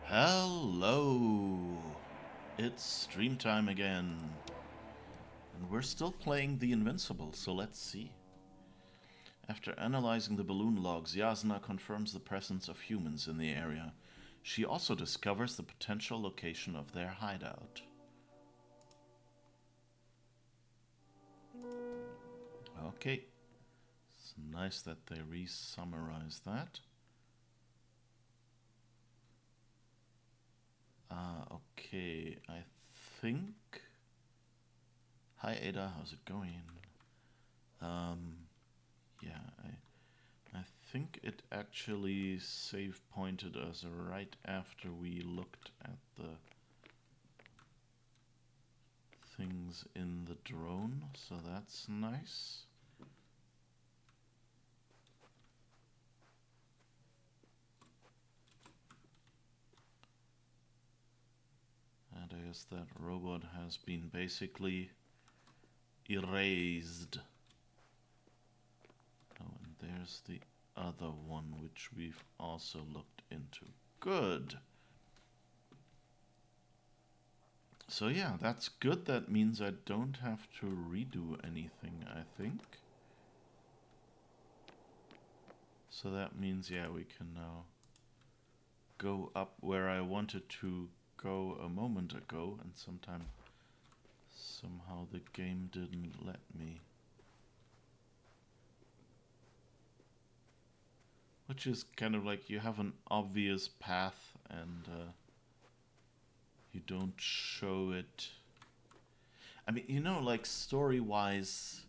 Hello! It's stream time again. And we're still playing the Invincible, so let's see. After analyzing the balloon logs, Yasna confirms the presence of humans in the area. She also discovers the potential location of their hideout. Okay. It's nice that they re-summarize that. Okay, I think... Hi Ada, how's it going? Yeah, I think it actually save pointed us right after we looked at the things in the drone, so that's nice. And I guess that robot has been basically erased. Oh, and there's the other one, which we've also looked into. Good! So yeah, that's good. That means I don't have to redo anything, I think. So that means, yeah, we can now go up where I wanted to go a moment ago, and somehow the game didn't let me. Which is kind of like you have an obvious path and you don't show it. I mean, you know, like story-wise,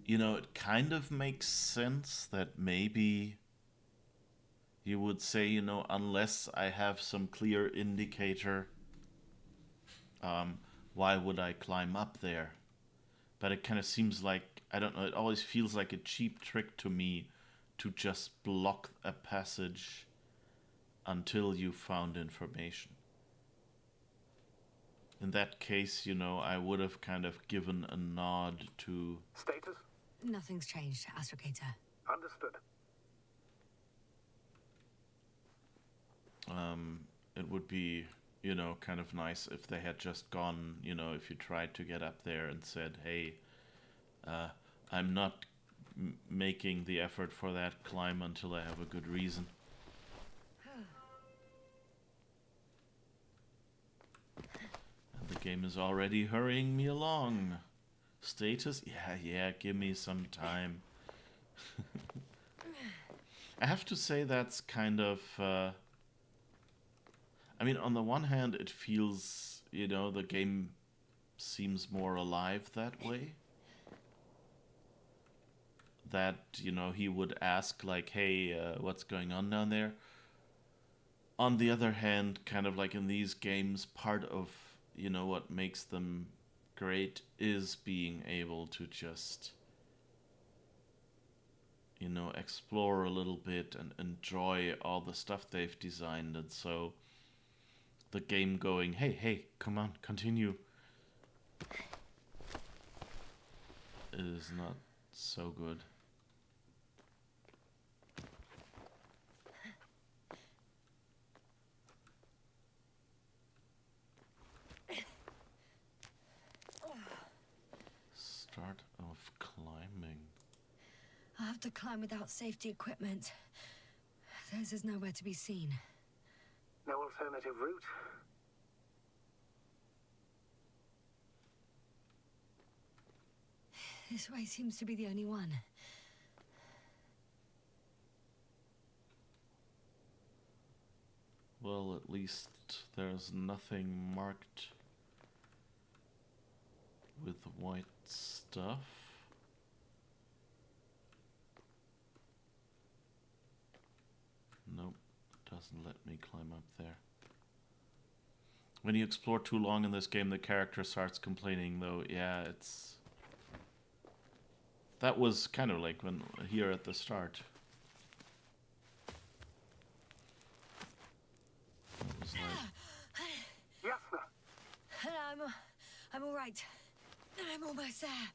you know, it kind of makes sense that maybe you would say, you know, unless I have some clear indicator, why would I climb up there? But it kind of seems like, I don't know, it always feels like a cheap trick to me to just block a passage until you found information. In that case, you know, I would have kind of given a nod to... Status? Nothing's changed, Astrogator. Understood. It would be, you know, kind of nice if they had just gone, you know, if you tried to get up there and said, hey, I'm not making the effort for that climb until I have a good reason. And the game is already hurrying me along. Status? Yeah, give me some time. I have to say that's kind of... I mean, on the one hand, it feels, you know, the game seems more alive that way. That, you know, he would ask, like, hey, what's going on down there? On the other hand, kind of like in these games, part of, you know, what makes them great is being able to just, you know, explore a little bit and enjoy all the stuff they've designed. And so the game going, hey, come on, continue, is not so good. Start of climbing. I'll have to climb without safety equipment. Theirs is nowhere to be seen. No alternative route? This way seems to be the only one. Well, at least there's nothing marked with white stuff. Nope, doesn't let me climb up there. When you explore too long in this game, the character starts complaining, though. Yeah, it's... That was kind of like when here at the start. It was like... Yasna! I'm all right. I'm almost there.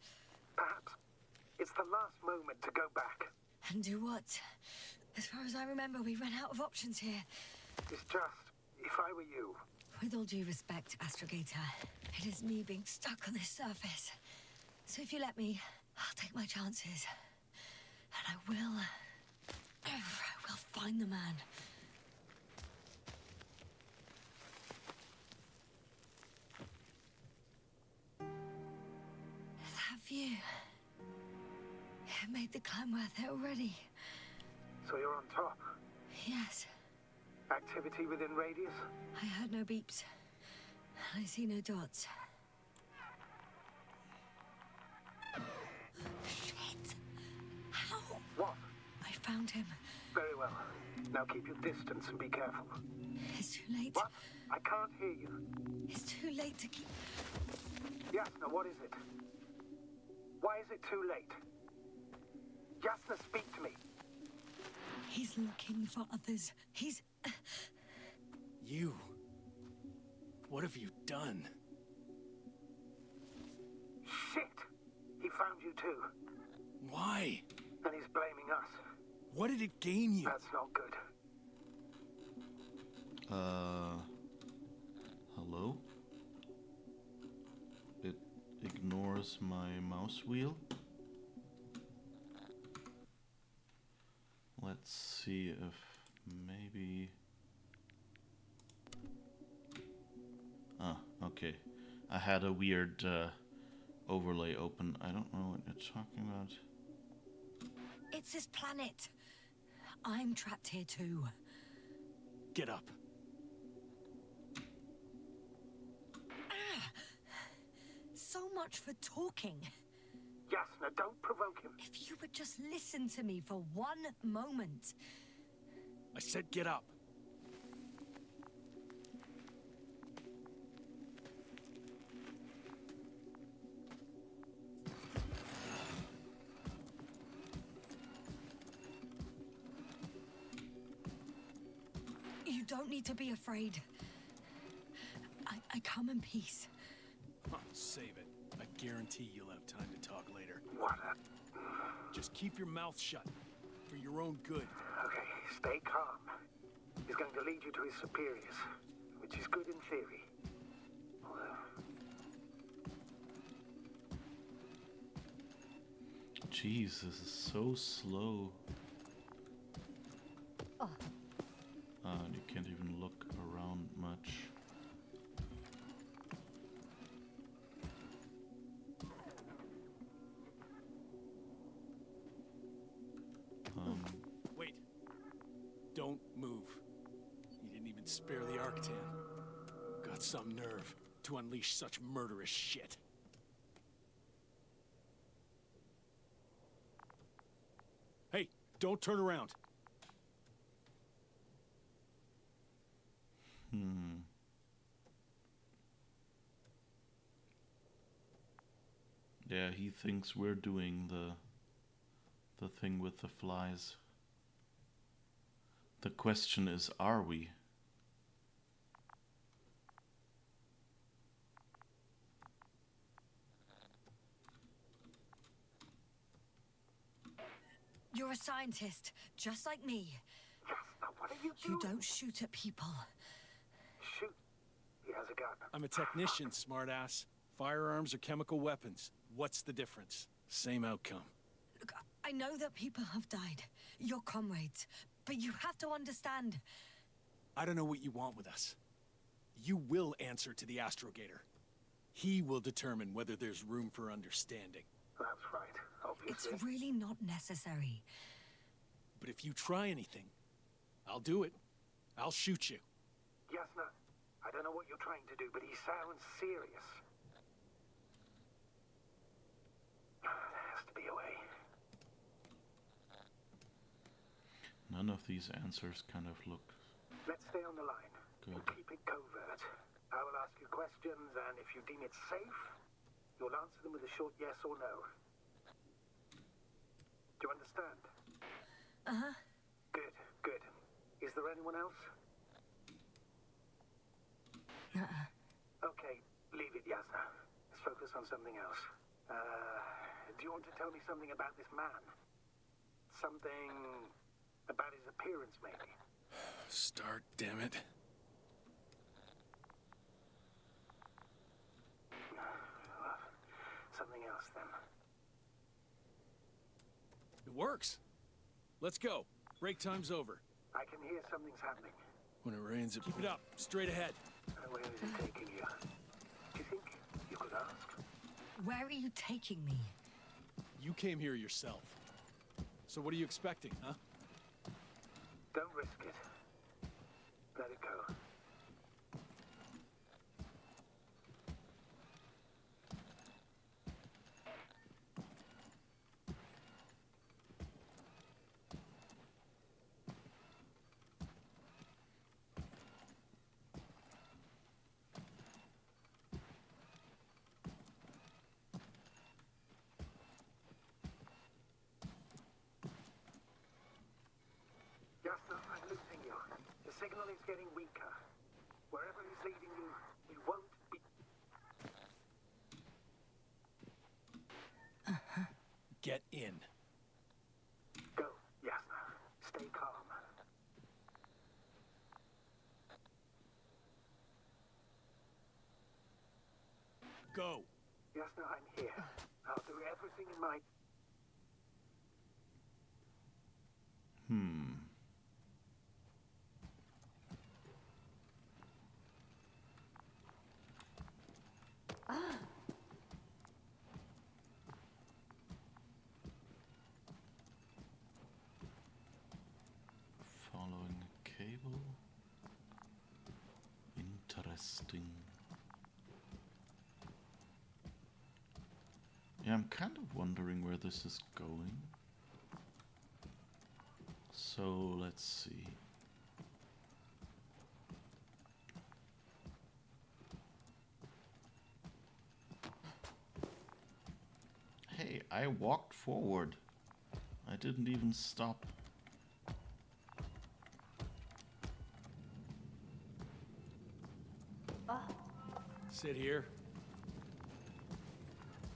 Perhaps it's the last moment to go back. And do what? As far as I remember, we ran out of options here. It's just, if I were you, With all due respect, Astrogator, it is me being stuck on this surface. So if you let me, I'll take my chances. And I will find the man. That view. It made the climb worth it already. so you're on top. Yes, Activity within radius? I heard no beeps. I see no dots. Shit! How? What? I found him. Very well. Now keep your distance and be careful. It's too late. What? I can't hear you. It's too late to keep... Yasna, what is it? Why is it too late? Yasna, speak to me. He's looking for others. He's... You. What have you done? Shit! He found you too. Why? And he's blaming us. What did it gain you? That's not good. Hello? It ignores my mouse wheel. Let's see if maybe... Ah, okay. I had a weird overlay open. I don't know what you're talking about. It's this planet. I'm trapped here too. Get up. So much for talking. Yasna, don't provoke him. If you would just listen to me for one moment. I said get up. You don't need to be afraid. I come in peace. Huh, save it. I guarantee you'll have time to talk later. What a... Just keep your mouth shut. For your own good. Okay, stay calm. He's going to lead you to his superiors, which is good in theory. Although... Jeez, this is so slow. And you can't even look around much. Wait. Don't move. You didn't even spare the Arctan. Got some nerve to unleash such murderous shit. Hey, don't turn around. Yeah, he thinks we're doing the thing with the flies. The question is, are we? You're a scientist, just like me. Yasna, what are you doing? You don't shoot at people. Shoot. He has a gun. I'm a technician, smartass. Firearms or chemical weapons. What's the difference? Same outcome. Look, I know that people have died. Your comrades. But you have to understand. I don't know what you want with us. You will answer to the Astrogator. He will determine whether there's room for understanding. That's right, obviously. It's really not necessary. But if you try anything, I'll do it. I'll shoot you. Yasna, I don't know what you're trying to do, but he sounds serious. There has to be a way. None of these answers kind of look Let's stay on the line. good. And keep it covert. I will ask you questions, and if you deem it safe, you'll answer them with a short yes or no. Do you understand? Uh-huh. Good, good. Is there anyone else? Okay, leave it, Yasna. Let's focus on something else. Do you want to tell me something about this man? Something about his appearance, maybe? Start, damn it. Something else then. It works. Let's go. Break time's over. I can hear something's happening. When it rains, keep it up. Straight ahead. Where is it taking you? Do you think you could ask? Where are you taking me? You came here yourself. So what are you expecting, huh? Don't risk it. Let it go. Jasper, I'm losing you. The signal is getting weaker. Wherever he's leading you, we won't be... Get in. Go, Jasper. Stay calm. Go. Jasper, I'm here. I'll do everything in my... Following a cable. Interesting. Yeah, I'm kind of wondering where this is going. So let's see. Hey, I walked forward. I didn't even stop. Sit here.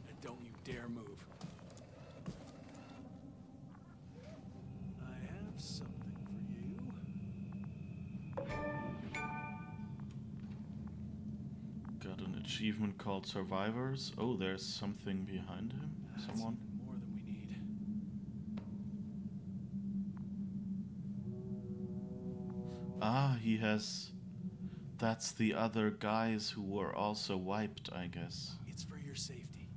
And don't you dare move. I have something for you. Got an achievement called Survivors. Oh, there's something behind him. That's Someone. even more than we need. Ah, he has... That's the other guys who were also wiped, I guess. It's for your safety.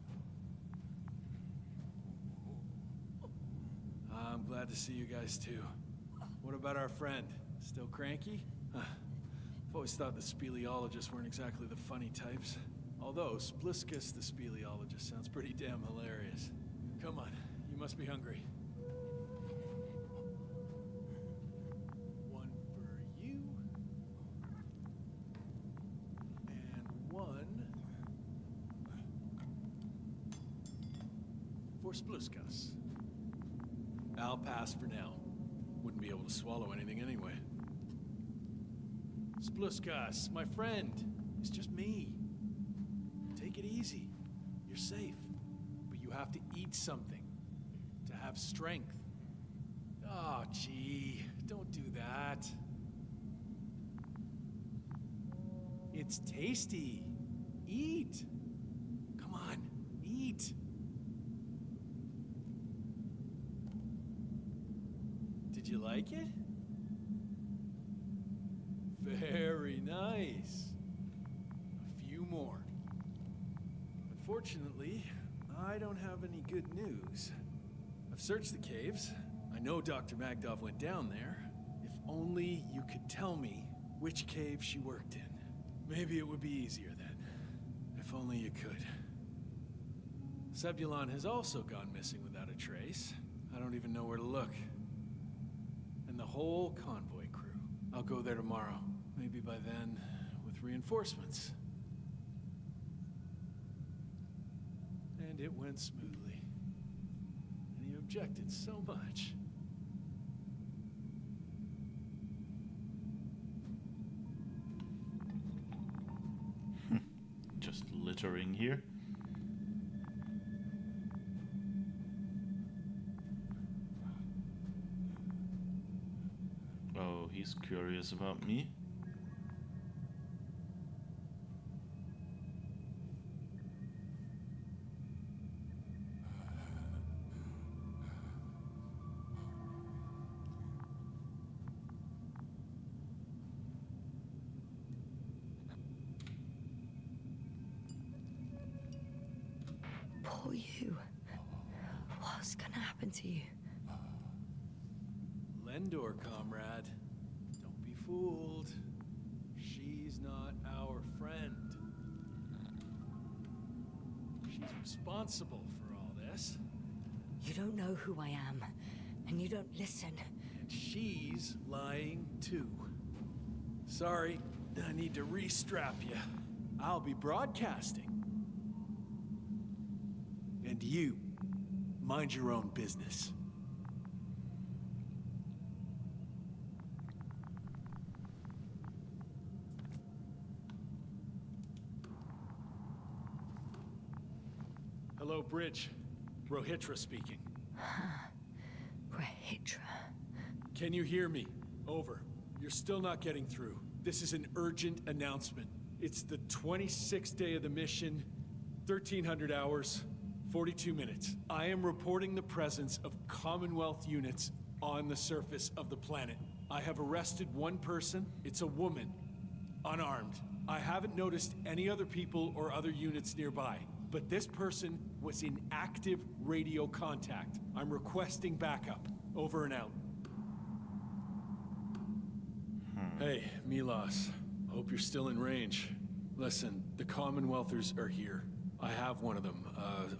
I'm glad to see you guys too. What about our friend? Still cranky? I've always thought the speleologists weren't exactly the funny types. Although Spliskus the speleologist sounds pretty damn hilarious. Come on, you must be hungry. One for you. And one for Spluskas. I'll pass for now. Wouldn't be able to swallow anything anyway. Spluskas, my friend. It's just me. Take it easy. You're safe. But you have to eat something. To have strength. Oh, gee. Don't do that. It's tasty. Eat. Come on. Eat. Did you like it? Very nice. A few more. Unfortunately, I don't have any good news. I've searched the caves. I know Dr. Magdov went down there. If only you could tell me which cave she worked in. Maybe it would be easier then. If only you could. Sebulon has also gone missing without a trace. I don't even know where to look. And the whole convoy crew. I'll go there tomorrow. Maybe by then, with reinforcements. And it went smoothly. And you objected so much. Just littering here. Oh, he's curious about me. Poor you. What's gonna happen to you? Lendor, comrade. Don't be fooled. She's not our friend. She's responsible for all this. You don't know who I am, and you don't listen. And she's lying too. Sorry, I need to restrap you. I'll be broadcasting. And you, mind your own business. Hello, Bridge. Rohitra speaking. Rohitra. Can you hear me? Over. You're still not getting through. This is an urgent announcement. It's the 26th day of the mission, 1300 hours, 42 minutes. I am reporting the presence of Commonwealth units on the surface of the planet. I have arrested one person. It's a woman, unarmed. I haven't noticed any other people or other units nearby, but this person was in active radio contact. I'm requesting backup. Over and out. Hey, Milos. Hope you're still in range. Listen, the Commonwealthers are here. I have one of them,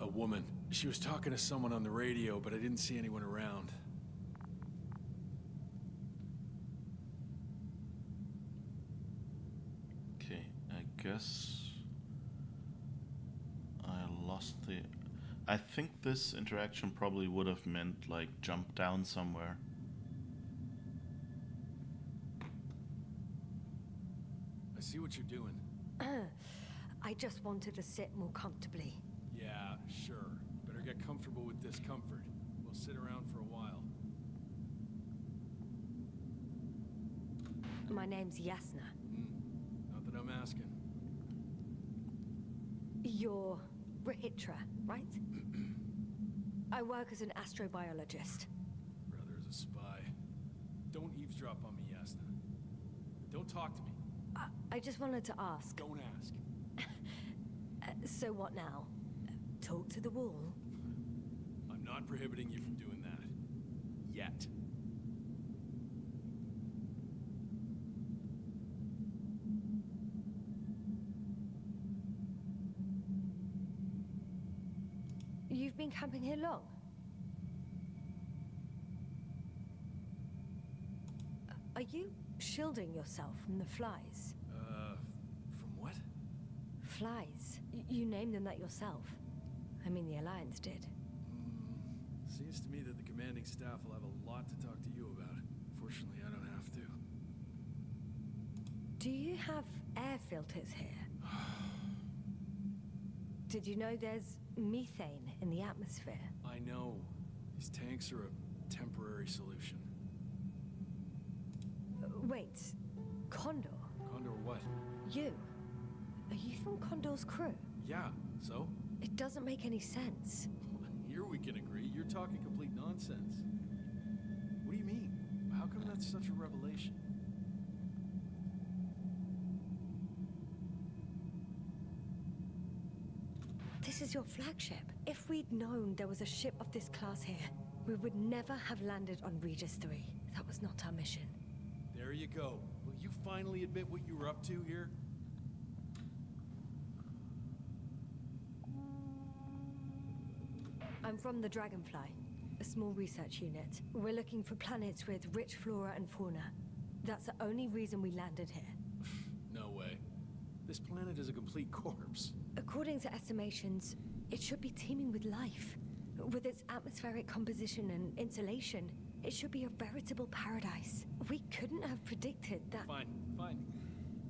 a woman. She was talking to someone on the radio, but I didn't see anyone around. Okay, I guess I lost the... I think this interaction probably would have meant, like, jump down somewhere. I see what you're doing. I just wanted to sit more comfortably. Yeah, sure. Better get comfortable with discomfort. We'll sit around for a while. My name's Yasna. Not that I'm asking. You're Rohitra, right? I work as an astrobiologist. Brother is a spy. Don't eavesdrop on me, Yasna. Don't talk to me. I just wanted to ask. Don't ask. So what now? Talk to the wall? I'm not prohibiting you from doing that. Yet. You've been camping here long? Are you shielding yourself from the flies? From what? Flies. You named them that yourself. I mean, the Alliance did. Seems to me that the commanding staff will have a lot to talk to you about. Fortunately, I don't have to. Do you have air filters here? Did you know there's methane in the atmosphere? I know. These tanks are a temporary solution. Wait, Condor? Condor what? You? Are you from Condor's crew? Yeah, so? It doesn't make any sense. Here we can agree. You're talking complete nonsense. What do you mean? How come that's such a revelation? This is your flagship. If we'd known there was a ship of this class here, we would never have landed on Regis 3. That was not our mission. There you go. Will you finally admit what you were up to here? I'm from the Dragonfly, a small research unit. We're looking for planets with rich flora and fauna. That's the only reason we landed here. No way. This planet is a complete corpse. According to estimations, it should be teeming with life. With its atmospheric composition and insulation, it should be a veritable paradise. We couldn't have predicted that. Fine, fine.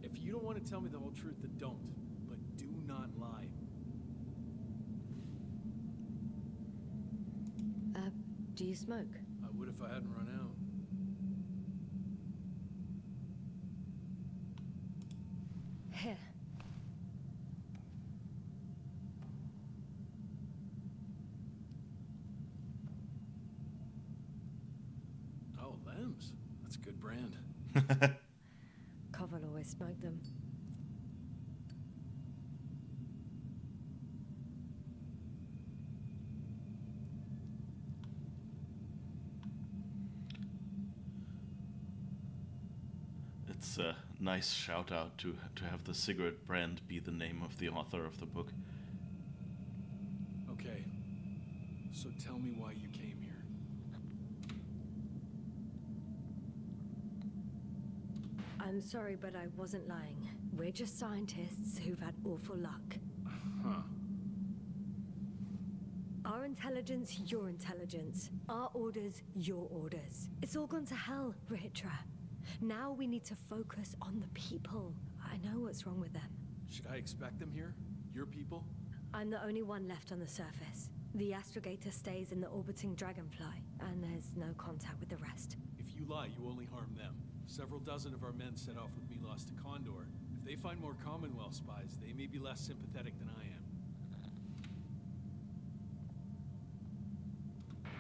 If you don't want to tell me the whole truth, then don't. But do not lie. Do you smoke? I would if I hadn't run out. Here. Oh, Lems. That's a good brand. Koval always smoked them. It's a nice shout out to have the cigarette brand be the name of the author of the book. Okay. So tell me why you came here. I'm sorry, but I wasn't lying. We're just scientists who've had awful luck. Huh. Our intelligence, your intelligence. Our orders, your orders. It's all gone to hell, Rihitra. Now we need to focus on the people. I know what's wrong with them. Should I expect them here? Your people? I'm the only one left on the surface. The astrogator stays in the orbiting dragonfly, and there's no contact with the rest. If you lie, you only harm them. Several dozen of our men set off with Milos to Condor. If they find more Commonwealth spies, they may be less sympathetic than I am.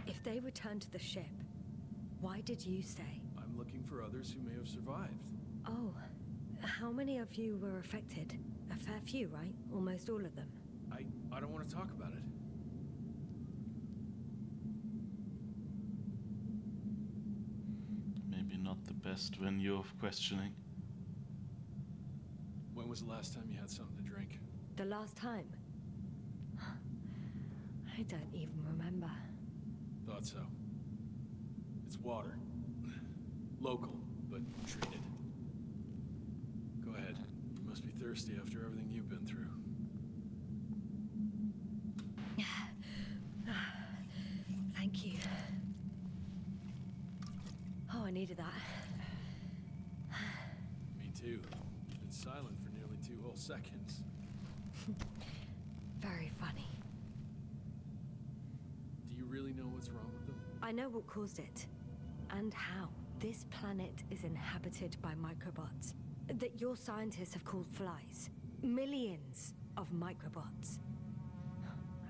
If they return to the ship, why did you stay? I'm looking for others who may have survived. Oh, how many of you were affected? A fair few, right? Almost all of them. I don't want to talk about it. Maybe not the best venue of questioning. When was the last time you had something to drink? The last time? I don't even remember. Thought so. It's water. Local, but treated. Go ahead. You must be thirsty after everything you've been through. Thank you. Oh, I needed that. Me too. Been silent for nearly 2 whole seconds. Very funny. Do you really know what's wrong with them? I know what caused it. And how. This planet is inhabited by microbots that your scientists have called flies. Millions of microbots.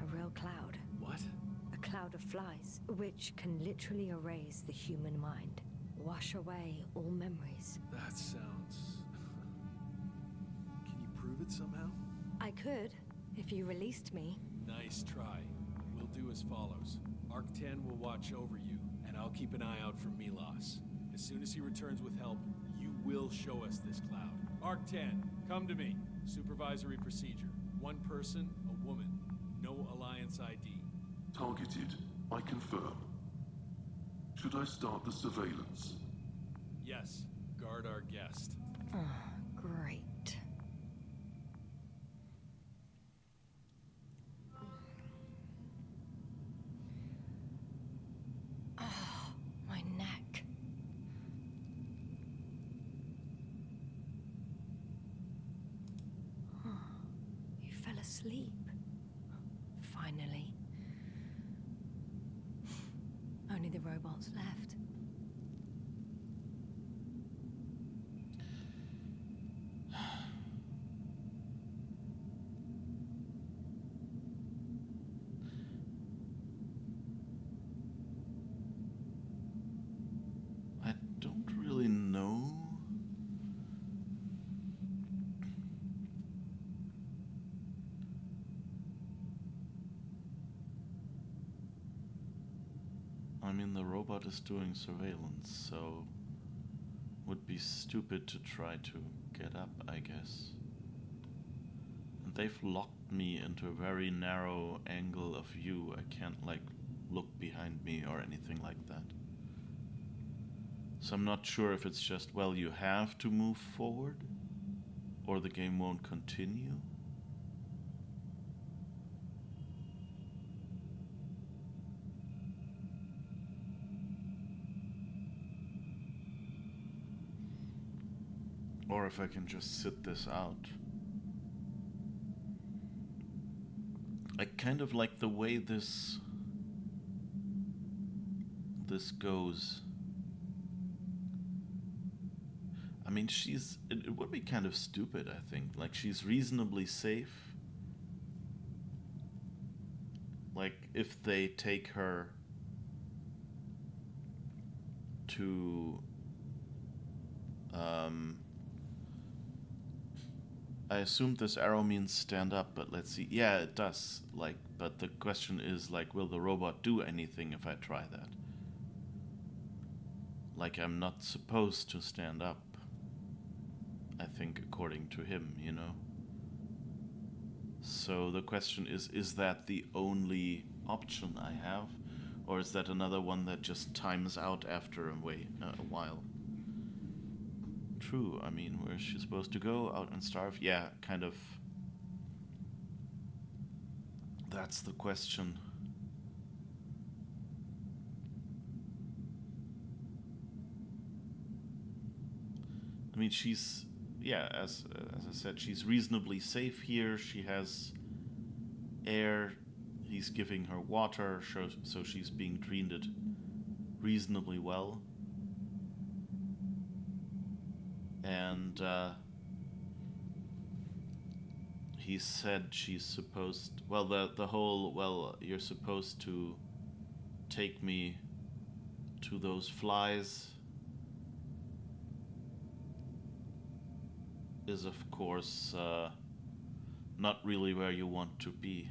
A real cloud. What? A cloud of flies, which can literally erase the human mind. Wash away all memories. That sounds... Can you prove it somehow? I could, if you released me. Nice try. We'll do as follows. Arc-10 will watch over you, and I'll keep an eye out for Milos. As soon as he returns with help, you will show us this cloud. Arc-10, come to me. Supervisory procedure. One person, a woman. No Alliance ID. Targeted. I confirm. Should I start the surveillance? Yes, guard our guest. Oh, great. Oh, my neck. Oh, you fell asleep. Finally. Only the robots left. I don't really know. I mean, the robot is doing surveillance, so would be stupid to try to get up, I guess. And they've locked me into a very narrow angle of view. I can't, like, look behind me or anything like that. So I'm not sure if it's just, well, you have to move forward, or the game won't continue. Or if I can just sit this out. I kind of like the way this goes. I mean, mean, it would be kind of stupid, I think. Like, she's reasonably safe. Like, if they take her to, I assumed this arrow means stand up, but let's see. Yeah, it does. Like, but the question is, like, will the robot do anything if I try that? Like, I'm not supposed to stand up, I think, according to him, you know? So the question is that the only option I have? Or is that another one that just times out after a while? True, I mean, where is she supposed to go? Out and starve? Yeah, kind of. That's the question. I mean, she's, yeah, as I said, she's reasonably safe here. She has air. He's giving her water, so she's being treated reasonably well. And he said she's supposed, well, the whole, well, you're supposed to take me to those flies is, of course, not really where you want to be.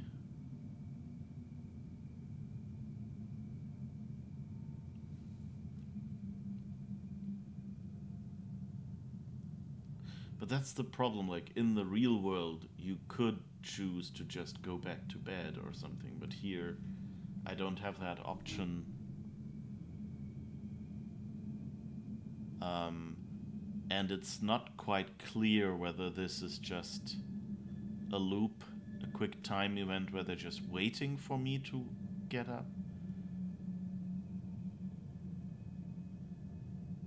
But that's the problem, like, in the real world, you could choose to just go back to bed or something, but here, I don't have that option. And it's not quite clear whether this is just a loop, a quick time event where they're just waiting for me to get up.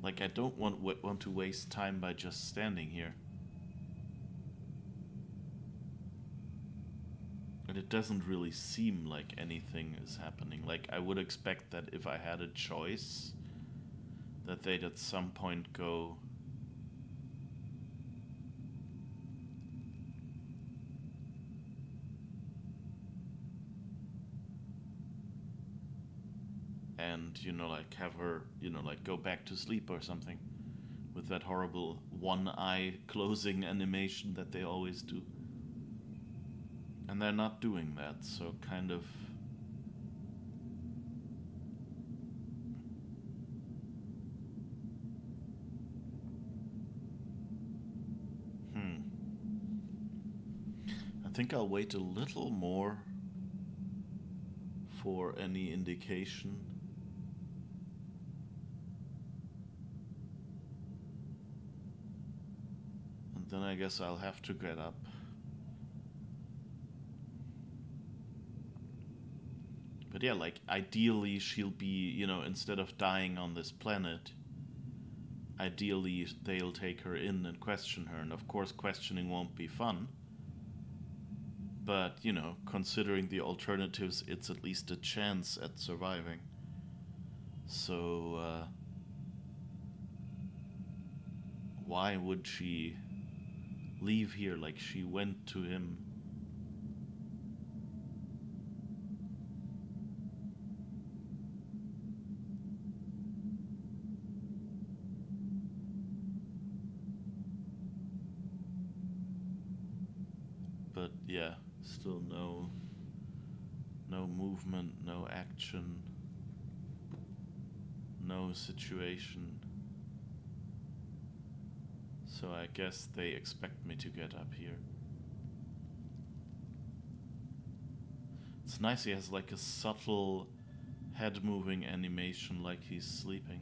Like, I don't want to waste time by just standing here. And it doesn't really seem like anything is happening. Like, I would expect that if I had a choice, that they'd at some point go, and, you know, like, have her, you know, like, go back to sleep or something with that horrible one eye closing animation that they always do. And they're not doing that, so kind of... I think I'll wait a little more for any indication. And then I guess I'll have to get up. But yeah, like, ideally she'll be, you know, instead of dying on this planet, ideally they'll take her in and question her. And of course questioning won't be fun. But, you know, considering the alternatives, it's at least a chance at surviving. So, why would she leave here? Like, she went to him. But yeah, still no movement, no action, no situation. So I guess they expect me to get up here. It's nice, he has like a subtle head moving animation like he's sleeping.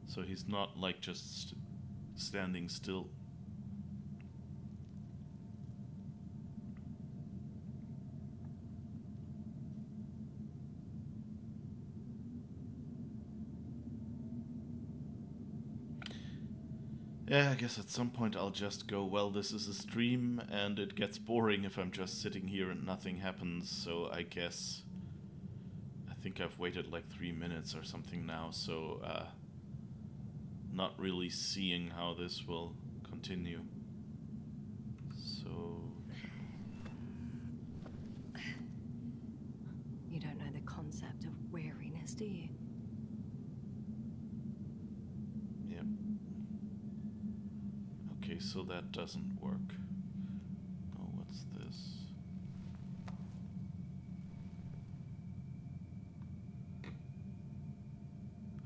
So he's not like just standing still. Yeah, I guess at some point I'll just go, well, this is a stream and it gets boring if I'm just sitting here and nothing happens, so I guess... I think I've waited like 3 minutes or something now, so not really seeing how this will continue. So... You don't know the concept of weariness, do you? Yep. Okay, so that doesn't work. Oh, what's this?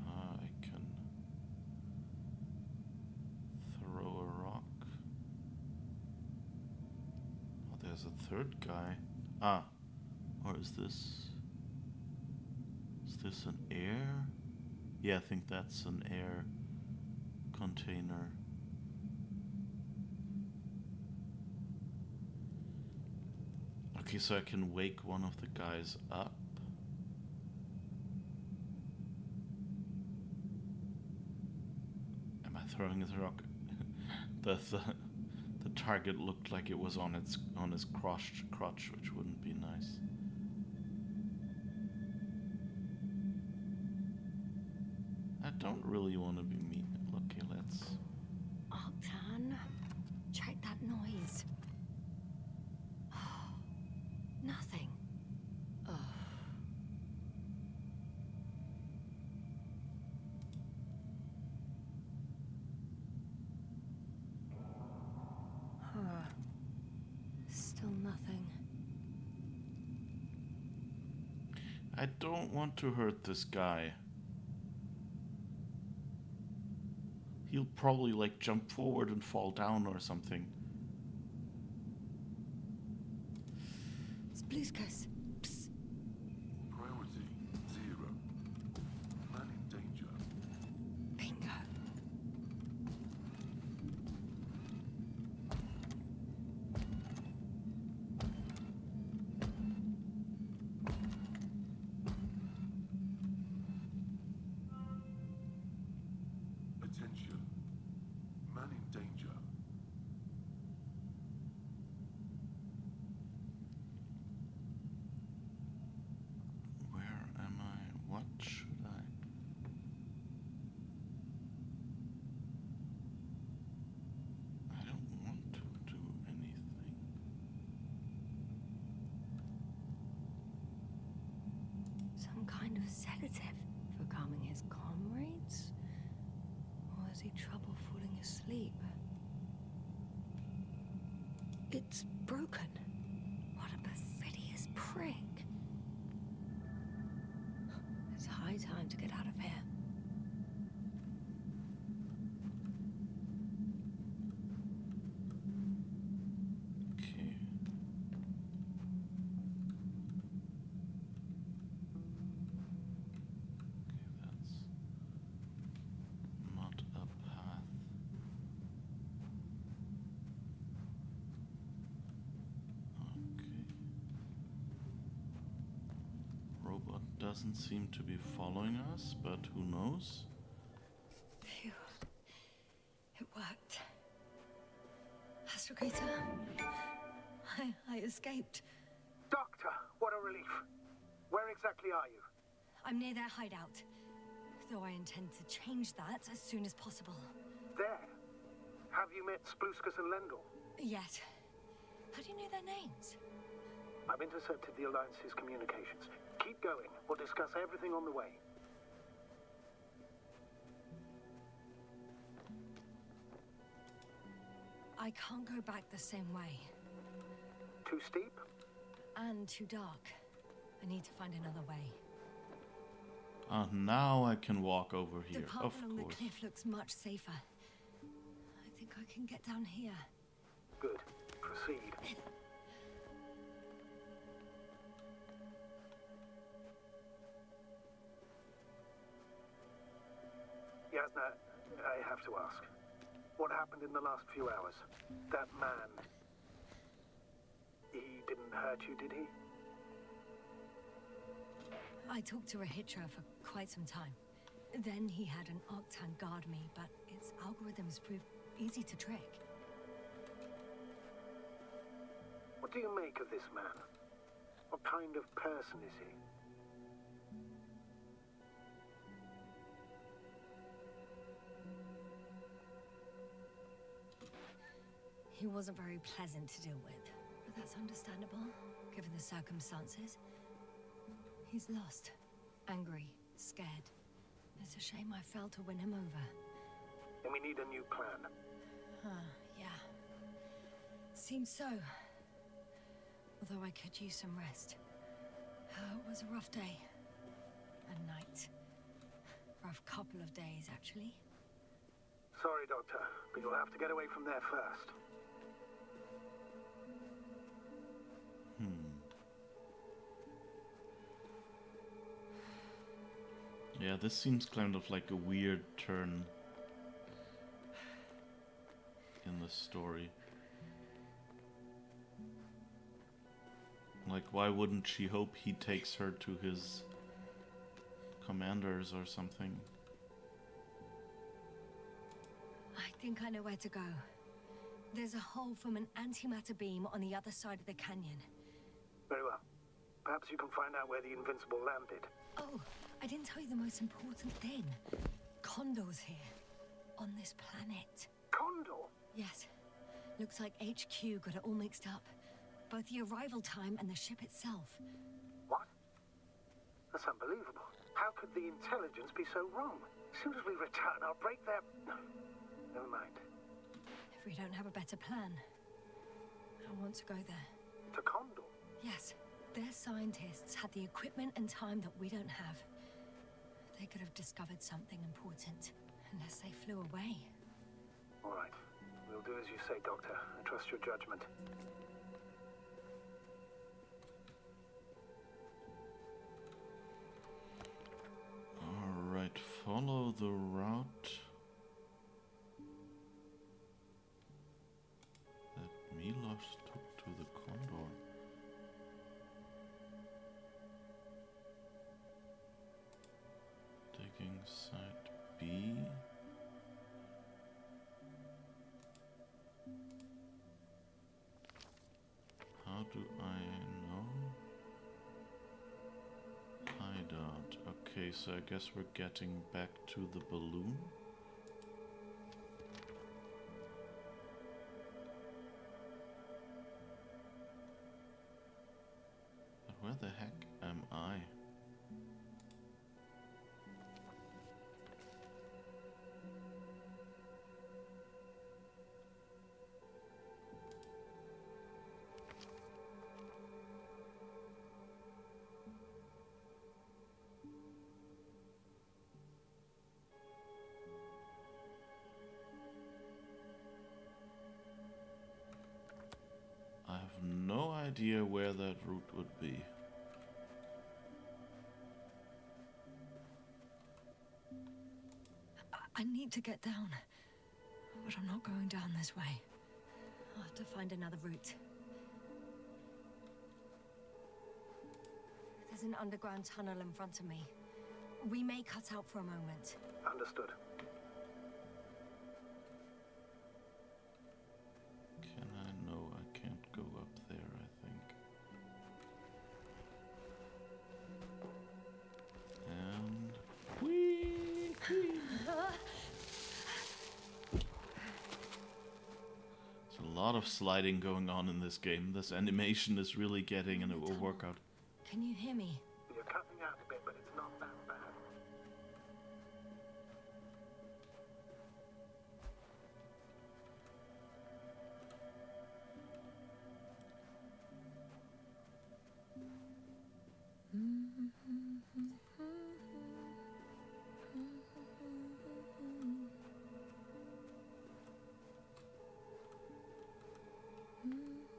I can throw a rock. Oh, there's a third guy. Ah, or is this an air? Yeah, I think that's an air container. Okay, so I can wake one of the guys up. Am I throwing his rock? the target looked like it was on his crotch, which wouldn't be nice. I don't really want to be mean. Okay, let's... Octan, check that noise. Nothing. Ugh. Still nothing. I don't want to hurt this guy. He'll probably like jump forward and fall down or something. Spluskas. Psst. Priority 0. Man in danger. Bingo. Attention. Man in danger. Where am I? What should I? I don't want to do anything. Some kind of sedative for calming his comrades? Or has he trouble falling asleep? It's broken. What a perfidious prick. It's high time to get out of here. Okay. That's not a path. Okay. Robot doesn't seem to be following us, but who knows? Phew. It worked. Astrogator, I escaped. Doctor, what a relief. Where exactly are you? I'm near their hideout, though I intend to change that as soon as possible. There. Have you met Spluskas and Lendl? Yet. How do you know their names? I've intercepted the Alliance's communications. Keep going. We'll discuss everything on the way. I can't go back the same way. Too steep? And too dark. I need to find another way. Now I can walk over The here, path of along course. the cliff looks much safer. I think I can get down here. Good. Proceed. Yasna, I have to ask. What happened in the last few hours? That man... He didn't hurt you, did he? I talked to a Hitra for quite some time. Then he had an Octan guard me, but its algorithms proved easy to trick. What do you make of this man? What kind of person is he? He wasn't very pleasant to deal with, but that's understandable, given the circumstances. He's lost. Angry. Scared. It's a shame I failed to win him over. And we need a new plan. Yeah. Seems so. Although I could use some rest. It was a rough day. A night. Rough couple of days, actually. Sorry, Doctor, but you'll have to get away from there first. Yeah, this seems kind of like a weird turn in the story. Like, why wouldn't she hope he takes her to his commanders or something? I think I know where to go. There's a hole from an antimatter beam on the other side of the canyon. Very well. Perhaps you can find out where the Invincible landed. Oh, I didn't tell you the most important thing. Condor's here. On this planet. Condor? Yes. Looks like HQ got it all mixed up. Both the arrival time and the ship itself. What? That's unbelievable. How could the intelligence be so wrong? As soon as we return, I'll break their... Never mind. If we don't have a better plan, I want to go there. To Condor? Yes. Their scientists had the equipment and time that we don't have. They could have discovered something important, unless they flew away. All right. We'll do as you say, Doctor. I trust your judgment. Alright, follow the route that Milos took to the Condor. Taking side B. How do I know? Hideout. Okay, so I guess we're getting back to the balloon. But where the heck am I? I have no idea where that route would be. I need to get down. But I'm not going down this way. I'll have to find another route. There's an underground tunnel in front of me. We may cut out for a moment. Understood. Can I? No, I can't go up there, I think. And... whee! There's a lot of sliding going on in this game. This animation is really getting a workout. Can you hear me? You're cutting out a bit, but it's not that bad.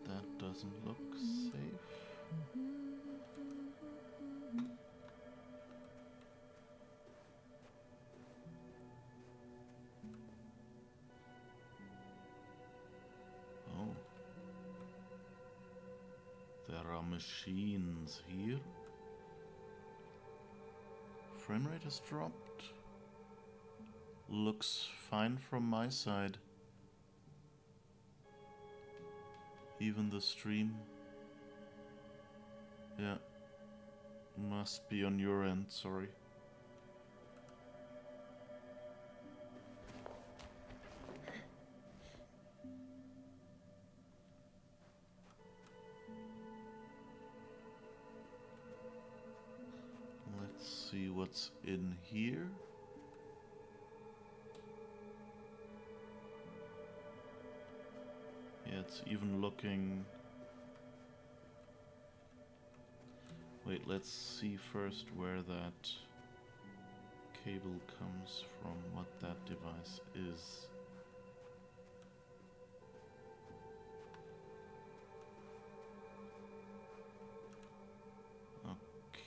That doesn't look safe. Oh. There are machines here. Frame rate has dropped. Looks fine from my side. Even the stream. Yeah. Must be on your end, sorry. what's in here. Yeah, it's even looking... Wait, let's see first where that cable comes from, what that device is.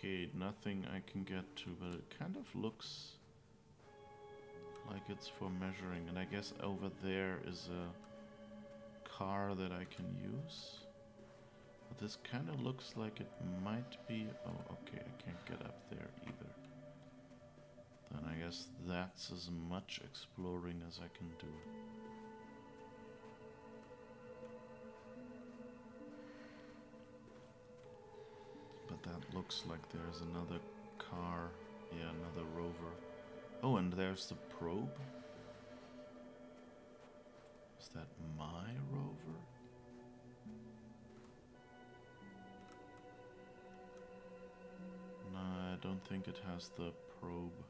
Okay, nothing I can get to, but it kind of looks like it's for measuring, and I guess over there is a car that I can use. But this kind of looks like it might be... Oh, okay, I can't get up there either. Then I guess that's as much exploring as I can do. But that looks like there's another car. Yeah, another rover. Oh, and there's the probe. Is that my rover? No, I don't think it has the probe.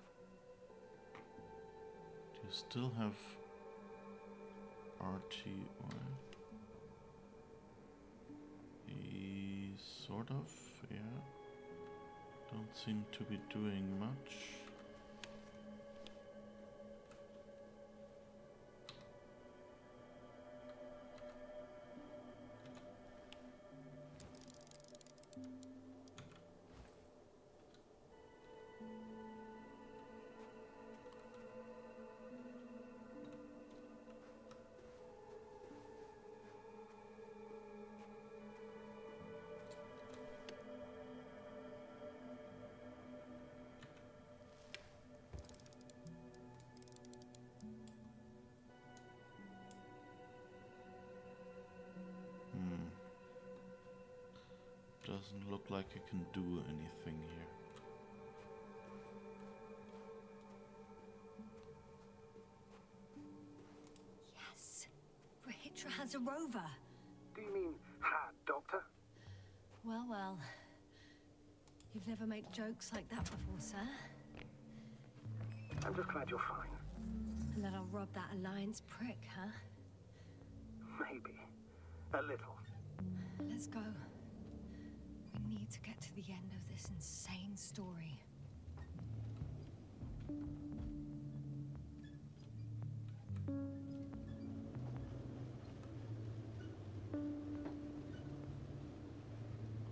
Do you still have RTY? Sort of, yeah. Don't seem to be doing much. Doesn't look like I can do anything here. Yes, Rahitra has a rover. Do you mean had, Doctor? Well, well. You've never made jokes like that before, sir. I'm just glad you're fine. And that I'll rob that Alliance prick, huh? Maybe. A little. Let's go. We need to get to the end of this insane story.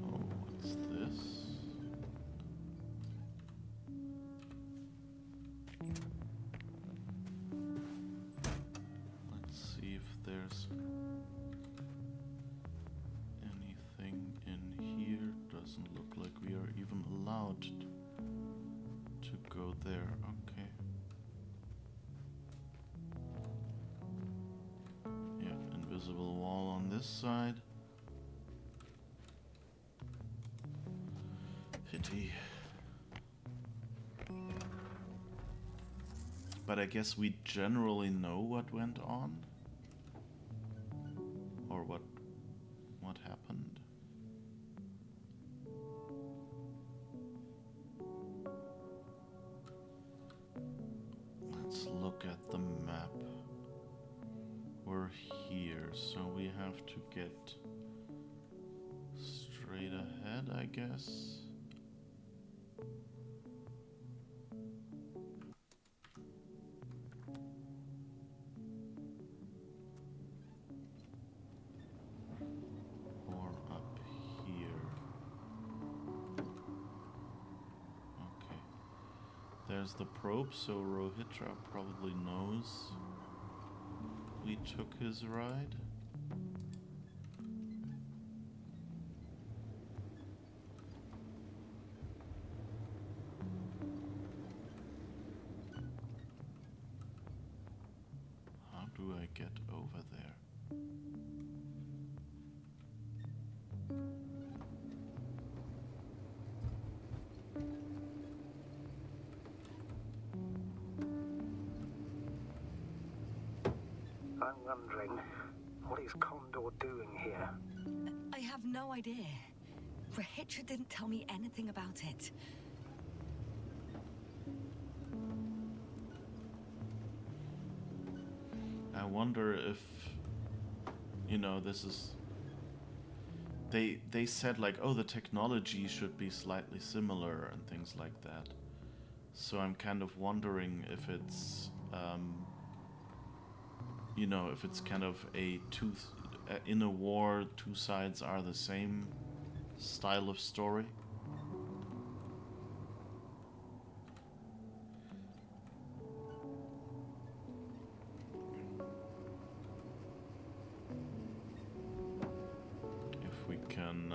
Oh, what's this? Let's see if there's anything in here. Doesn't look like we are even allowed to go there. Okay. Yeah, invisible wall on this side. Pity. But I guess we generally know what went on, or what happened. Let's look at the map. We're here, so we have to get straight ahead, I guess. Or up here. Okay. There's the probe, so Rohitra probably knows we took his ride. How do I get over there? I'm wondering, what is Condor doing here? I have no idea. Rahitra didn't tell me anything about it. I wonder if, you know, this is... They said like, oh, the technology should be slightly similar and things like that. So I'm kind of wondering if it's, you know, if it's kind of in a war, two sides are the same style of story. If we can,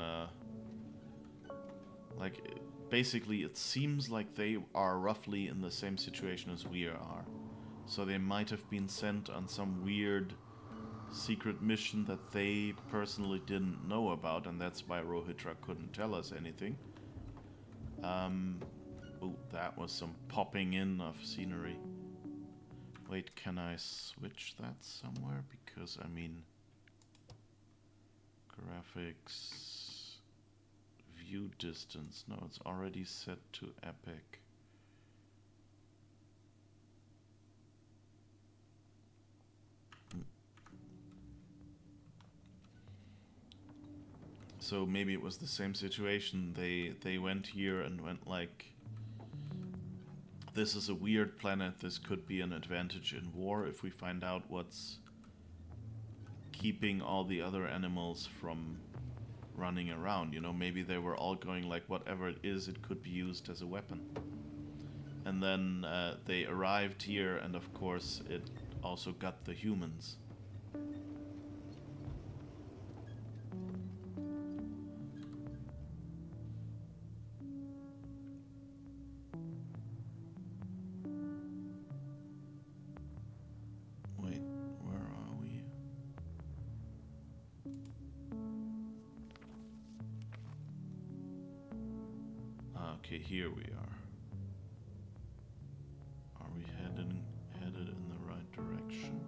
like, basically it seems like they are roughly in the same situation as we are. So they might have been sent on some weird secret mission that they personally didn't know about, and that's why Rohitra couldn't tell us anything. Oh, that was some popping in of scenery. Wait, can I switch that somewhere? Because, I mean... Graphics... View distance. No, it's already set to epic. So maybe it was the same situation. They went here and went like, this is a weird planet, this could be an advantage in war if we find out what's keeping all the other animals from running around. You know, maybe they were all going like, whatever it is, it could be used as a weapon. And then they arrived here, and of course it also got the humans. Okay, here we are. Are we headed in the right direction?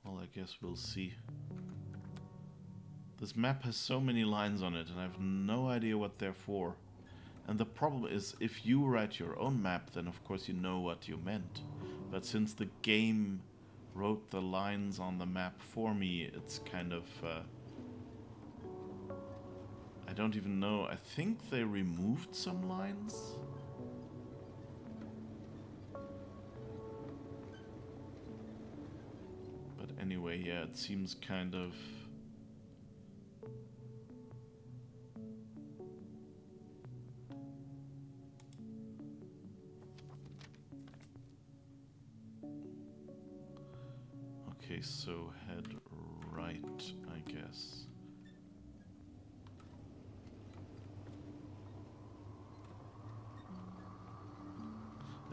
Well, I guess we'll see. This map has so many lines on it, and I have no idea what they're for. And the problem is, if you write your own map, then of course you know what you meant. But since the game wrote the lines on the map for me, it's kind of... I don't even know. I think they removed some lines. But anyway, yeah, it seems kind of... Okay, so head right, I guess.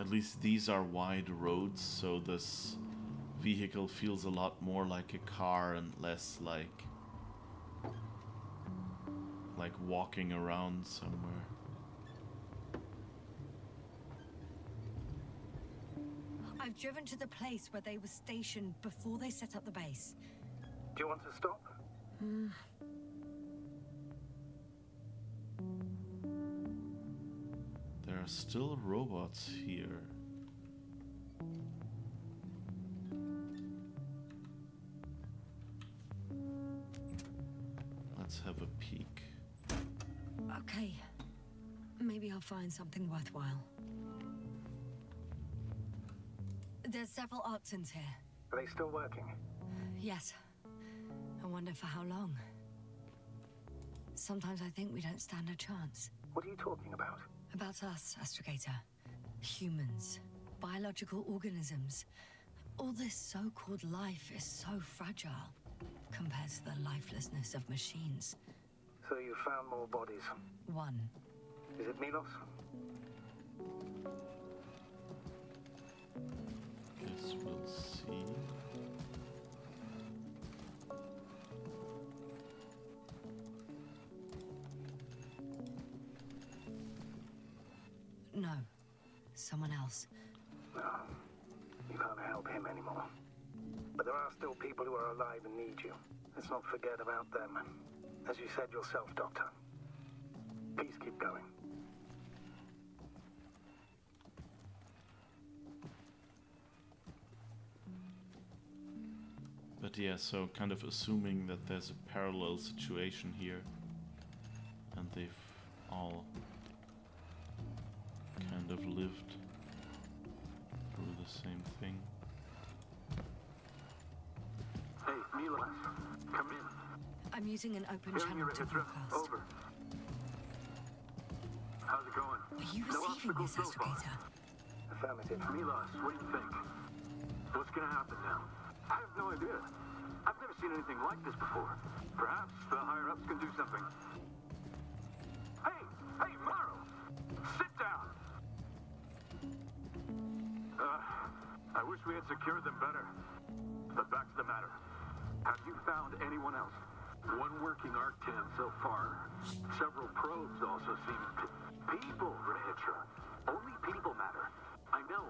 At least these are wide roads, so this vehicle feels a lot more like a car and less like walking around somewhere. I've driven to the place where they were stationed before they set up the base. Do you want to stop? There are still robots here. Let's have a peek. Okay. Maybe I'll find something worthwhile. There's several Artsons here. Are they still working? Yes. I wonder for how long. Sometimes I think we don't stand a chance. What are you talking about? About us, Astrogator. Humans. Biological organisms. All this so-called life is so fragile compared to the lifelessness of machines. So you found more bodies. One. Is it Milos? Guess we'll see. No. Someone else. No. You can't help him anymore. But there are still people who are alive and need you. Let's not forget about them. As you said yourself, Doctor. Please keep going. But yeah, so kind of assuming that there's a parallel situation here, and they've all kind of lived through the same thing. Hey, Milos, come in. I'm using an open Hearing channel you, to Rahitra. broadcast. Over. How's it going? Are you No receiving obstacles this, so far. Astrogator? Affirmative. Milos, what do you think? What's gonna happen now? I have no idea. I've never seen anything like this before. Perhaps the higher-ups can do something. Hey! Hey, Morrow! Sit down! I wish we had secured them better. But back to the matter. Have you found anyone else? One working Arc-10 so far. Several probes also seem... People, Rahitra. Only people matter. I know.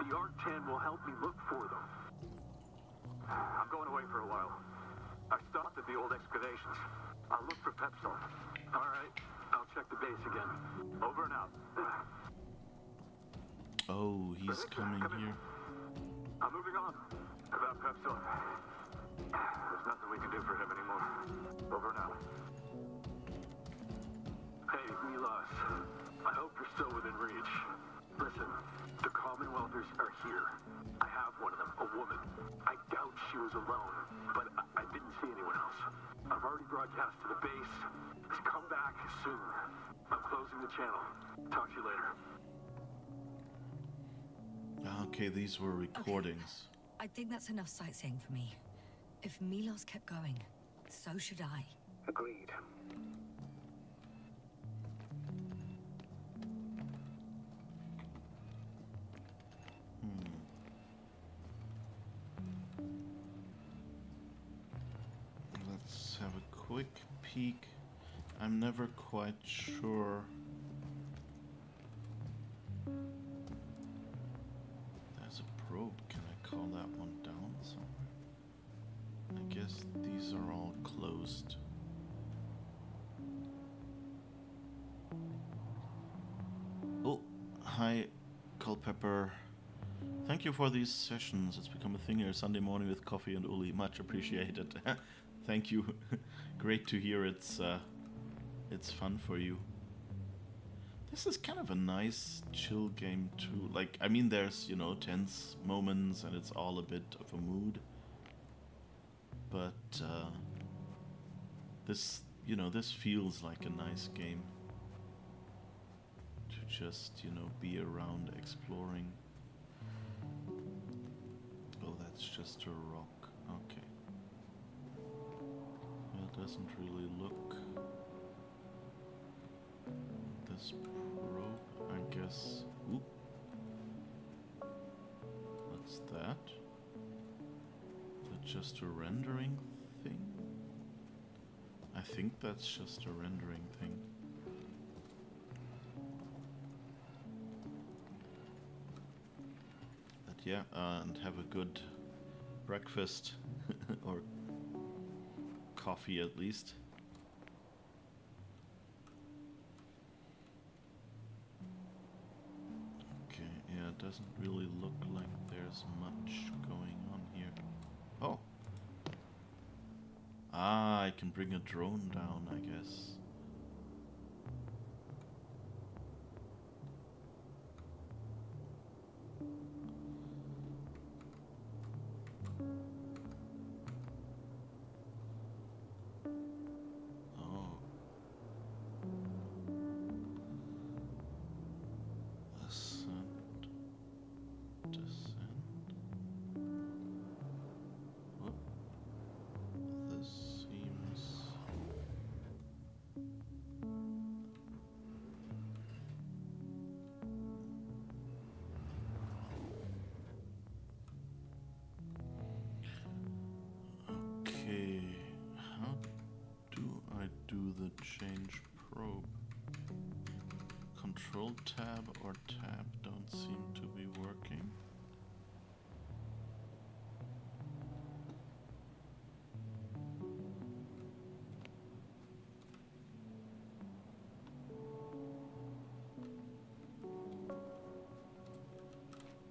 The Arc-10 will help me look for them. I'm going away for a while. I stopped at the old excavations. I'll look for Pepsol. All right. I'll check the base again. Over and out. Oh, he's coming here. I'm moving on. About Pepsol. There's nothing we can do for him anymore. Over and out. Hey, Milos. I hope you're still within reach. Listen, the Commonwealthers are here. I have one of them, a woman. I doubt she was alone, but I didn't see anyone else. I've already broadcast to the base. Come back soon. I'm closing the channel. Talk to you later. Okay, these were recordings. Okay. I think that's enough sightseeing for me. If Milos kept going, so should I. Agreed. Let's have a quick peek. I'm never quite sure. There's a probe. Can I call that one down somewhere? I guess these are all closed. Oh, hi, Culpepper. Thank you for these sessions. It's become a thing here. Sunday morning with coffee and Uli. Much appreciated. Thank you. Great to hear it's fun for you. This is kind of a nice, chill game too. Like, I mean, there's, tense moments and it's all a bit of a mood. But, this feels like a nice game. To just, be around exploring. Oh, that's just a rock. Okay. It doesn't really look... This probe, I guess... Oop. What's that? Is that just a rendering thing? I think that's just a rendering thing. But yeah, and have a good breakfast or coffee at least. Okay, yeah, it doesn't really look like there's much going on here. Oh! Ah, I can bring a drone down, I guess. Oh. Ascend. Descend. Whoop. This seems... Okay, how do I do the change probe? Control tab or tab don't seem to be working.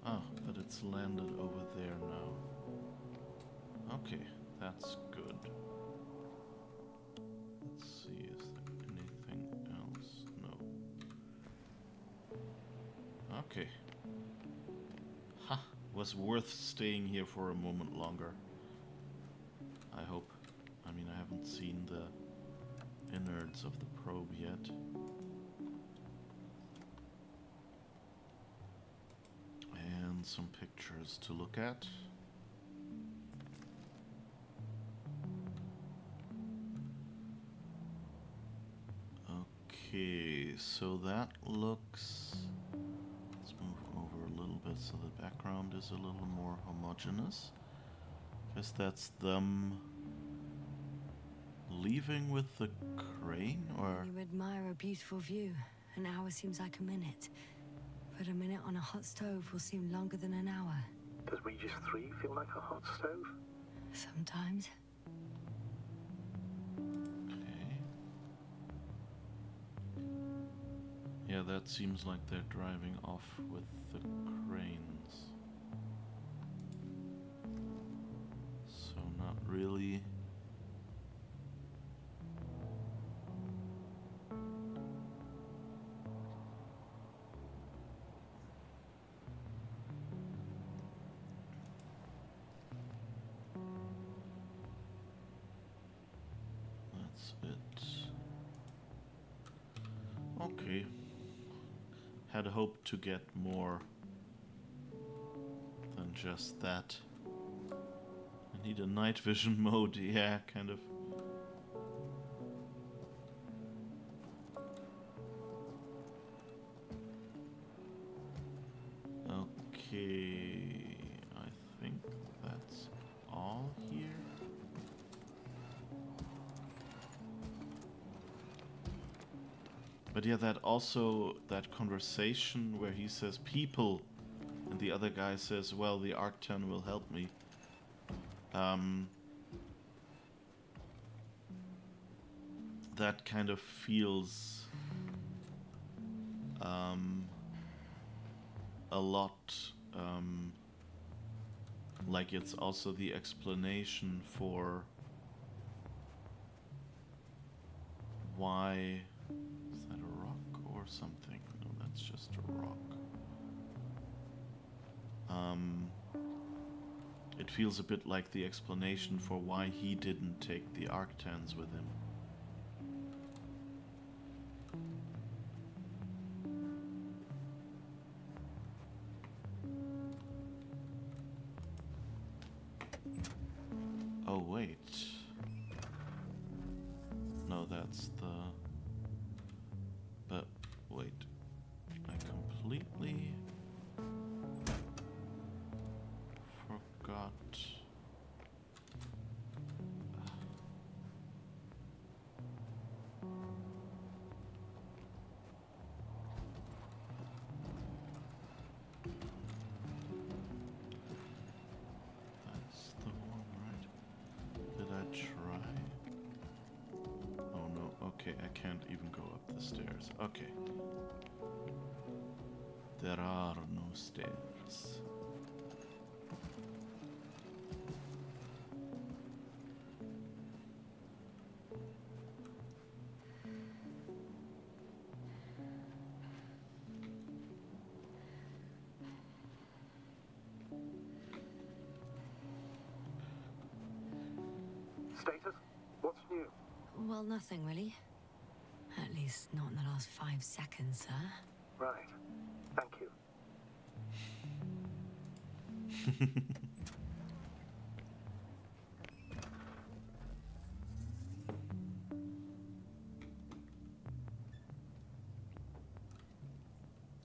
Ah, but it's landed over there now. Okay, That's good. Let's see, is there anything else? No. Okay. Ha! Was worth staying here for a moment longer. I hope. I mean, I haven't seen the innards of the probe yet. And some pictures to look at. Okay, so that looks... Let's move over a little bit so the background is a little more homogeneous. Guess that's them leaving with the crane, or... You admire a beautiful view. An hour seems like a minute. But a minute on a hot stove will seem longer than an hour. Does we just three feel like a hot stove? Sometimes. Okay. Yeah, that seems like they're driving off with the cranes. So not really. That's it. Okay. Had hoped to get more than just that. I need a night vision mode, yeah, kind of. Okay, I think that's all here. But yeah, that conversation where he says people and the other guy says, well, the Arctan will help me. That kind of feels a lot like it's also the explanation for why... Is that a rock or something? No, that's just a rock. It feels a bit like the explanation for why he didn't take the Arctans with him. Oh, wait. No, that's the... But, wait. I completely... forgot... That's the one, right? Did I try? Oh no, okay, I can't even go up the stairs. Okay. There are no stairs. Status? What's new? Well, nothing really. At least not in the last 5 seconds, sir. Right. Thank you.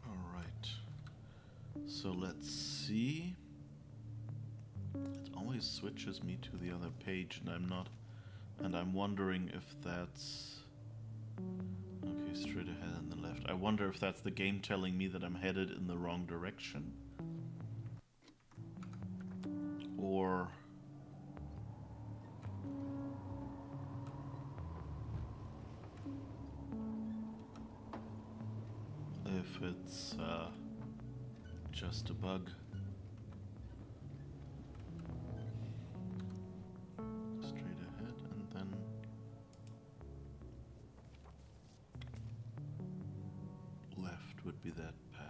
All right. So let's see. It always switches me to the other page, and I'm wondering if that's... Okay, straight ahead on the left. I wonder if that's the game telling me that I'm headed in the wrong direction. Or... if it's just a bug. could be that path.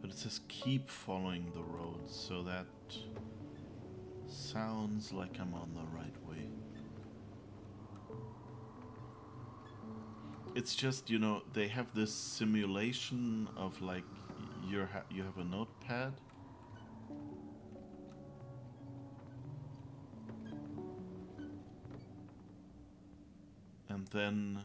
But it says keep following the road, so that sounds like I'm on the right way. It's just, you know, they have this simulation of like you have a notepad. And then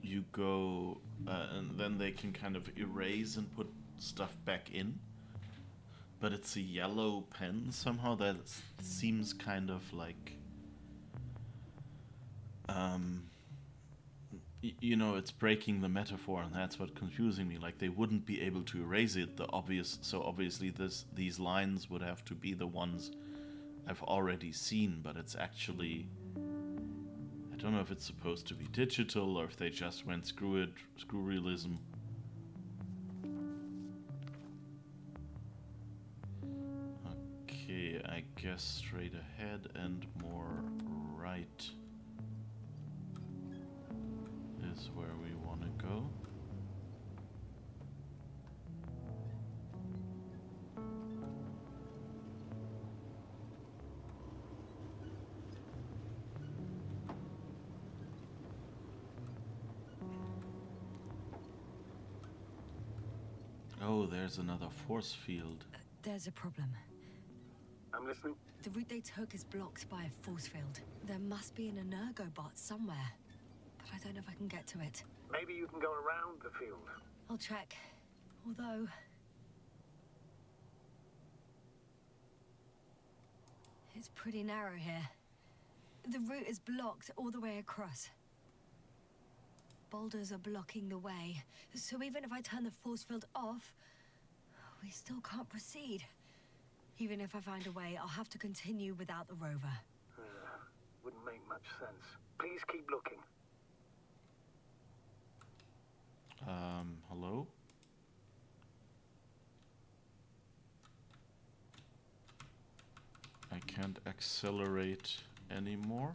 you go, and then they can kind of erase and put stuff back in. But it's a yellow pen somehow that seems kind of like, you know, it's breaking the metaphor, and that's what's confusing me. Like they wouldn't be able to erase it. So obviously these lines would have to be the ones I've already seen, but it's actually, I don't know if it's supposed to be digital or if they just went screw realism. Okay, I guess straight ahead and more right is where we want to go. Oh, there's another force field. There's a problem. I'm listening. The route they took is blocked by a force field. There must be an energobot somewhere, but I don't know if I can get to it. Maybe you can go around the field. I'll check. Although... it's pretty narrow here. The route is blocked all the way across. Boulders are blocking the way, so even if I turn the force field off, we still can't proceed. Even if I find a way, I'll have to continue without the rover. Wouldn't make much sense. Please keep looking. Hello? I can't accelerate anymore.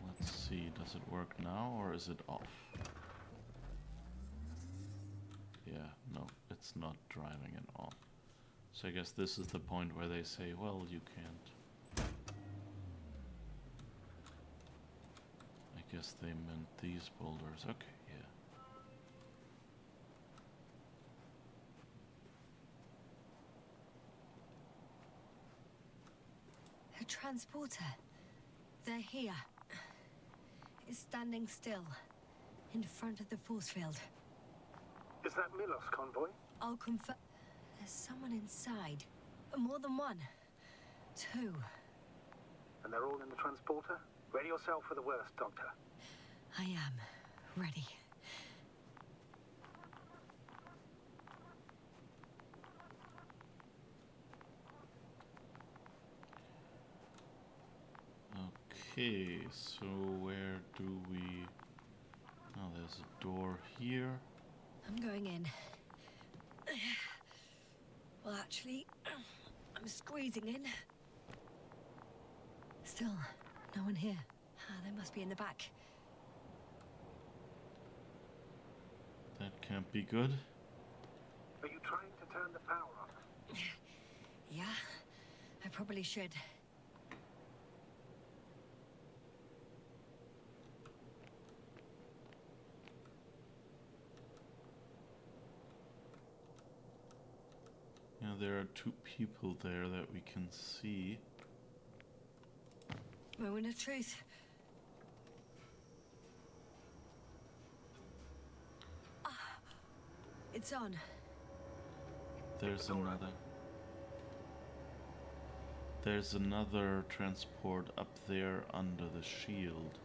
Let's see, does it work now or is it off? Yeah, no, it's not driving at all. So I guess this is the point where they say, well, you can't. I guess they meant these boulders. Okay, yeah. A transporter. They're here. It's standing still, in front of the force field. Is that Milos convoy? I'll confirm. There's someone inside. More than one. Two. And they're all in the transporter? Ready yourself for the worst, Doctor. I am. Ready. Okay, so where do we... Oh, there's a door here. I'm going in. Well, actually, I'm squeezing in. Still, no one here. They must be in the back. That can't be good. Are you trying to turn the power off? Yeah, I probably should. Yeah, there are two people there that we can see. Moment of truth. It's on. There's another. There's another transport up there under the shield.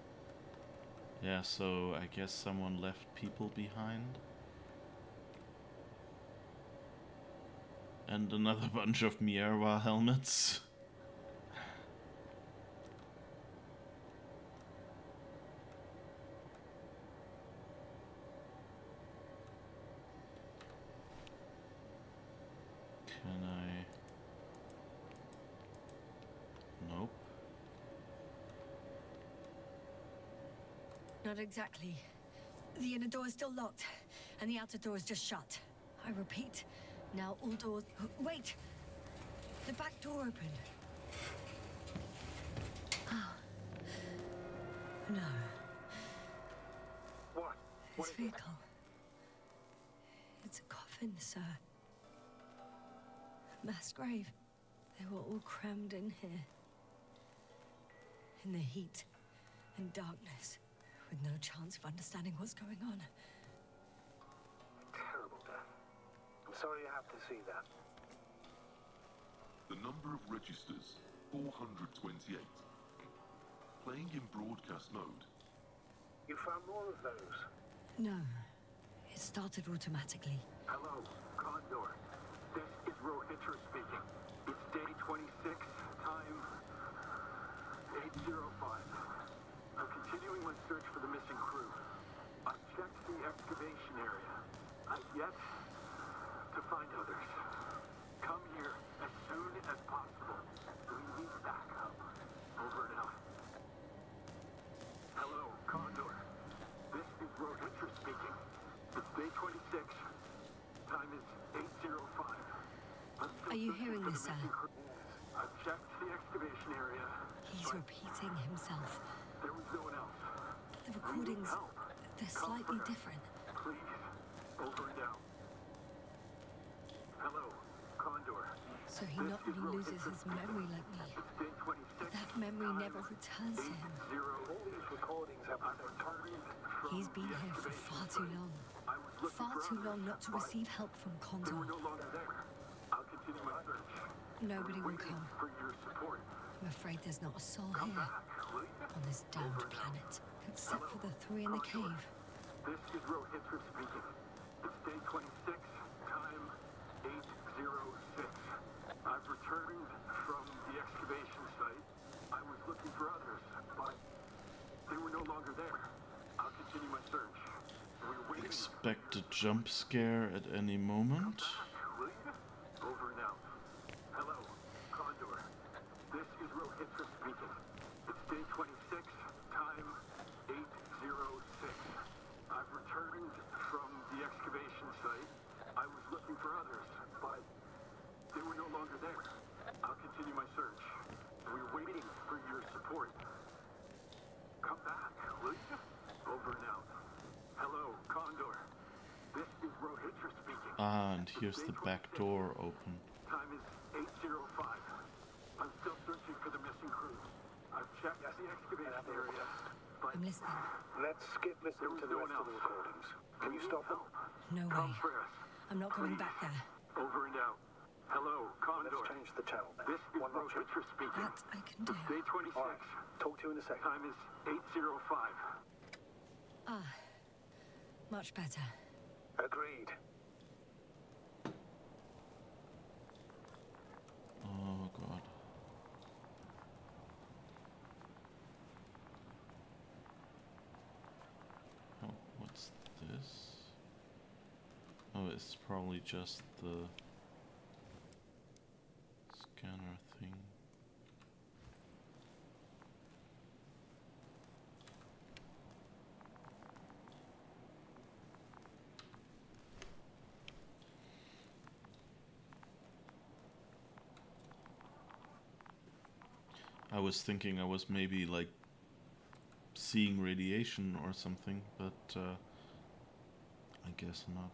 Yeah, so I guess someone left people behind. And another bunch of Mierwa helmets. Can I? Nope. Not exactly. The inner door is still locked, and the outer door is just shut. I repeat, now all doors... Wait! The back door opened. Oh. No. What? This vehicle. It's a coffin, sir. A mass grave. They were all crammed in here. In the heat and darkness, with no chance of understanding what's going on. Terrible death. I'm sorry you have to see that. The number of registers, 428. Playing in broadcast mode. You found more of those? No. It started automatically. Hello, Condor. This is Rohitra speaking. It's day 26, time 8:05. I'm continuing my search for the missing crew. I've checked the excavation area. I've yet to find others. Come here as soon as possible. We need backup. Over and out. Hello, Condor. This is Rohitra speaking. It's day 26. Time is 8:05. Are you hearing this, sir? I've checked the excavation area. He's repeating himself. There was no one else. The recordings, they're slightly different. Please, over and out. Hello, Condor. So he not only loses his memory like me, Day 26. but that memory never returns to him. All these recordings have returned. He's been here for far too long. Far too long not to receive help from They Condor. were no longer there. I'll continue my search. Nobody will come. For your support. I'm afraid there's not a soul Come here back, will you? on this damned planet, except for the three in the cave. This is Rohitra speaking. It's day 26, time 8:06. I've returned from the excavation site. I was looking for others, but they were no longer there. I'll continue my search. We're waiting. Expect a jump scare at any moment. Will you? Over and out. Hello, Condor. This is Rohitra speaking. It's day 26, time 8:06. I've returned from the excavation site. I was looking for others, but they were no longer there. I'll continue my search. We're waiting for your support. Come back, will you? Over and out. Hello, Condor. This is Rohitra speaking. Ah, and here's the back door open. Time is 8:05. I'm still searching for the missing crew. I've checked the excavation area, but I'm listening. let's skip listening to the rest of the recordings. Can you stop them? No Come way. for us. I'm not going back there. Over and out. Hello, Condor. Let's change the channel then. This is Rohitra speaking. That I can do. Day 26. All right. Talk to you in a second. Time is 8:05. Ah, much better. Agreed. Oh god. Oh, what's this? Oh, it's probably just the scanner thing. I was thinking I was maybe like seeing radiation or something, but I guess not.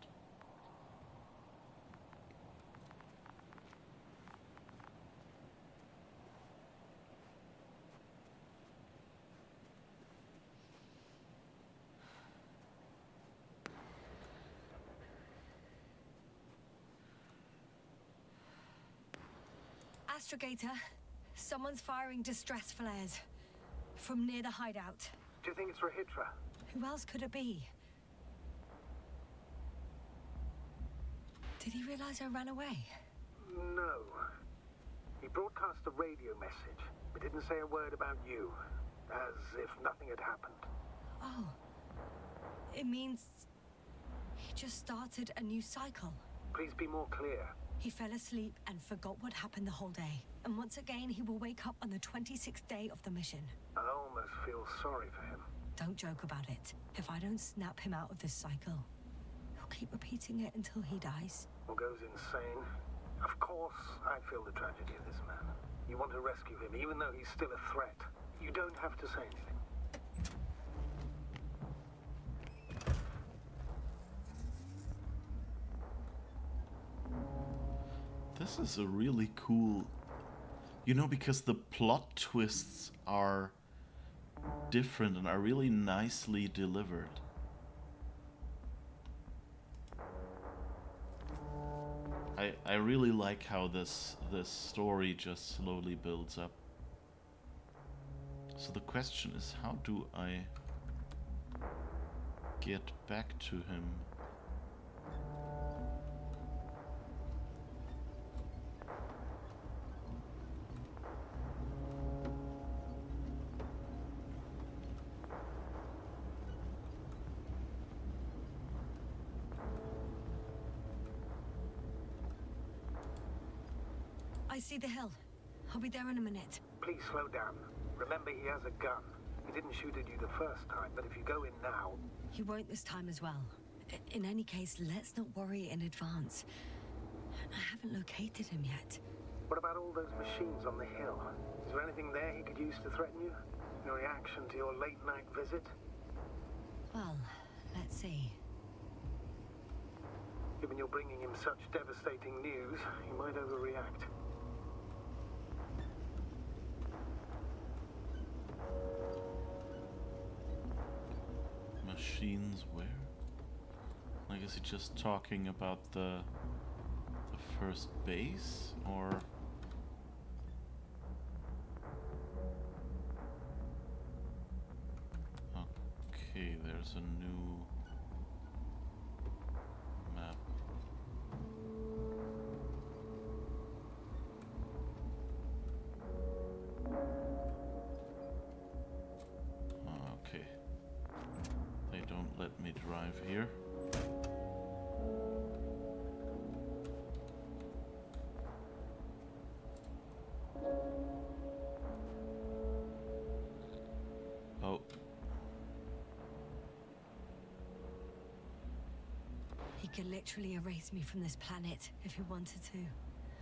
Astrogator, someone's firing distress flares from near the hideout. Do you think it's Rohitra? Who else could it be? Did he realize I ran away? No. He broadcast a radio message, but didn't say a word about you. As if nothing had happened. Oh. It means he just started a new cycle. Please be more clear. He fell asleep and forgot what happened the whole day. And once again, he will wake up on the 26th day of the mission. I almost feel sorry for him. Don't joke about it. If I don't snap him out of this cycle, he'll keep repeating it until he dies. Or goes insane. Of course, I feel the tragedy of this man. You want to rescue him, even though he's still a threat. You don't have to say anything. This is a really cool... You know, because the plot twists are different and are really nicely delivered. I really like how this story just slowly builds up. So the question is, how do I get back to him? I see the hill. I'll be there in a minute. Please slow down. Remember, he has a gun. He didn't shoot at you the first time, but if you go in now... He won't this time as well. In any case, let's not worry in advance. I haven't located him yet. What about all those machines on the hill? Is there anything there he could use to threaten you? Your reaction to your late-night visit? Well, let's see. Given you're bringing him such devastating news, he might overreact. Machines where? Like, is he just talking about the first base, or? Okay, there's a new map. Okay. They don't let me drive here. Oh. He could literally erase me from this planet if he wanted to.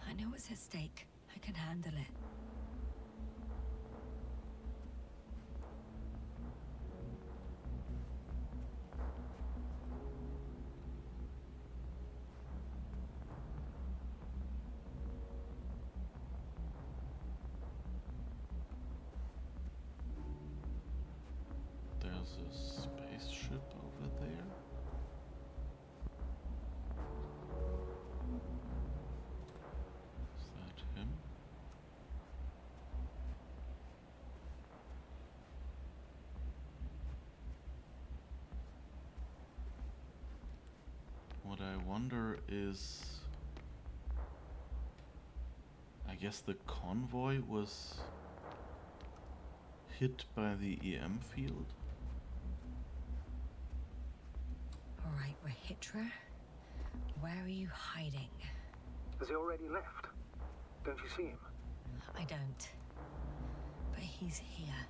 I know what's at stake. I can handle it. There's a spaceship over there. Is that him? What I wonder is... I guess the convoy was hit by the EM field? All right, Rahitra. Where are you hiding? Has he already left? Don't you see him? I don't. But he's here.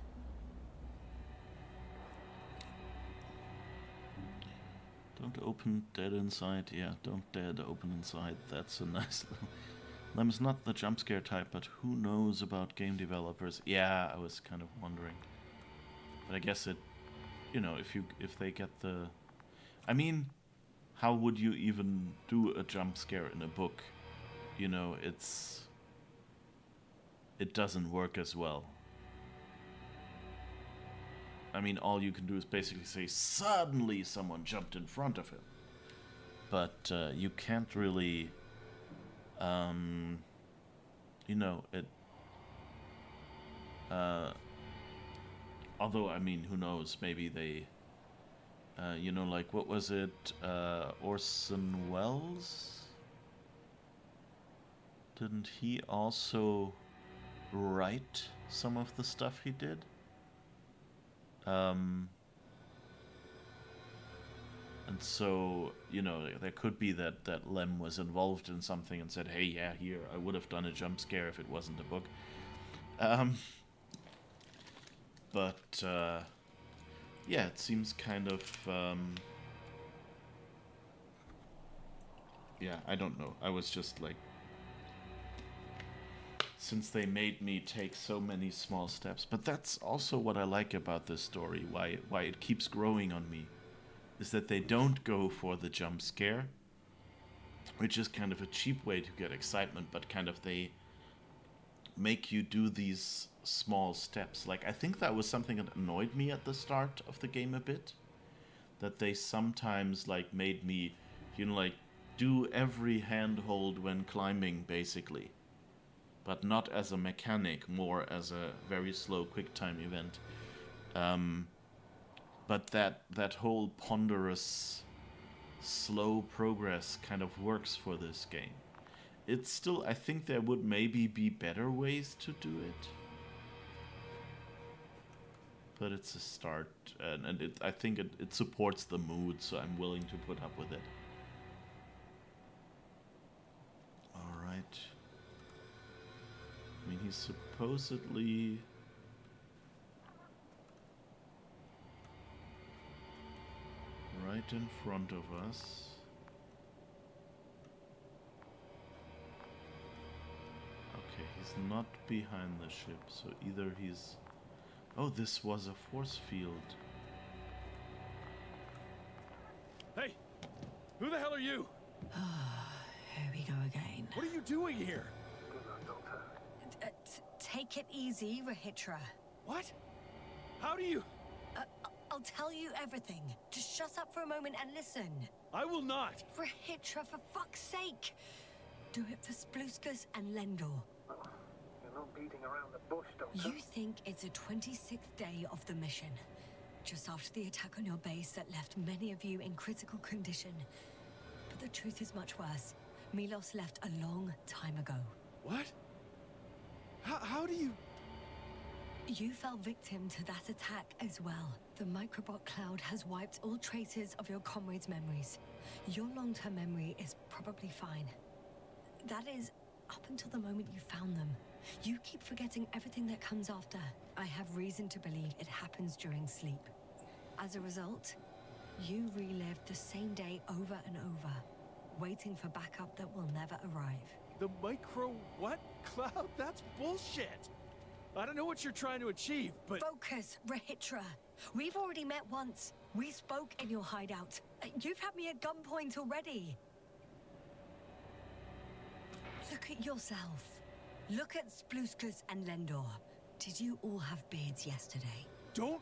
Don't open dead inside. Yeah, don't dare to open inside. That's a nice little... Lem's not the jump scare type, but who knows about game developers? Yeah, I was kind of wondering. But I guess it... You know, if they get the... I mean, how would you even do a jump scare in a book? You know, it doesn't work as well. I mean, all you can do is basically say, suddenly someone jumped in front of him. But you can't really, you know, it... although, I mean, who knows, maybe they You know, like, what was it? Orson Welles? Didn't he also write some of the stuff he did? And so, you know, there could be that Lem was involved in something and said, hey, yeah, here, I would have done a jump scare if it wasn't a book. But, yeah, it seems kind of, yeah, I don't know. I was just like, since they made me take so many small steps. But that's also what I like about this story, why it keeps growing on me, is that they don't go for the jump scare, which is kind of a cheap way to get excitement, but kind of they make you do these small steps. Like, I think that was something that annoyed me at the start of the game a bit, that they sometimes, like, made me, you know, like, do every handhold when climbing, basically. But not as a mechanic, more as a very slow QuickTime event. But that whole ponderous, slow progress kind of works for this game. It's still, I think there would maybe be better ways to do it. But it's a start, and I think it supports the mood, so I'm willing to put up with it. Alright. I mean, he's supposedly... right in front of us. Okay, he's not behind the ship, so either he's... Oh, this was a force field. Hey! Who the hell are you? Here we go again. What are you doing here? Good luck, Doctor. Take it easy, Rahitra. What? How do you... I'll tell you everything. Just shut up for a moment and listen. I will not. Rahitra, for fuck's sake! Do it for Spluskas and Lendor. You're not beating around the bush, Doctor. You think it's the 26th day of the mission. Just after the attack on your base that left many of you in critical condition. But the truth is much worse. Milos left a long time ago. What? How do you... You fell victim to that attack as well. The microbot cloud has wiped all traces of your comrades' memories. Your long-term memory is probably fine. That is, up until the moment you found them. You keep forgetting everything that comes after. I have reason to believe it happens during sleep. As a result, you relive the same day over and over, waiting for backup that will never arrive. The micro what? Cloud? That's bullshit! I don't know what you're trying to achieve, but... Focus, Rahitra. We've already met once. We spoke in your hideout. You've had me at gunpoint already. Look at yourself. Look at Spluskas and Lendor. Did you all have beards yesterday? Don't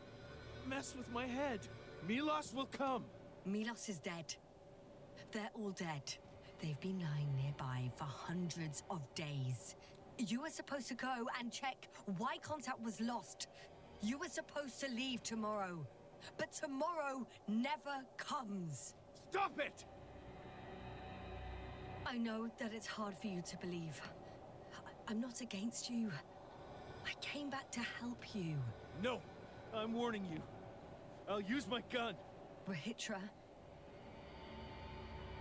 mess with my head. Milos will come. Milos is dead. They're all dead. They've been lying nearby for hundreds of days. You were supposed to go and check why contact was lost. You were supposed to leave tomorrow. But tomorrow never comes. Stop it! I know that it's hard for you to believe. I'm not against you. I came back to help you. No, I'm warning you. I'll use my gun. Rahitra,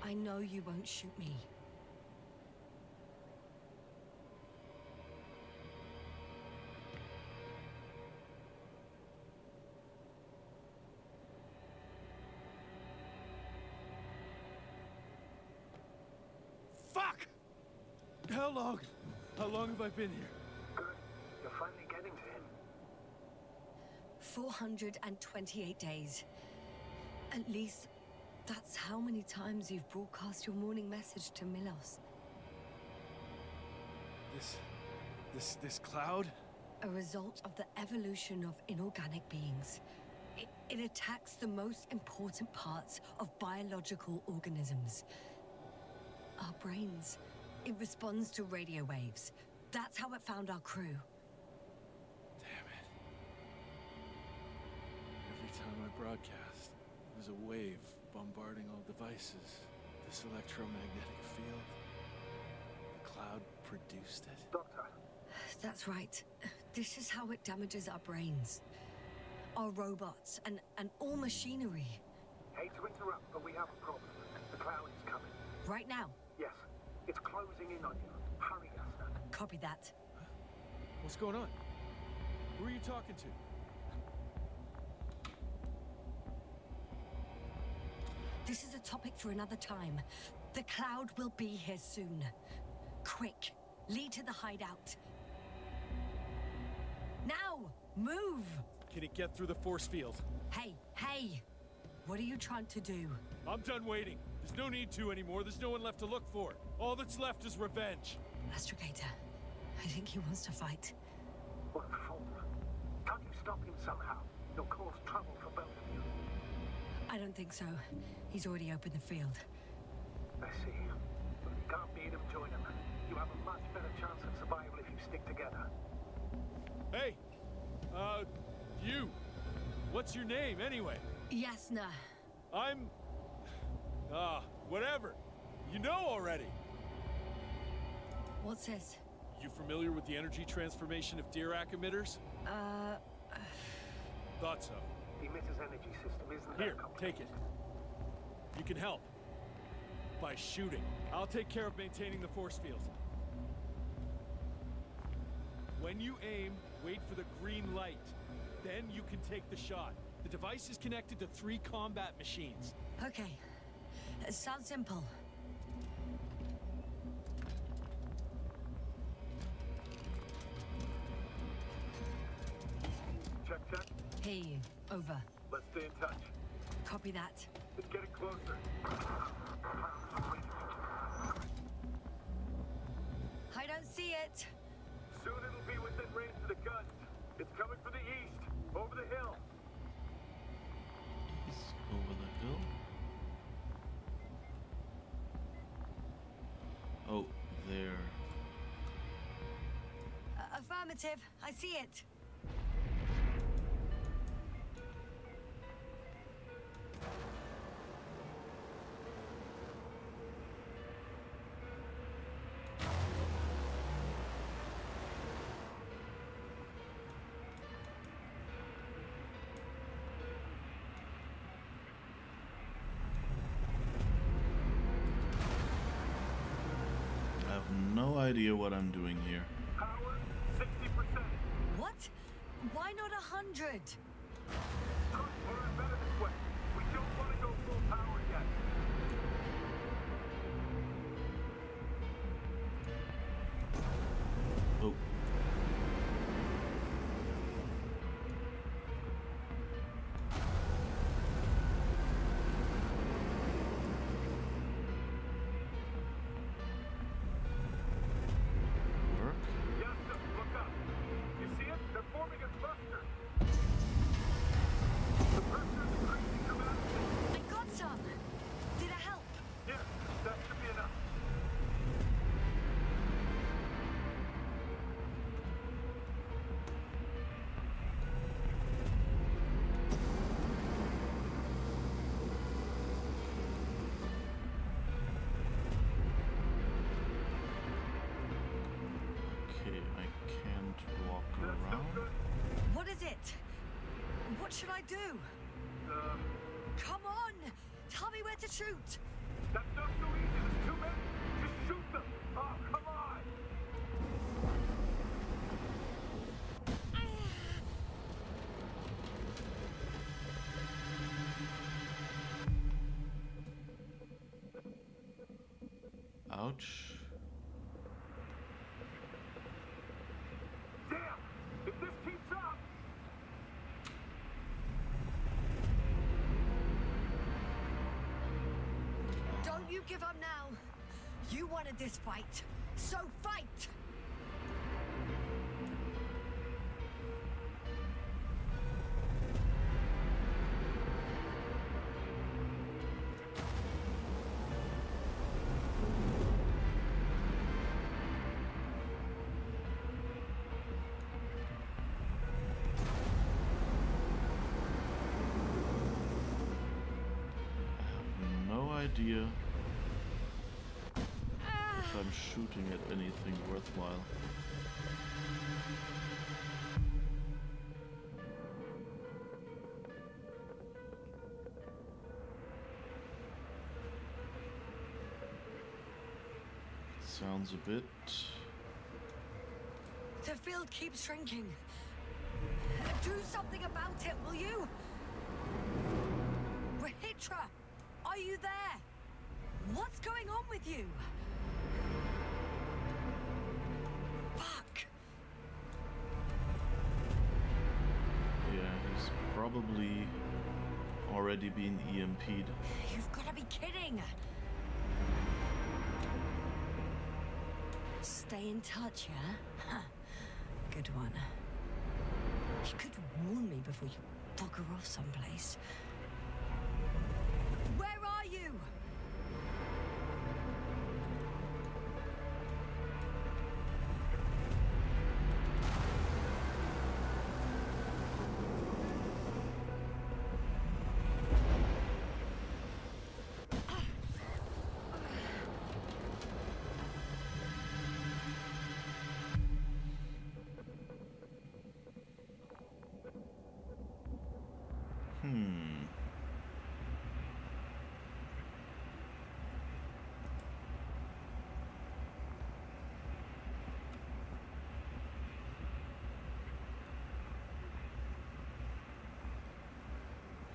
I know you won't shoot me. Fuck! How long have I been here? Good. You're finally getting to him. 428 days. At least, that's how many times you've broadcast your morning message to Milos. This cloud? A result of the evolution of inorganic beings. It attacks the most important parts of biological organisms. Our brains. It responds to radio waves. That's how it found our crew. Damn it. Every time I broadcast, it was was a wave bombarding all devices. This electromagnetic field. The cloud produced it. Doctor, That's right. This is how it damages our brains. Our robots and all machinery. hate to interrupt, but we have a problem. The cloud is coming. Right now. Yes, it's closing in on you. Hurry, Yasna. Copy that. What's going on? Who are you talking to? This is a topic for another time. The cloud will be here soon. Quick, lead to the hideout. Now, move! Can it get through the force field? Hey! What are you trying to do? I'm done waiting. There's no need to anymore. There's no one left to look for. All that's left is revenge. Astrogator, I think he wants to fight. What a fool. Can't you stop him somehow? You'll cause trouble for both of you. I don't think so. He's already opened the field. I see. But if you can't beat him, join him. You have a much better chance of survival if you stick together. Hey! You! What's your name, anyway? Yasna. I'm... whatever. You know already. What's this? You familiar with the energy transformation of Dirac emitters? Thought so. The emitter's energy system isn't Here, that complicated. take it. You can help. By shooting. I'll take care of maintaining the force field. When you aim, wait for the green light. Then you can take the shot. The device is connected to 3 combat machines. Okay. It sounds simple. Check. Hey, over. Let's stay in touch. Copy that. It's getting closer. I don't see it. Soon it'll be within range of the guns. It's coming from the east, over the hill. East over the hill. Oh, there. Affirmative. I see it. I have no idea what I'm doing here. Power, 60%. What? Why not 100? Or I'm better this way. We don't want to go full power yet. Oh. Work? Yes, look up. You see it? They're forming a cluster. The pressure is increasing dramatically. I got some. Did it help? Yes, that should be enough. Okay, I can't walk That's no around. good. What is it? What should I do? Come on! Tell me where to shoot! That's not so easy. There's too many. Just shoot them. Oh, come on. Ouch. Damn. If this keeps up. Don't you give up now! You wanted this fight, so fight! idea if I'm shooting at anything worthwhile. Sounds a bit... The field keeps shrinking. Do something about it, will you? Rahitra, are you there? What's going on with you? Fuck. Yeah, he's probably already been EMP'd. You've got to be kidding. Stay in touch, yeah? Huh. Good one. You could warn me before you bugger off someplace. Where are you?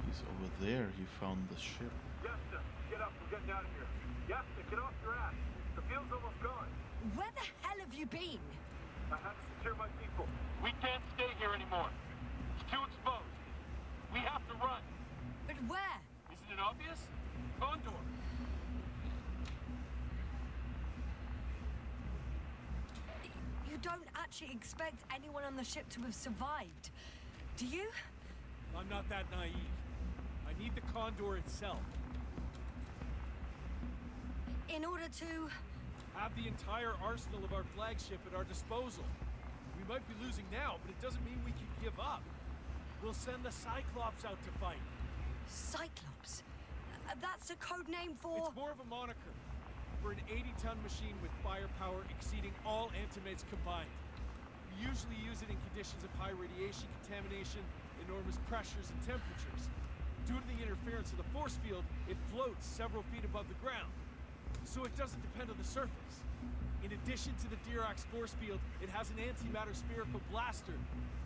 He's over there. He found the ship. Yasta, get up. We're getting out of here. Yasta, get off your ass. The field's almost gone. Where the hell have you been? I had to secure my people. We can't stay here anymore. It's too exposed. We have to run. But where? Isn't it obvious? Condor. You don't actually expect anyone on the ship to have survived, do you? I'm not that naive. I need the Condor itself. In order to... Have the entire arsenal of our flagship at our disposal. We might be losing now, but it doesn't mean we can give up. We'll send the Cyclops out to fight. Cyclops? That's a code name for... It's more of a moniker. We're an 80-ton machine with firepower exceeding all antimates combined. We usually use it in conditions of high radiation contamination, enormous pressures and temperatures. Due to the interference of the force field, it floats several feet above the ground. So it doesn't depend on the surface. In addition to the Dirac force field, it has an antimatter spherical blaster,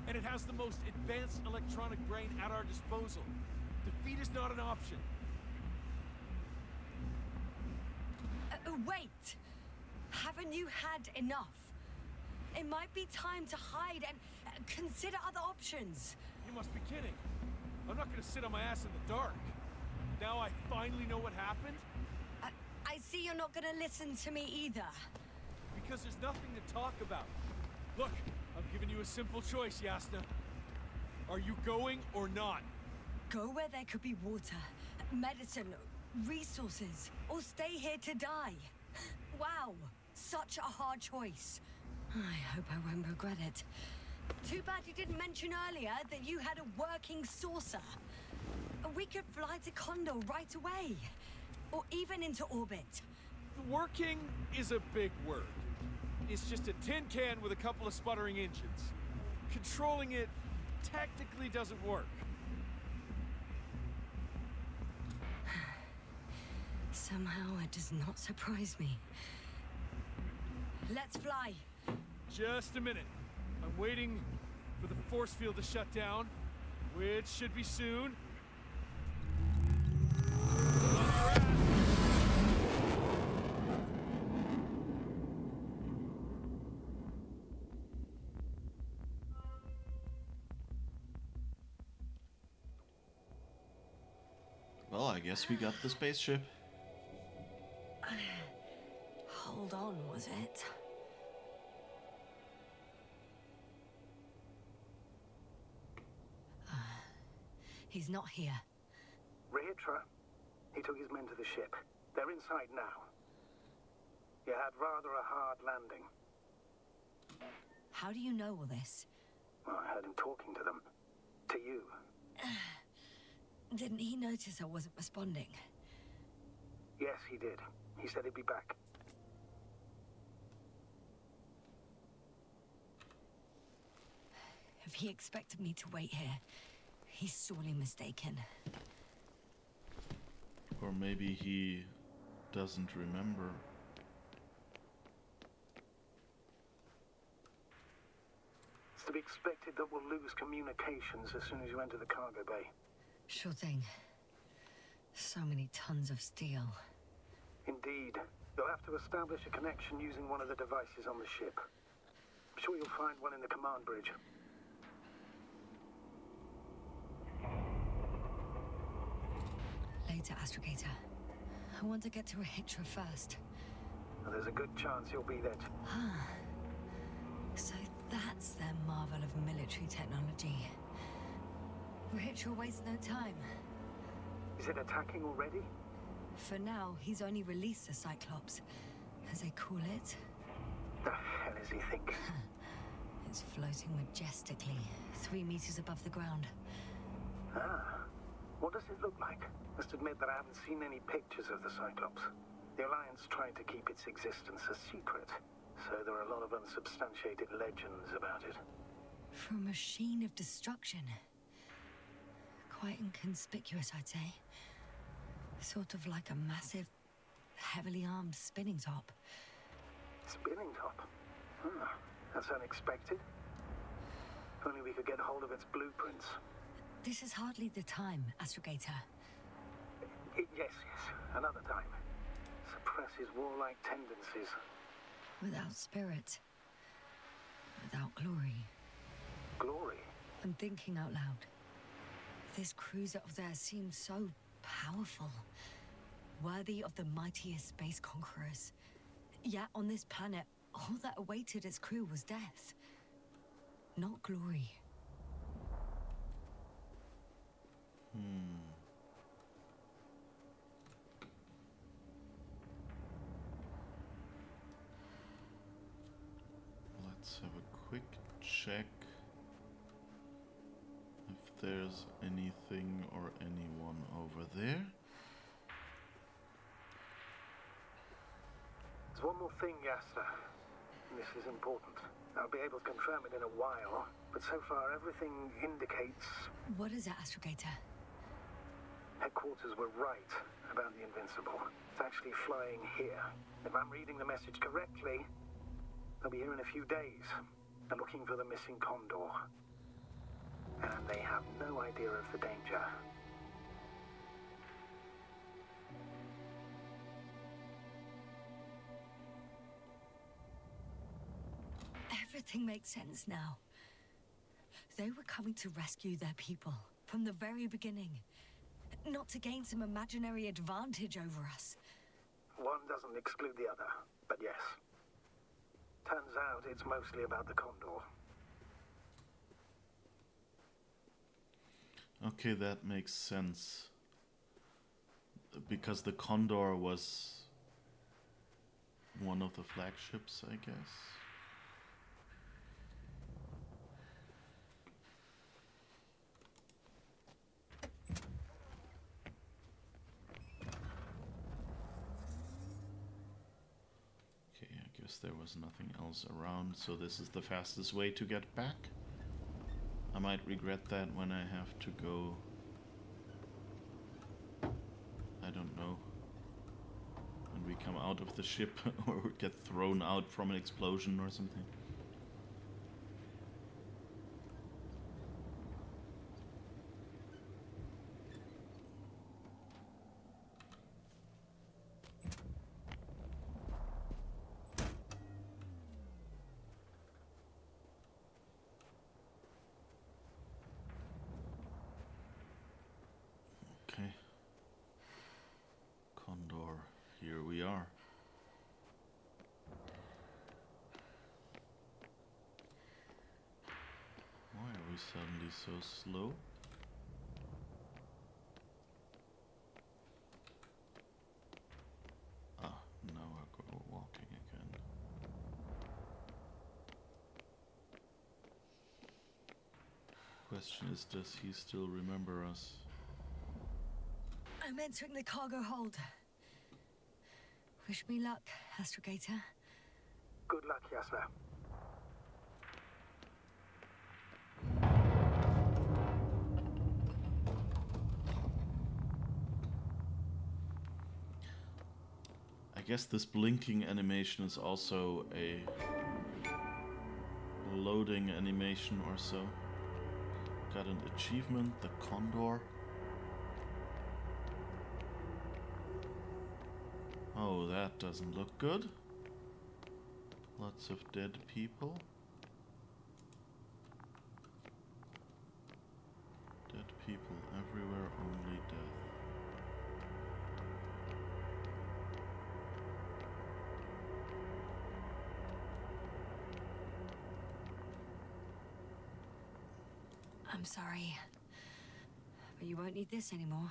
and it has the most advanced electronic brain at our disposal. Defeat is not an option. Wait! Haven't you had enough? It might be time to hide and consider other options. You must be kidding. I'm not gonna sit on my ass in the dark. Now I finally know what happened? I see you're not gonna listen to me either. Because there's nothing to talk about. Look, I'm giving you a simple choice, Yasna. Are you going or not? Go where there could be water, medicine, resources, or stay here to die. Wow, such a hard choice. I hope I won't regret it. Too bad you didn't mention earlier that you had a working saucer. We could fly to Condor right away. Or even into orbit. Working is a big word. It's just a tin can with a couple of sputtering engines. Controlling it technically doesn't work. Somehow it does not surprise me. Let's fly. Just a minute. I'm waiting for the force field to shut down, which should be soon. Well, I guess we got the spaceship. Hold on, was it? He's not here. Rahitra, he took his men to the ship. They're inside now. You had rather a hard landing. How do you know all this? Well, I heard him talking to them. To you. Didn't he notice I wasn't responding? Yes, he did. He said he'd be back. If he expected me to wait here, he's sorely mistaken. Or maybe he doesn't remember. It's to be expected that we'll lose communications as soon as you enter the cargo bay. Sure thing. So many tons of steel. Indeed. You'll have to establish a connection using one of the devices on the ship. I'm sure you'll find one in the command bridge. Later, Astrogator. I want to get to Rahitra first. And there's a good chance you'll be there. So that's their marvel of military technology. Rahitra wastes no time. Is it attacking already? For now, he's only released the Cyclops, as they call it. The hell is he thinking? It's floating majestically, 3 meters above the ground. Ah. What does it look like? Must admit that I haven't seen any pictures of the Cyclops. The Alliance tried to keep its existence a secret, so there are a lot of unsubstantiated legends about it. For a machine of destruction. Quite inconspicuous, I'd say. Sort of like a massive, heavily armed spinning top. Spinning top? That's unexpected. If only we could get hold of its blueprints. This is hardly the time, Astrogator. Yes, another time. Suppress his warlike tendencies. Without spirit. Without glory. Glory? I'm thinking out loud. This cruiser of theirs seems so powerful. Worthy of the mightiest space conquerors. Yet on this planet, all that awaited its crew was death. Not glory. Let's have a quick check if there's anything or anyone over there. There's one more thing, Yasta. This is important. I'll be able to confirm it in a while, but so far everything indicates... What is it, Astrogator? Headquarters were right about the Invincible. It's actually flying here. If I'm reading the message correctly, they'll be here in a few days. They're looking for the missing Condor. And they have no idea of the danger. Everything makes sense now. They were coming to rescue their people from the very beginning. Not to gain some imaginary advantage over us. One doesn't exclude the other, but yes. Turns out it's mostly about the Condor. Okay, that makes sense. Because the Condor was one of the flagships, I guess. Okay, I guess there was nothing else around, so this is the fastest way to get back. I might regret that when I have to go, I don't know, when we come out of the ship or get thrown out from an explosion or something. Okay. Condor, here we are. Why are we suddenly so slow? Ah, now we're walking again. Question is, does he still remember us? I'm entering the cargo hold. Wish me luck, Astrogator. Good luck, Yasna. I guess this blinking animation is also a loading animation or so. Got an achievement, the Condor. Oh, that doesn't look good. Lots of dead people. Dead people everywhere, only death. I'm sorry, but you won't need this anymore.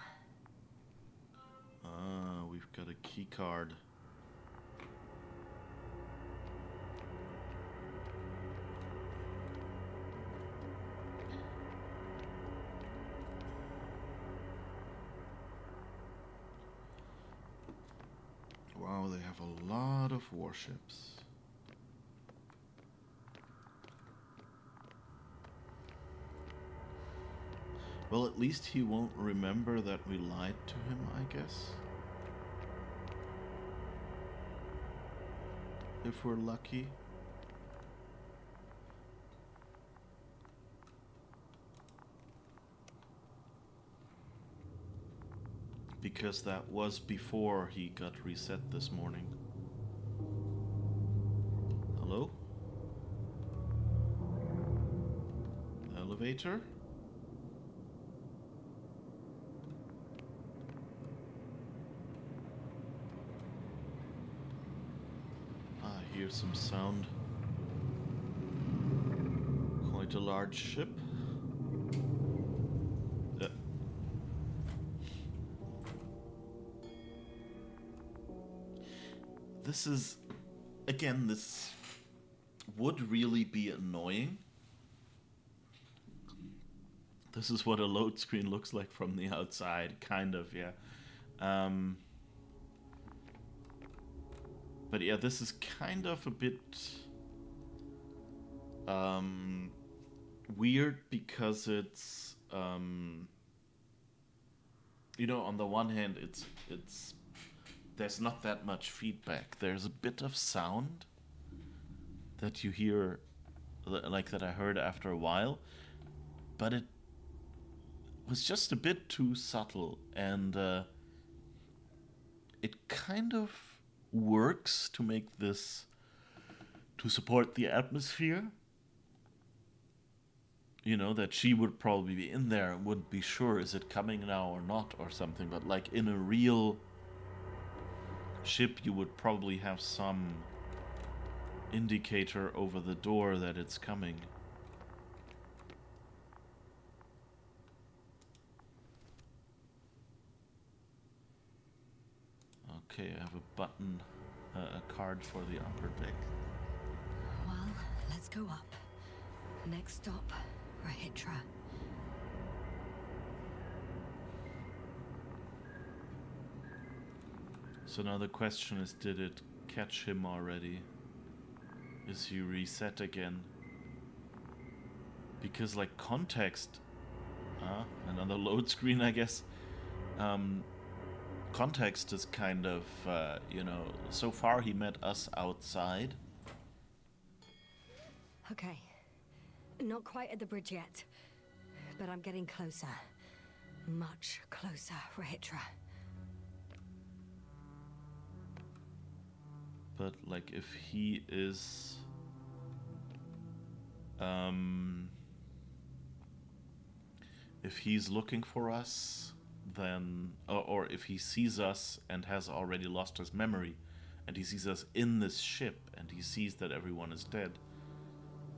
Ah, we've got a key card. Wow, they have a lot of warships. Well, at least he won't remember that we lied to him, I guess. If we're lucky. Because that was before he got reset this morning. Hello? Elevator? I hear some sound. Quite a large ship. This is, again, this would really be annoying. This is what a load screen looks like from the outside, kind of, yeah. But yeah, this is kind of a bit weird because it's, you know, on the one hand, it's there's not that much feedback. There's a bit of sound that you hear, like that I heard after a while, but it was just a bit too subtle, and it kind of works to make this, to support the atmosphere. You know, that she would probably be in there and wouldn't be sure, is it coming now or not, or something, but like in a real ship you would probably have some indicator over the door that it's coming. Okay, I have a button, a card for the upper deck. Well, let's go up. Next stop, Rahitra. So now the question is, did it catch him already? Is he reset again? Because like context, another load screen, I guess. Context is kind of, you know, so far he met us outside. Okay. Not quite at the bridge yet, but I'm getting closer. Much closer, Rahitra. But like if he is if he's looking for us, then or if he sees us and has already lost his memory and he sees us in this ship and he sees that everyone is dead,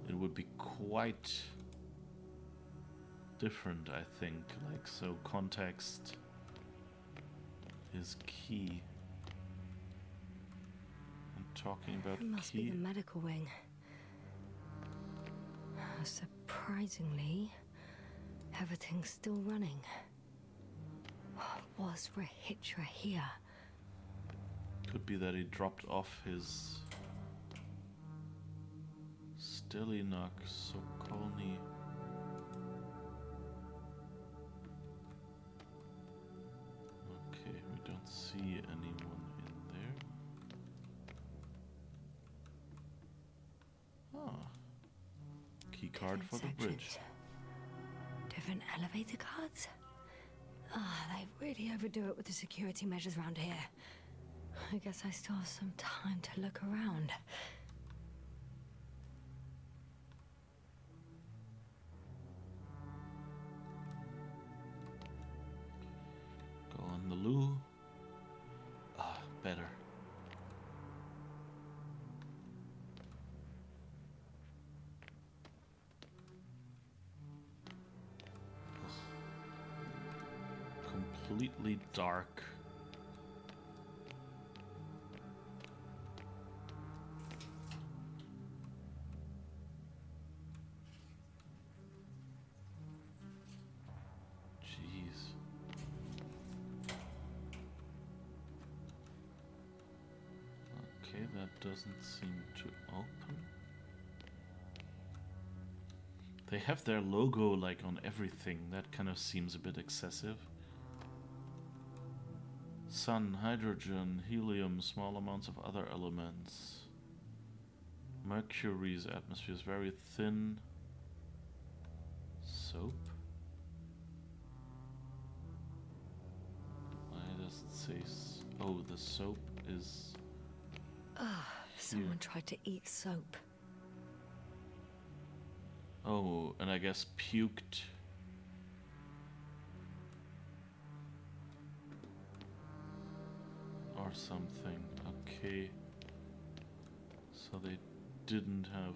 it would be quite different, I think. Like, so context is key. Talking about It must key. be the medical wing. Surprisingly, everything's still running. Was Rahitra here? Could be that he dropped off his Stelinak Sokolny. Okay, we don't see anyone in there. Ah. Key card for the bridge. Different elevator cards? Ah, they really overdo it with the security measures around here. I guess I still have some time to look around. Go on the loo. Ah, better. Completely dark. Jeez. Okay, that doesn't seem to open. They have their logo like on everything. That kind of seems a bit excessive. Sun, hydrogen, helium, small amounts of other elements. Mercury's atmosphere is very thin. Soap? Why does it say... Oh, the soap is... Someone tried to eat soap. Oh, and I guess puked. Or something. Okay. So they didn't have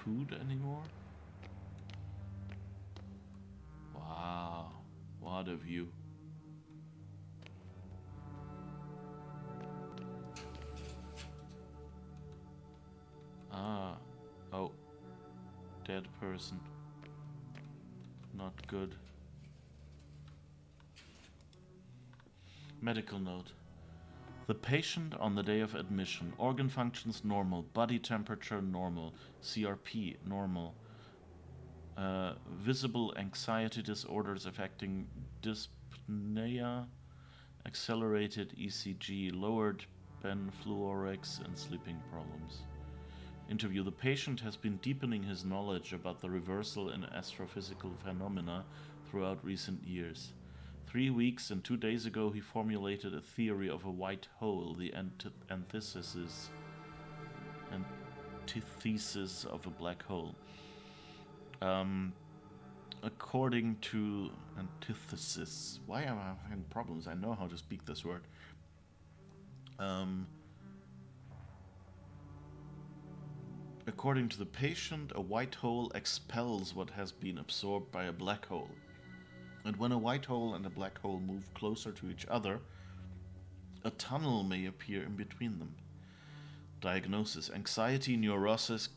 food anymore? Wow. What a view. Ah. Oh. Dead person. Not good. Medical note. The patient on the day of admission. Organ functions normal. Body temperature normal. CRP normal. Visible anxiety disorders affecting dyspnea. Accelerated ECG. Lowered benfluorex and sleeping problems. Interview. The patient has been deepening his knowledge about the reversal in astrophysical phenomena throughout recent years. 3 weeks and 2 days ago, he formulated a theory of a white hole, the antithesis of a black hole. According to antithesis, why am I having problems? I know how to speak this word. According to the patient, a white hole expels what has been absorbed by a black hole. And when a white hole and a black hole move closer to each other, a tunnel may appear in between them. Diagnosis: anxiety neurosis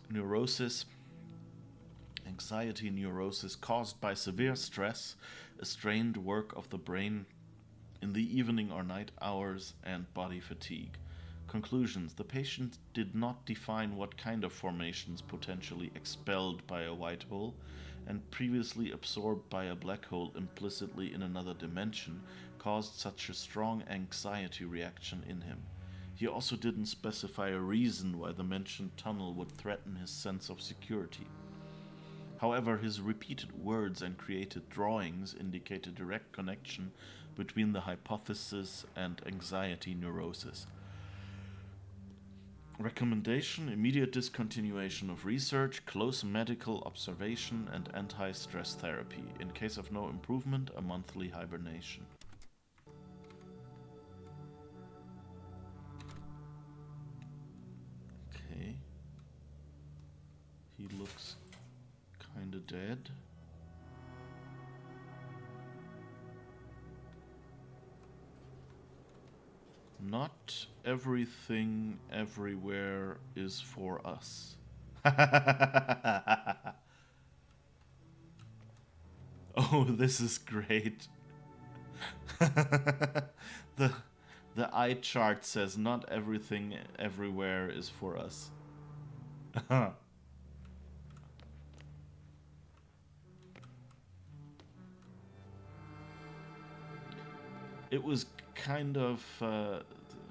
caused by severe stress, a strained work of the brain in the evening or night hours, and body fatigue. Conclusions: the patient did not define what kind of formations potentially expelled by a white hole and previously absorbed by a black hole implicitly in another dimension caused such a strong anxiety reaction in him. He also didn't specify a reason why the mentioned tunnel would threaten his sense of security. However, his repeated words and created drawings indicate a direct connection between the hypothesis and anxiety neurosis. Recommendation: immediate discontinuation of research, close medical observation, and anti-stress therapy. In case of no improvement, a monthly hibernation. Okay. He looks kinda dead. Not everything everywhere is for us. Oh, this is great. The The eye chart says not everything everywhere is for us. It was kind of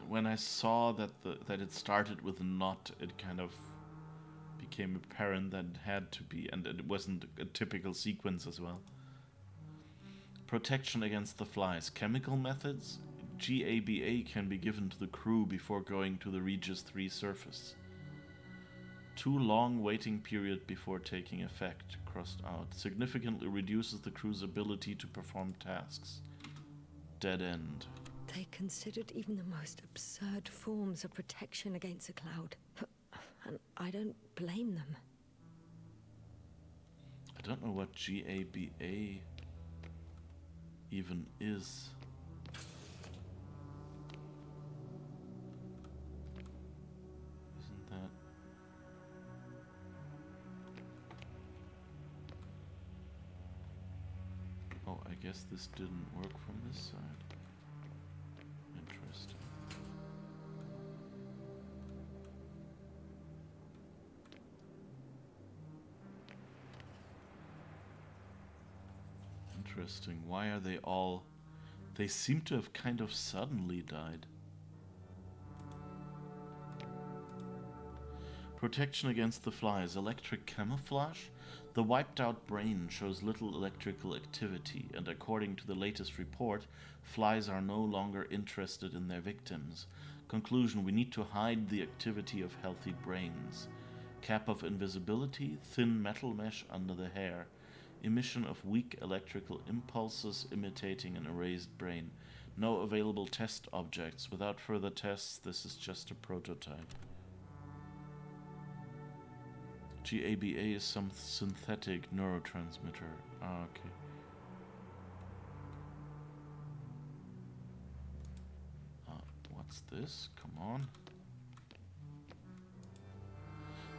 when I saw that that it started with not, it kind of became apparent that it had to be, and it wasn't a typical sequence as well. Protection against the flies. Chemical methods. GABA can be given to the crew before going to the Regis 3 surface. Too long waiting period before taking effect. Crossed out. Significantly reduces the crew's ability to perform tasks. Dead end. They considered even the most absurd forms of protection against a cloud. And I don't blame them. I don't know what GABA even is. Isn't that... Oh, I guess this didn't work from this side. Interesting. Interesting. Why are they all... They seem to have kind of suddenly died. Protection against the flies. Electric camouflage? The wiped out brain shows little electrical activity, and according to the latest report, flies are no longer interested in their victims. Conclusion: we need to hide the activity of healthy brains. Cap of invisibility, thin metal mesh under the hair. Emission of weak electrical impulses imitating an erased brain. No available test objects. Without further tests, this is just a prototype. GABA is some synthetic neurotransmitter. Ah, okay. What's this? Come on.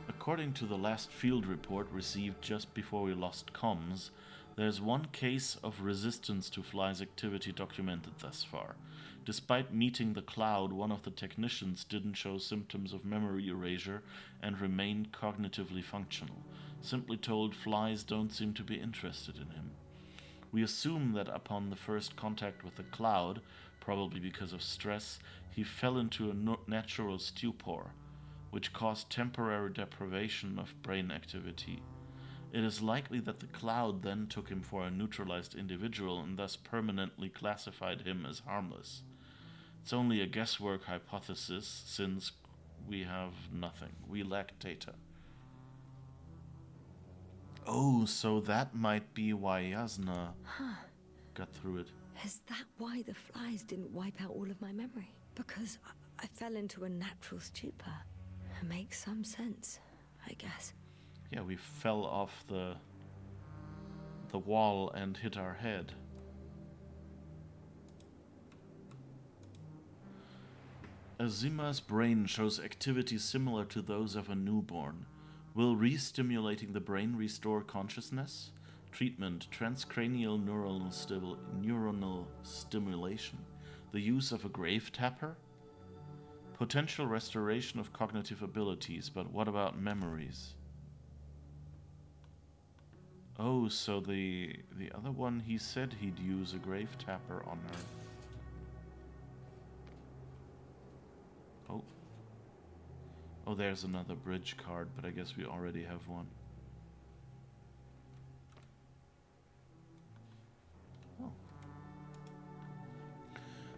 According to the last field report received just before we lost comms, there's one case of resistance to flies activity documented thus far. Despite meeting the cloud, one of the technicians didn't show symptoms of memory erasure and remained cognitively functional. Simply told, flies don't seem to be interested in him. We assume that upon the first contact with the cloud, probably because of stress, he fell into a natural stupor, which caused temporary deprivation of brain activity. It is likely that the cloud then took him for a neutralized individual and thus permanently classified him as harmless. It's only a guesswork hypothesis, since we have nothing. We lack data. Oh, so that might be why Yasna got through it. Is that why the flies didn't wipe out all of my memory? Because I fell into a natural stupor. It makes some sense, I guess. Yeah, we fell off the wall and hit our head. Azima's brain shows activity similar to those of a newborn. Will re-stimulating the brain restore consciousness? Treatment: transcranial neuronal stimulation. The use of a grave tapper? Potential restoration of cognitive abilities, but what about memories? Oh, so the other one, he said he'd use a grave tapper on her. Oh. Oh, there's another bridge card, but I guess we already have one. Oh.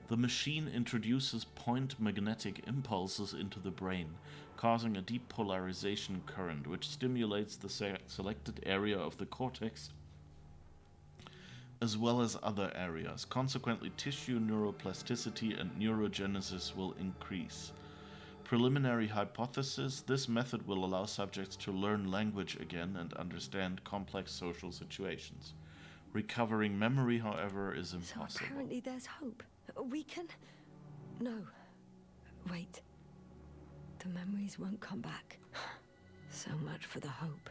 The machine introduces point magnetic impulses into the brain, causing a deep polarization current, which stimulates the selected area of the cortex as well as other areas. Consequently, tissue neuroplasticity and neurogenesis will increase. Preliminary hypothesis: this method will allow subjects to learn language again and understand complex social situations. Recovering memory, however, is impossible. So apparently there's hope. We can... No. Wait. The memories won't come back. So much for the hope.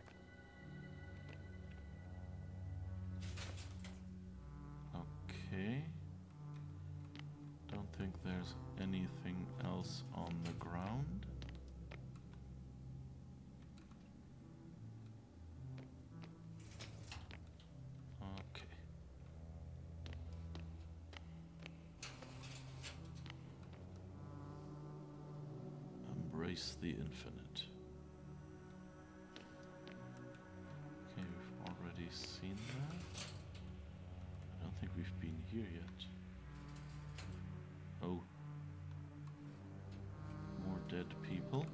Okay. Don't think there's there's anything else on the ground. Okay. Embrace the infinite. Okay, we've already seen that. I don't think we've been here yet. Oh. More dead people.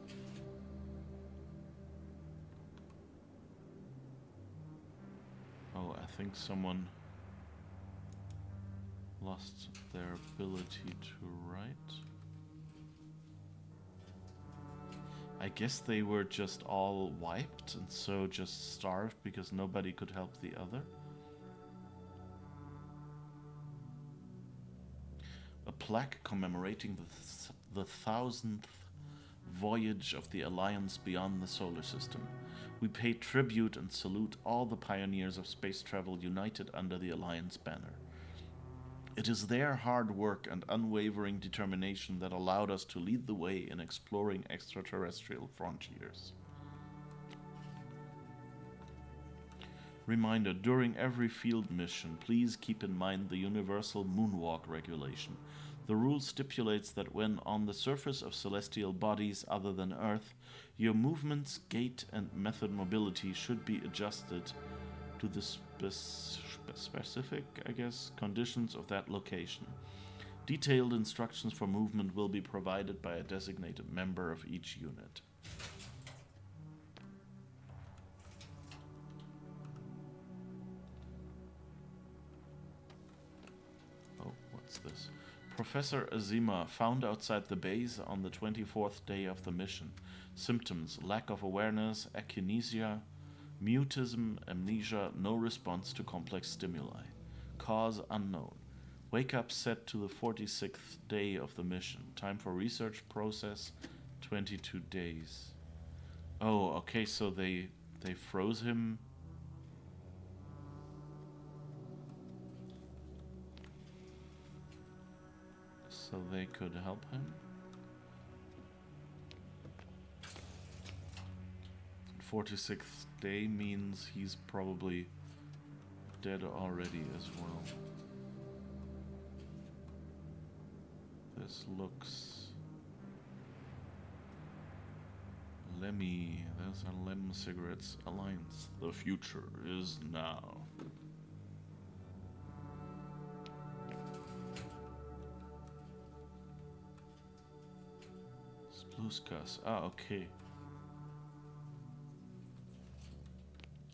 Oh, I think someone lost their ability to write. I guess they were just all wiped and so just starved because nobody could help the other. A plaque commemorating the 1000th voyage of the Alliance beyond the solar system. We pay tribute and salute all the pioneers of space travel united under the Alliance banner. It is their hard work and unwavering determination that allowed us to lead the way in exploring extraterrestrial frontiers. Reminder, during every field mission, please keep in mind the universal moonwalk regulation. The rule stipulates that when on the surface of celestial bodies other than Earth, your movements, gait, and method mobility should be adjusted to the specific, conditions of that location. Detailed instructions for movement will be provided by a designated member of each unit. Oh, what's this? Professor Azima found outside the base on the 24th day of the mission. Symptoms: lack of awareness, akinesia, mutism, amnesia, no response to complex stimuli. Cause unknown. Wake up set to the 46th day of the mission. Time for research process, 22 days. Oh, okay, so they froze him. So they could help him. 46th day means he's probably dead already as well. This looks... Lemmy. There's a Lem Cigarettes Alliance. The future is now. Spluskas. Ah, okay.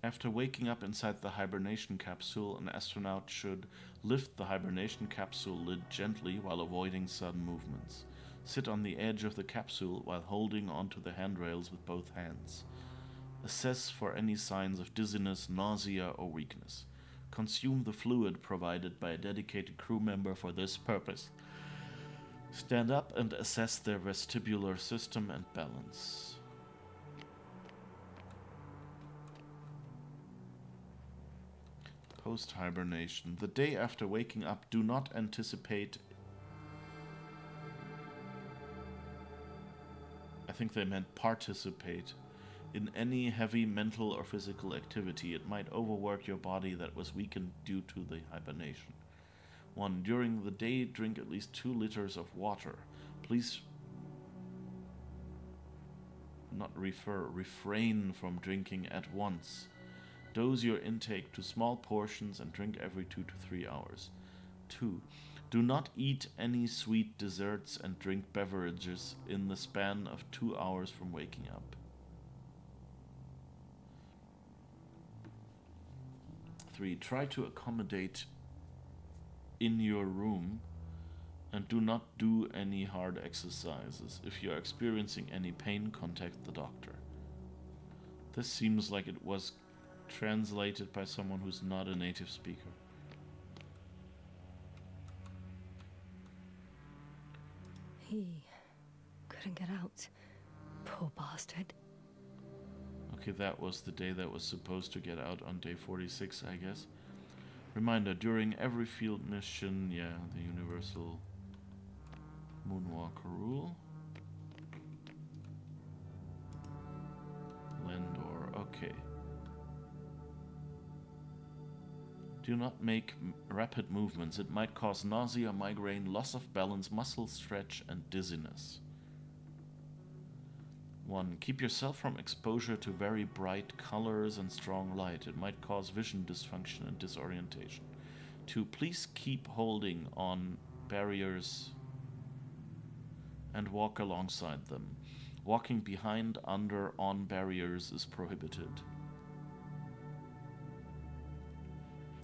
After waking up inside the hibernation capsule, an astronaut should lift the hibernation capsule lid gently while avoiding sudden movements. Sit on the edge of the capsule while holding onto the handrails with both hands. Assess for any signs of dizziness, nausea, or weakness. Consume the fluid provided by a dedicated crew member for this purpose. Stand up and assess their vestibular system and balance. Post-hibernation. The day after waking up, do not anticipate... I think they meant participate in any heavy mental or physical activity. It might overwork your body that was weakened due to the hibernation. 1. During the day, drink at least 2 liters of water. Please refrain from drinking at once. Dose your intake to small portions and drink every 2 to 3 hours. 2. Do not eat any sweet desserts and drink beverages in the span of 2 hours from waking up. 3. Try to accommodate in your room and do not do any hard exercises. If you are experiencing any pain, contact the doctor. This seems like it was translated by someone who's not a native speaker. He couldn't get out. Poor bastard. Okay, that was the day that was supposed to get out on day 46, I guess. Reminder, during every field mission, the universal Moonwalker rule. Lendor, okay. Do not make rapid movements. It might cause nausea, migraine, loss of balance, muscle stretch, and dizziness. 1. Keep yourself from exposure to very bright colors and strong light. It might cause vision dysfunction and disorientation. 2. Please keep holding on barriers and walk alongside them. Walking behind, under, on barriers is prohibited.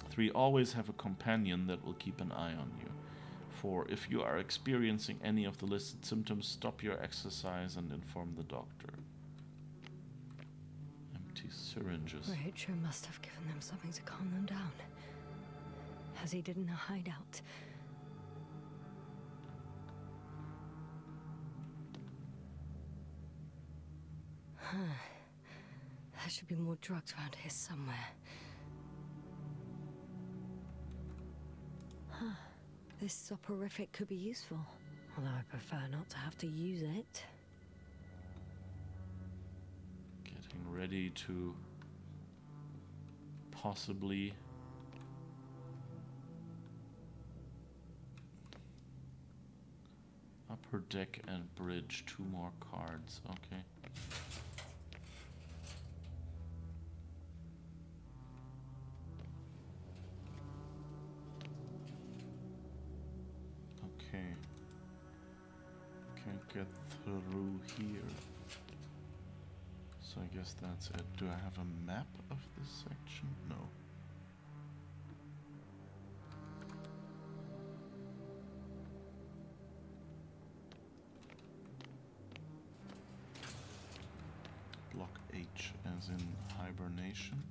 3. Always have a companion that will keep an eye on you. 4. If you are experiencing any of the listed symptoms, stop your exercise and inform the doctor. Empty syringes. Rachel must have given them something to calm them down. Has he in a hideout? There should be more drugs around here somewhere. This soporific could be useful, although I prefer not to have to use it. Getting ready to possibly upper deck and bridge. 2 more cards, okay. Okay. Can't get through here. So I guess that's it. Do I have a map of this section? No. Block H as in hibernation.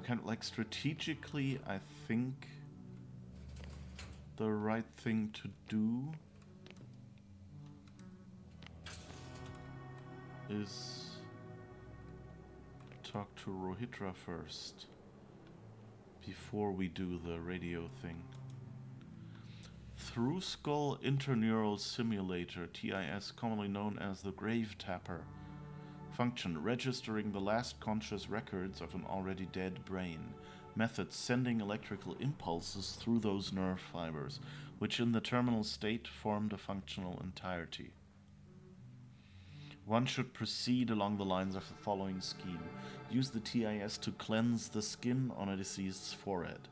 Kind of like strategically, I think the right thing to do is talk to Rohitra first before we do the radio thing. Through Skull Interneural Simulator, TIS, commonly known as the Grave Tapper. Function: registering the last conscious records of an already dead brain. Method: sending electrical impulses through those nerve fibers, which in the terminal state formed a functional entirety. One should proceed along the lines of the following scheme. Use the TIS to cleanse the skin on a deceased's forehead.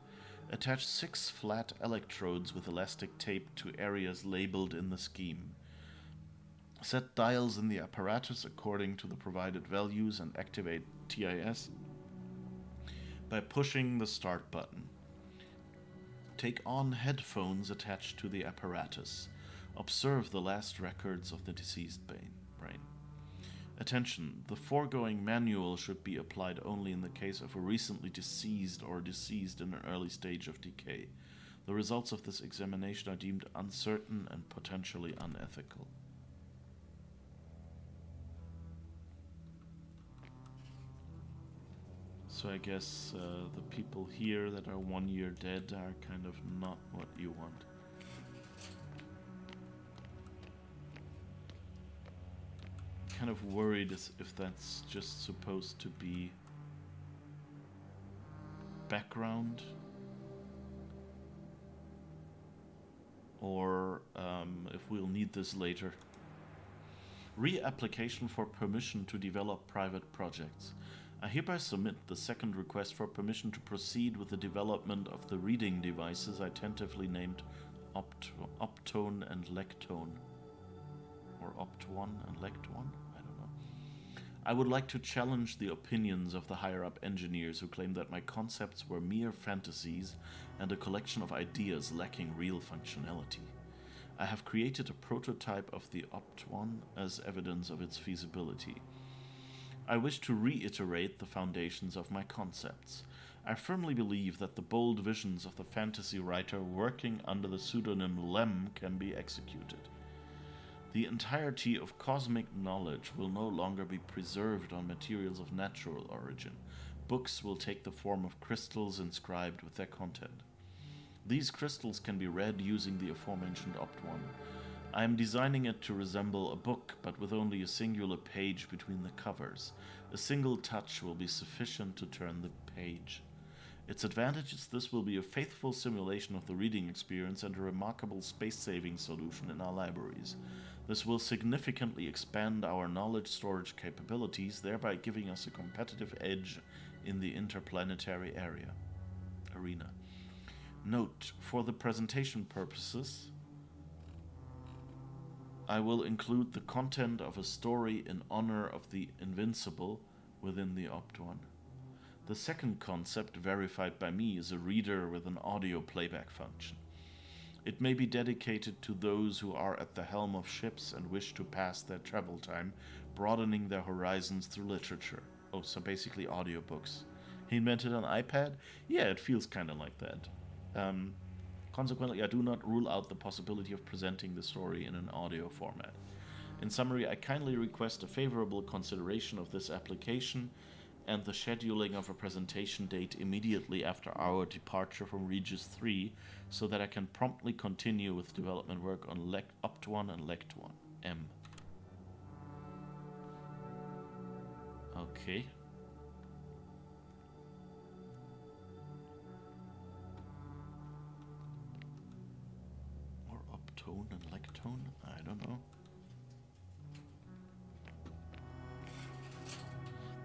Attach 6 flat electrodes with elastic tape to areas labeled in the scheme. Set dials in the apparatus according to the provided values and activate TIS by pushing the start button. Take on headphones attached to the apparatus. Observe the last records of the deceased brain. Attention, the foregoing manual should be applied only in the case of a recently deceased or deceased in an early stage of decay. The results of this examination are deemed uncertain and potentially unethical. So I guess the people here that are 1 year dead are kind of not what you want. Kind of worried if that's just supposed to be background, or if we'll need this later. Reapplication for permission to develop private projects. I hereby submit the second request for permission to proceed with the development of the reading devices I tentatively named Optone and Lectone. Or Opt1 and Lect1? I don't know. I would like to challenge the opinions of the higher-up engineers who claim that my concepts were mere fantasies and a collection of ideas lacking real functionality. I have created a prototype of the Opt1 as evidence of its feasibility. I wish to reiterate the foundations of my concepts. I firmly believe that the bold visions of the fantasy writer working under the pseudonym Lem can be executed. The entirety of cosmic knowledge will no longer be preserved on materials of natural origin. Books will take the form of crystals inscribed with their content. These crystals can be read using the aforementioned Opt1. I am designing it to resemble a book, but with only a singular page between the covers. A single touch will be sufficient to turn the page. Its advantage is this will be a faithful simulation of the reading experience and a remarkable space-saving solution in our libraries. This will significantly expand our knowledge storage capabilities, thereby giving us a competitive edge in the interplanetary arena. Note, for the presentation purposes, I will include the content of a story in honor of the Invincible within the Opt1. The second concept, verified by me, is a reader with an audio playback function. It may be dedicated to those who are at the helm of ships and wish to pass their travel time, broadening their horizons through literature. Oh, so basically audiobooks. He invented an iPad? Yeah, it feels kind of like that. Consequently, I do not rule out the possibility of presenting the story in an audio format. In summary, I kindly request a favorable consideration of this application and the scheduling of a presentation date immediately after our departure from Regis 3 so that I can promptly continue with development work on Opt1 and Lect1. M. Okay. Or Optone and Lectone? I don't know.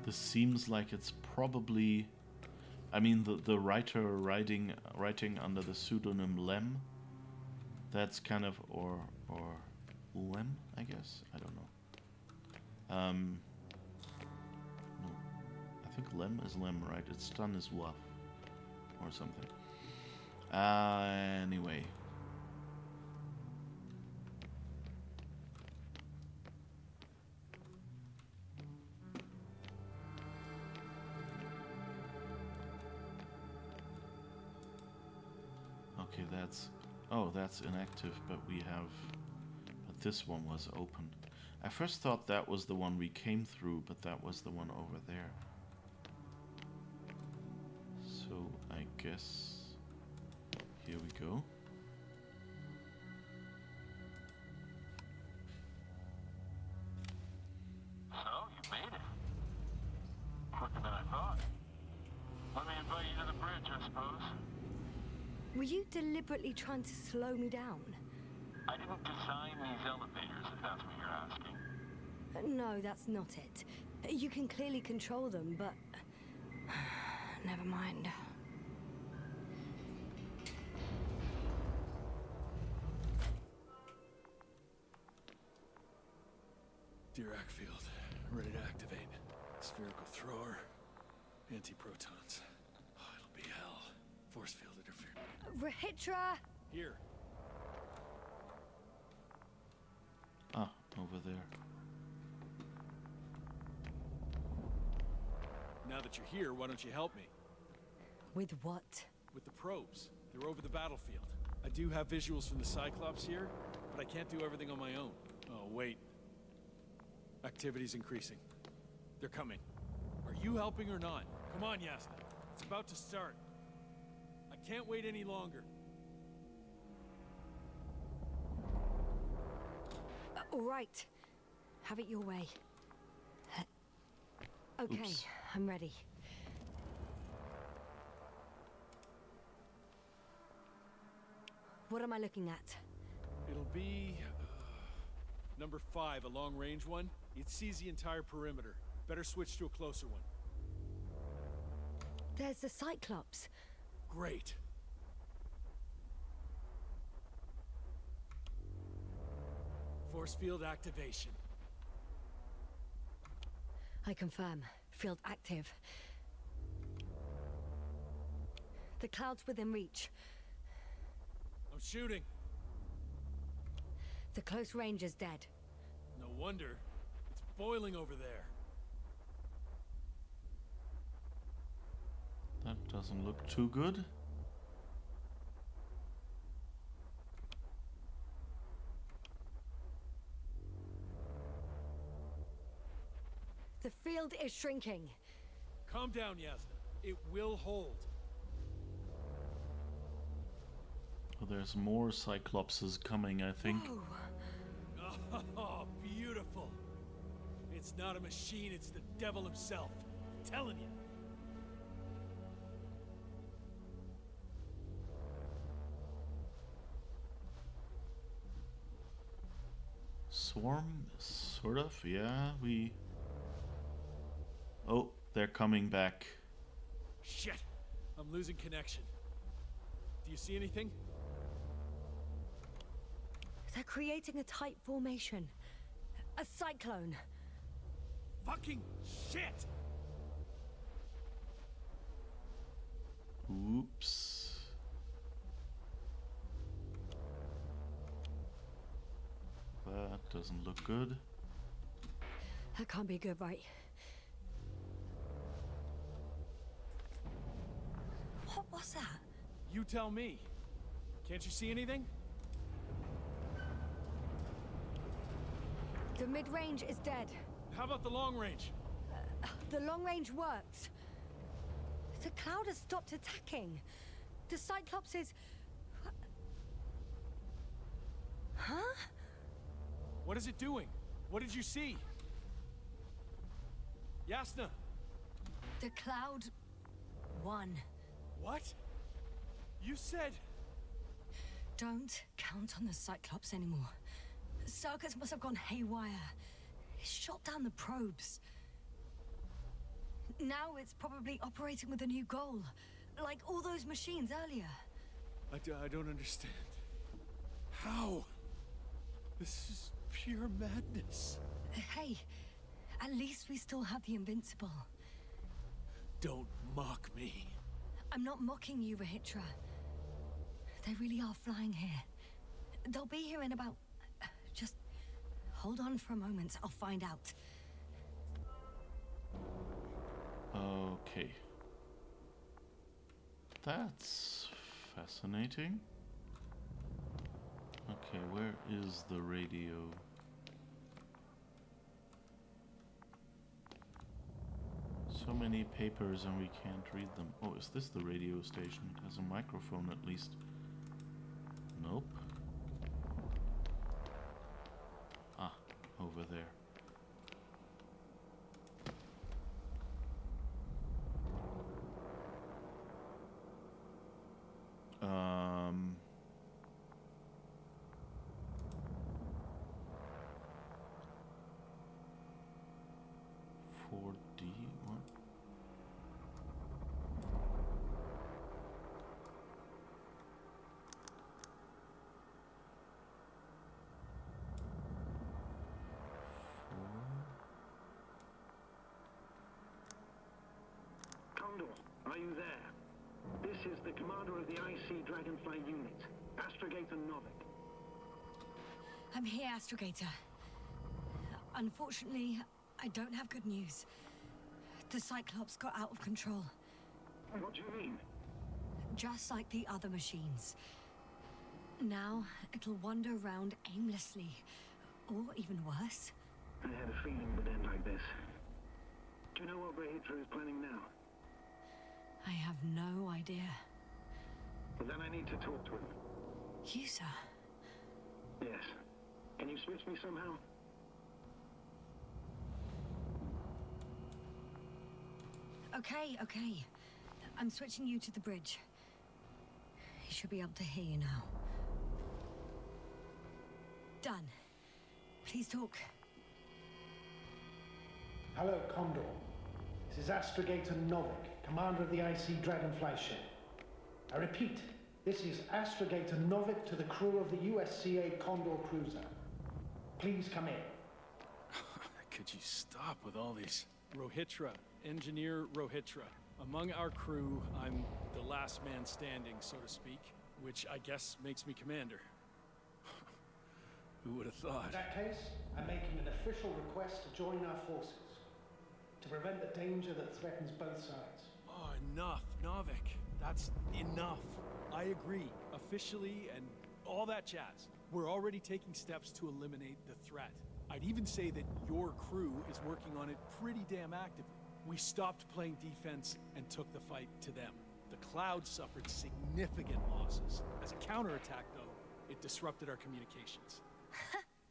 This seems like it's probably... I mean, the writer writing under the pseudonym Lem, that's kind of... Or Lem, I guess? I don't know. No. I think Lem is Lem, right? It's Stanislaw or something. Anyway. Okay, that's inactive, but this one was open. I first thought that was the one we came through, but that was the one over there. So I guess here we go. So, you made it. Quicker than I thought. Let me invite you to the bridge, I suppose. Were you deliberately trying to slow me down? I didn't design these elevators, if that's what you're asking. No, that's not it. You can clearly control them, but... Never mind. Dirac field, ready to activate. Spherical thrower, anti-protons. Oh, it'll be hell. Force field interference. Rahitra! Here. Ah, over there. Now that you're here, why don't you help me? With what? With the probes. They're over the battlefield. I do have visuals from the Cyclops here, but I can't do everything on my own. Oh, wait. Activity's increasing. They're coming. Are you helping or not? Come on, Yasna. It's about to start. I can't wait any longer. All right. Have it your way. Okay, Oops. I'm ready. What am I looking at? It'll be... number 5, a long-range one. It sees the entire perimeter. Better switch to a closer one. There's the Cyclops. Great. Force field activation. I confirm. Field active. The cloud's within reach. I'm shooting. The close range is dead. No wonder. It's boiling over there. That doesn't look too good. is shrinking. Calm down, Yasna. It will hold. Oh, there's more Cyclopses coming, I think. Whoa. Oh, beautiful. It's not a machine, it's the devil himself. I'm telling you. Swarm, sort of, yeah, we... Oh, they're coming back. Shit! I'm losing connection. Do you see anything? They're creating a tight formation. A cyclone. Fucking shit! Oops. That doesn't look good. That can't be good, right? What was that? You tell me. Can't you see anything? The mid-range is dead. How about the long range? The long range works. The cloud has stopped attacking. The Cyclops is... Huh? What is it doing? What did you see? Yasna! The cloud won. What? You said... Don't count on the Cyclops anymore. Circus must have gone haywire. It shot down the probes. Now it's probably operating with a new goal. Like all those machines earlier. I don't understand. How? This is pure madness. Hey, at least we still have the Invincible. Don't mock me. I'm not mocking you, Rahitra. They really are flying here. They'll be here in about... Just hold on for a moment. I'll find out. Okay. That's fascinating. Okay, where is the radio? So many papers and we can't read them. Oh, is this the radio station? It has a microphone at least. Nope. Ah, over there. Um... 4D, what? Condor, are you there? This is the commander of the IC Dragonfly unit, Astrogator Novik. I'm here, Astrogator. Unfortunately, I don't have good news. The Cyclops got out of control. What do you mean? Just like the other machines. Now, it'll wander around aimlessly. Or even worse. I had a feeling it would end like this. Do you know what Rahitra is planning now? I have no idea. Well, then I need to talk to him. You, sir? Yes. Can you switch me somehow? Okay. I'm switching you to the bridge. He should be able to hear you now. Done. Please talk. Hello, Condor. This is Astrogator Novik, commander of the IC Dragonfly ship. I repeat, this is Astrogator Novik to the crew of the USCA Condor cruiser. Please come in. Could you stop with all these? Rohitra, Engineer Rohitra. Among our crew, I'm the last man standing, so to speak, which I guess makes me commander. Who would have thought? In that case, I'm making an official request to join our forces. To prevent the danger that threatens both sides. Oh, enough, Novik. That's enough. I agree, officially and all that jazz. We're already taking steps to eliminate the threat. I'd even say that your crew is working on it pretty damn actively. We stopped playing defense and took the fight to them. The Cloud suffered significant losses. As a counterattack, though, it disrupted our communications.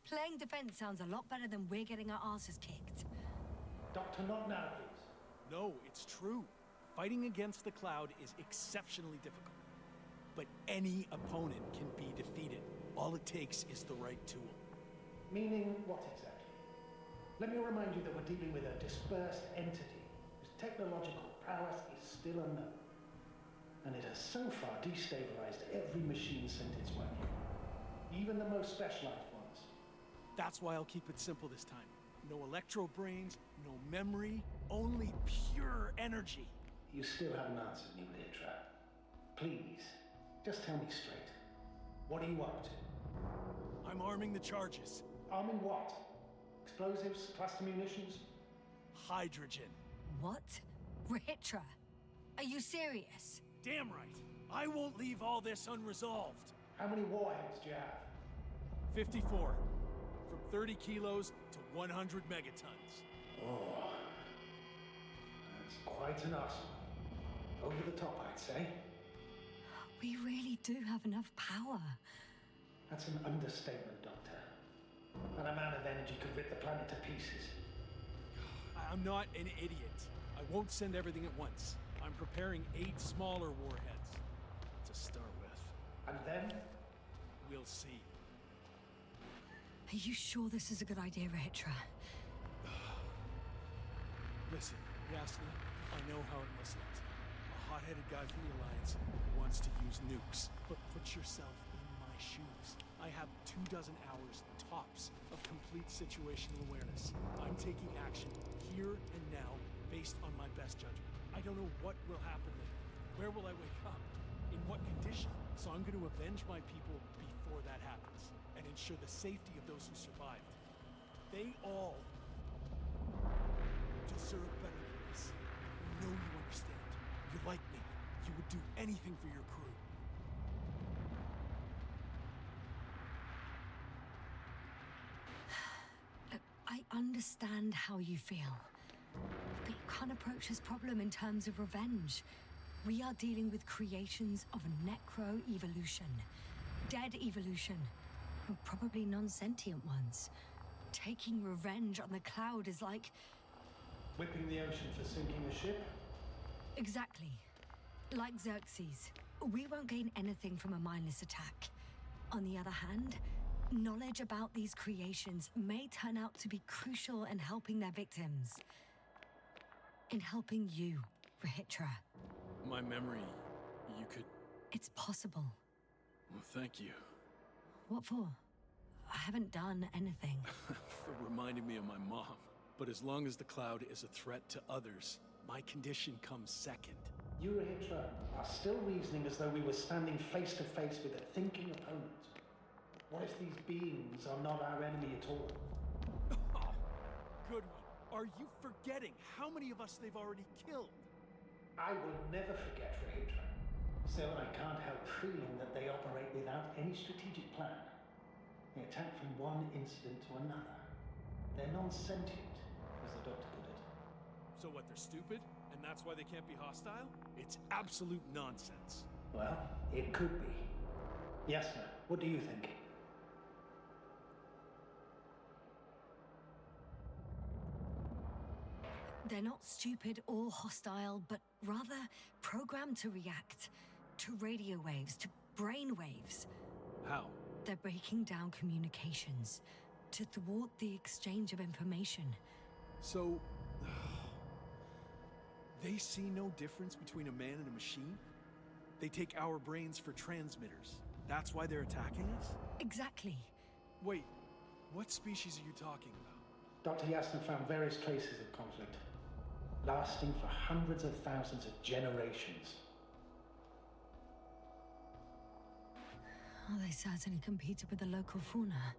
Playing defense sounds a lot better than we're getting our asses kicked. Doctor, not now, please. No, it's true. Fighting against the Cloud is exceptionally difficult. But any opponent can be defeated. All it takes is the right tool. Meaning what exactly? Let me remind you that we're dealing with a dispersed entity whose technological prowess is still unknown. And it has so far destabilized every machine sent its way. Even the most specialized ones. That's why I'll keep it simple this time. No electro brains, no memory, only pure energy. You still haven't answered me, Hitra. Please, just tell me straight. What are you up to? I'm arming the charges. Arming what? Explosives? Cluster munitions? Hydrogen. What? Rehitra? Are you serious? Damn right. I won't leave all this unresolved. How many warheads do you have? 54. From 30 kilos to 100 megatons. Oh, that's quite an arsenal. Over the top, I'd say. We really do have enough power. That's an understatement, Doctor. An amount of energy could rip the planet to pieces. I'm not an idiot. I won't send everything at once. I'm preparing 8 smaller warheads to start with. And then? We'll see. Are you sure this is a good idea, Rehitra? Listen, Yasna, I know how it must look to you. A hot-headed guy from the Alliance who wants to use nukes. But put yourself in my shoes. I have 24 hours tops of complete situational awareness. I'm taking action here and now based on my best judgment. I don't know what will happen later. Where will I wake up? In what condition? So I'm going to avenge my people before that happens and ensure the safety of those who survived. They all deserve better than this. I know you understand. You like me. You would do anything for your crew. Look, I understand how you feel. But you can't approach this problem in terms of revenge. We are dealing with creations of necro-evolution. Dead evolution. And probably non-sentient ones. Taking revenge on the Cloud is like... Whipping the ocean for sinking a ship? Exactly. Like Xerxes. We won't gain anything from a mindless attack. On the other hand, knowledge about these creations may turn out to be crucial in helping their victims. In helping you, Rehitra. My memory, you could... It's possible. Well, thank you. What for? I haven't done anything. For reminding me of my mom. But as long as the Cloud is a threat to others, my condition comes second. You, Hitra, are still reasoning as though we were standing face to face with a thinking opponent. What if these beings are not our enemy at all? Oh, good one. Are you forgetting how many of us they've already killed? I will never forget, Rehitra. Still, I can't help feeling that they operate without any strategic plan. They attack from one incident to another. They're non-sentient, as the doctor put it. So what, they're stupid? And that's why they can't be hostile? It's absolute nonsense. Well, it could be. Yasna, what do you think? They're not stupid or hostile, but rather programmed to react. To radio waves, to brain waves. How? They're breaking down communications. To thwart the exchange of information. So... they see no difference between a man and a machine? They take our brains for transmitters. That's why they're attacking us? Exactly. Wait, what species are you talking about? Dr. Yasna found various traces of conflict, lasting for hundreds of thousands of generations. Oh, they certainly competed with the local fauna.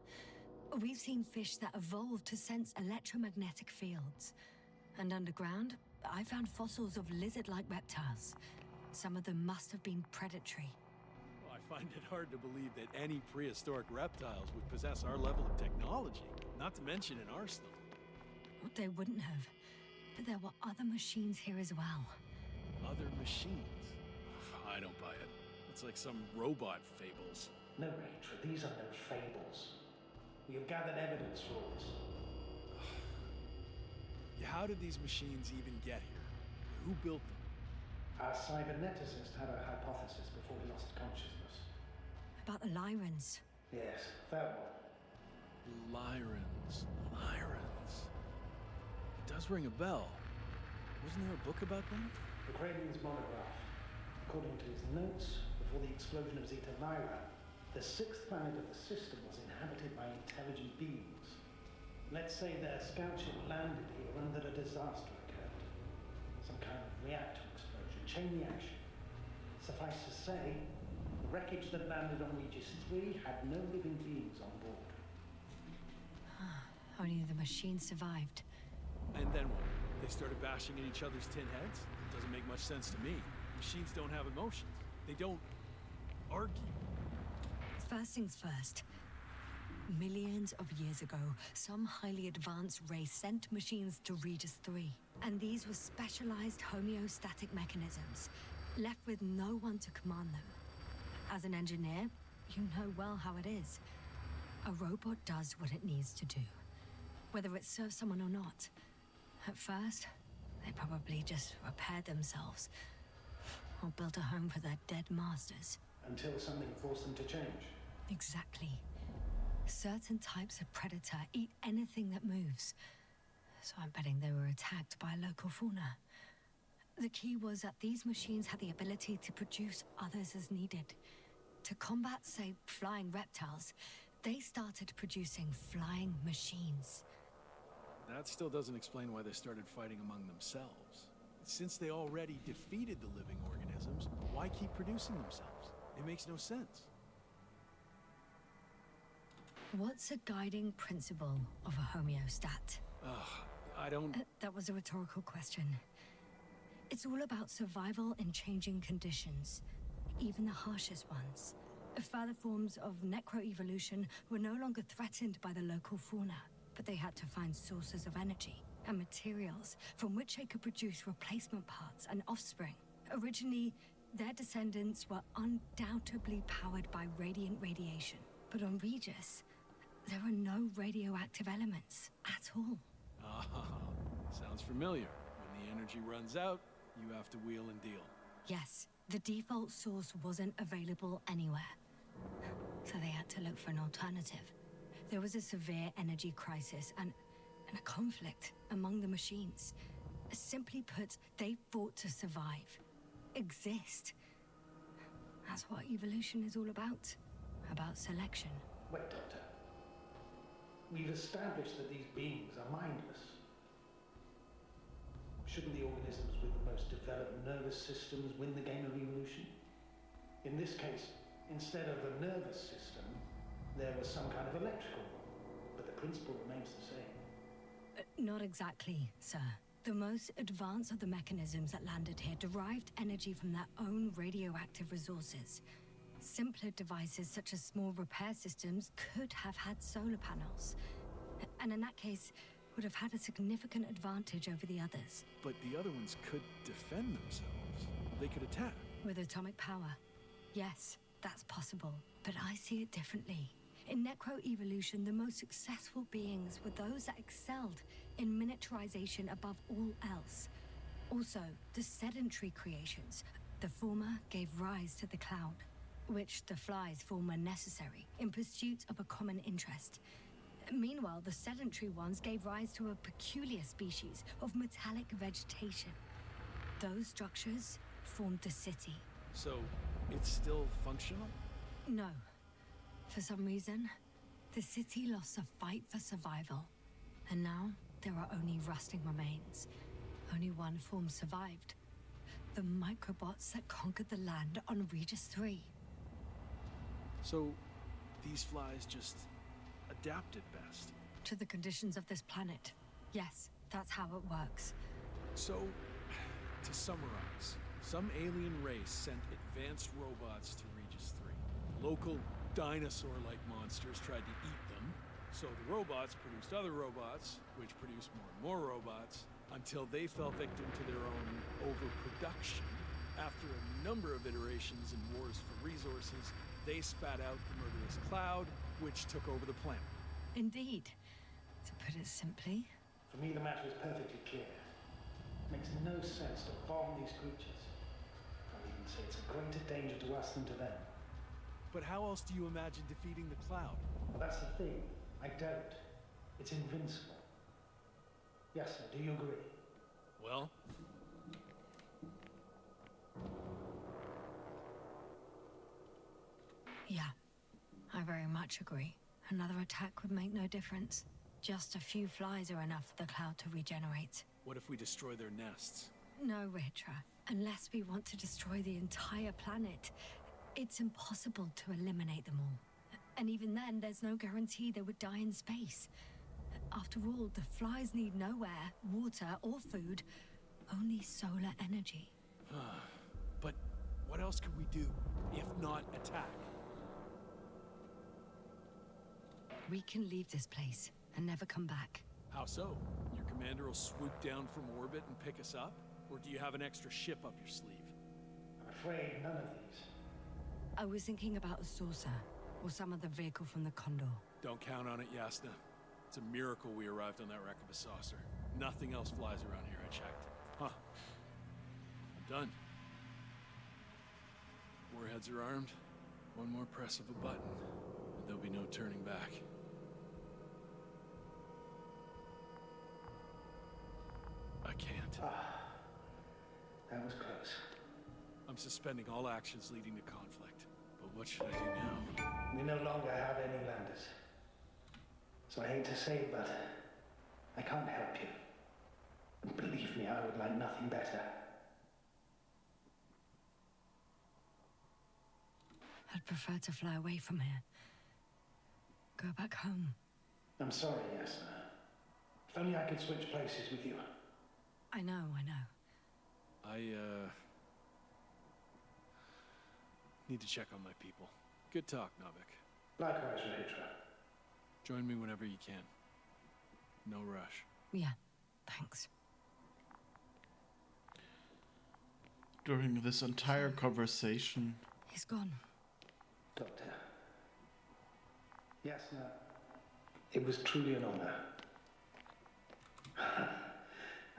We've seen fish that evolved to sense electromagnetic fields. And underground, I found fossils of lizard-like reptiles. Some of them must have been predatory. Well, I find it hard to believe that any prehistoric reptiles would possess our level of technology, not to mention an arsenal. They wouldn't have. But there were other machines here as well. Other machines? I don't buy it. It's like some robot fables. No, Rachel, these are no fables. We have gathered evidence for all this. How did these machines even get here? Who built them? Our cyberneticist had a hypothesis before he lost consciousness. About the Lyrans. Yes, that one. Lyrans. It does ring a bell. Wasn't there a book about them? The Kraven's monograph. According to his notes, before the explosion of Zeta Lyra, the sixth planet of the system was inhabited by intelligent beings. Let's say their scout ship landed here and that a disaster occurred. Some kind of reactor explosion, chain reaction. Suffice to say, the wreckage that landed on Regis 3 had no living beings on board. Only the machine survived. And then what? They started bashing in each other's tin heads? Doesn't make much sense to me. Machines don't have emotions. They don't argue. First things first. Millions of years ago, some highly advanced race sent machines to Regis 3. And these were specialized homeostatic mechanisms, left with no one to command them. As an engineer, you know well how it is. A robot does what it needs to do, whether it serves someone or not. At first, they probably just repaired themselves, or built a home for their dead masters. Until something forced them to change. Exactly. Certain types of predator eat anything that moves. So I'm betting they were attacked by a local fauna. The key was that these machines had the ability to produce others as needed. To combat, say, flying reptiles, they started producing flying machines. That still doesn't explain why they started fighting among themselves. Since they already defeated the living organisms, why keep producing themselves? It makes no sense. What's a guiding principle of a homeostat? I don't... That was a rhetorical question. It's all about survival in changing conditions, even the harshest ones. Further forms of necroevolution were no longer threatened by the local fauna, but they had to find sources of energy and materials from which they could produce replacement parts and offspring. Originally, their descendants were undoubtedly powered by radiant radiation, but on Regis, there are no radioactive elements at all. Sounds familiar. When the energy runs out, you have to wheel and deal. Yes, the default source wasn't available anywhere, so they had to look for an alternative. There was a severe energy crisis and a conflict among the machines. Simply put, they fought to survive, exist. That's what evolution is all about selection. Wait, Doctor. We've established that these beings are mindless. Shouldn't the organisms with the most developed nervous systems win the game of evolution? In this case, instead of a nervous system, there was some kind of electrical one, but the principle remains the same. Not exactly, sir. The most advanced of the mechanisms that landed here derived energy from their own radioactive resources. Simpler devices such as small repair systems could have had solar panels. And in that case, would have had a significant advantage over the others. But the other ones could defend themselves. They could attack. With atomic power. Yes, that's possible. But I see it differently. In necroevolution, the most successful beings were those that excelled in miniaturization above all else. Also, the sedentary creations. The former gave rise to the cloud, which the flies form when necessary, in pursuit of a common interest. Meanwhile, the sedentary ones gave rise to a peculiar species of metallic vegetation. Those structures formed the city. So, it's still functional? No. For some reason, the city lost a fight for survival. And now, there are only rusting remains. Only one form survived. The microbots that conquered the land on Regis 3. So, these flies just adapted best? To the conditions of this planet. Yes, that's how it works. So, to summarize, some alien race sent advanced robots to Regis 3. Local dinosaur-like monsters tried to eat them, so the robots produced other robots, which produced more and more robots, Until they fell victim to their own overproduction. After a number of iterations and wars for resources, they spat out the murderous cloud, which took over the planet. Indeed. To put it simply. For me, the matter is perfectly clear. It makes no sense to bomb these creatures. I would even say it's a greater danger to us than to them. But how else do you imagine defeating the cloud? Well, that's the thing. I don't. It's invincible. Yes, sir. Do you agree? Well? Yeah, I very much agree. Another attack would make no difference. Just a few flies are enough for the cloud to regenerate. What if we destroy their nests? No, Ritra. Unless we want to destroy the entire planet, it's impossible to eliminate them all. And even then, there's no guarantee they would die in space. After all, the flies need no air, water, or food, only solar energy. But what else could we do, if not attack? We can leave this place and never come back. How so? Your commander will swoop down from orbit and pick us up? Or do you have an extra ship up your sleeve? I'm afraid none of these. I was thinking about a saucer, or some other vehicle from the Condor. Don't count on it, Yasna. It's a miracle we arrived on that wreck of a saucer. Nothing else flies around here, I checked. Huh. I'm done. Warheads are armed. One more press of a button, and there'll be no turning back. I can't. That was close. I'm suspending all actions leading to conflict. But what should I do now? We no longer have any landers. So I hate to say it, but I can't help you. And believe me, I would like nothing better. I'd prefer to fly away from here. Go back home. I'm sorry, yes. If only I could switch places with you. I know. I need to check on my people. Good talk, Novik. Likewise, Ritra. Join me whenever you can. No rush. Yeah, thanks. During this entire conversation... He's gone. Doctor. Yes, no. It was truly an honor.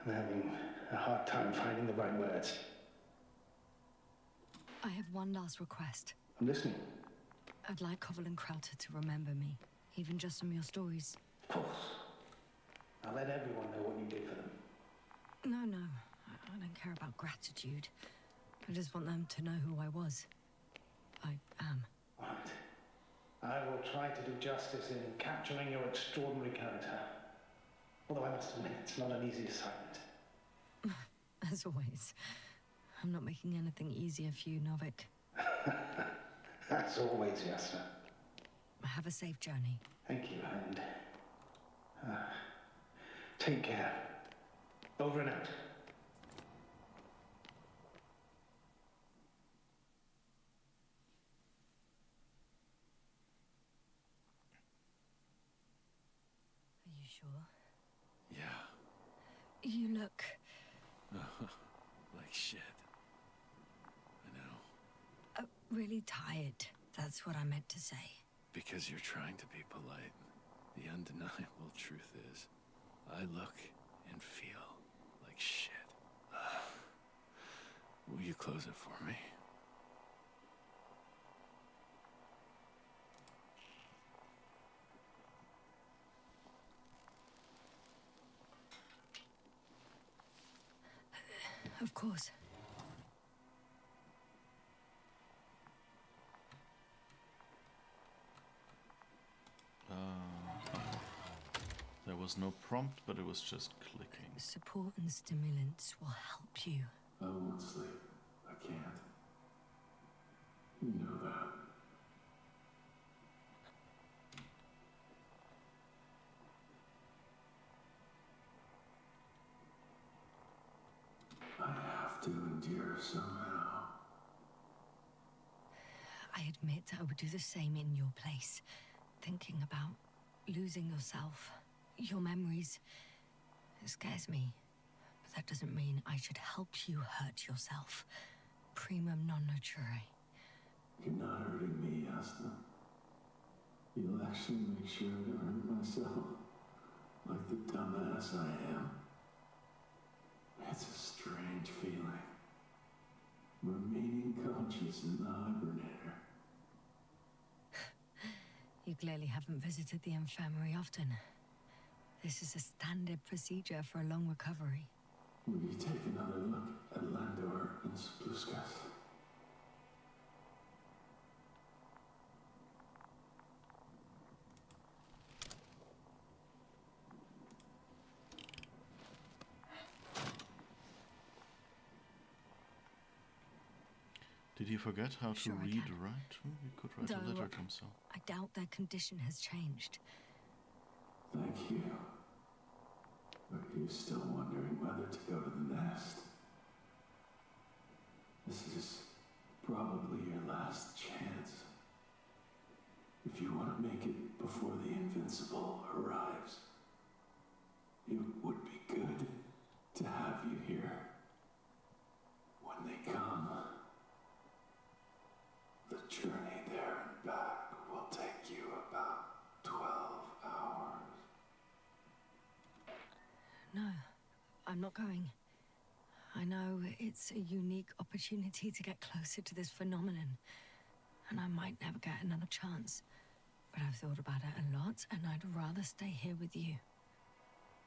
I'm having a hard time finding the right words. I have one last request. I'm listening. I'd like Koval and Krauter to remember me, even just from your stories. Of course. I'll let everyone know what you did for them. No. I don't care about gratitude. I just want them to know who I was. I am. Right. I will try to do justice in capturing your extraordinary character. Although I must admit, it's not an easy assignment. As always. I'm not making anything easier for you, Novik. As always, yes, sir. Have a safe journey. Thank you, and take care. Over and out. Are you sure? Yeah. You look... Like shit. I know. really tired. That's what I meant to say. Because you're trying to be polite. The undeniable truth is, I look and feel like shit. Will you close it for me? Of course. There was no prompt, but it was just clicking. Support and stimulants will help you. I won't sleep. I can't. You know that. I have to endure somehow. I admit I would do the same in your place. Thinking about losing yourself, your memories, it scares me. That doesn't mean I should help you hurt yourself. Primum non nocere. You're not hurting me, Yasna. You'll actually make sure to hurt myself, like the dumbass I am. It's a strange feeling. Remaining conscious in the hibernator. You clearly haven't visited the infirmary often. This is a standard procedure for a long recovery. Will you take another look at Landor and Spluskas? Did he forget how to Sure I read can. or write? He could write a Though, letter to himself. I doubt their condition has changed. Thank you. But you're still wondering whether to go to the nest. This is probably your last chance. If you want to make it before the Invincible arrives, it would be good to have you here. When they come, the journey there and back will take you about 12 hours. No, I'm not going. I know it's a unique opportunity to get closer to this phenomenon, and I might never get another chance. But I've thought about it a lot, and I'd rather stay here with you.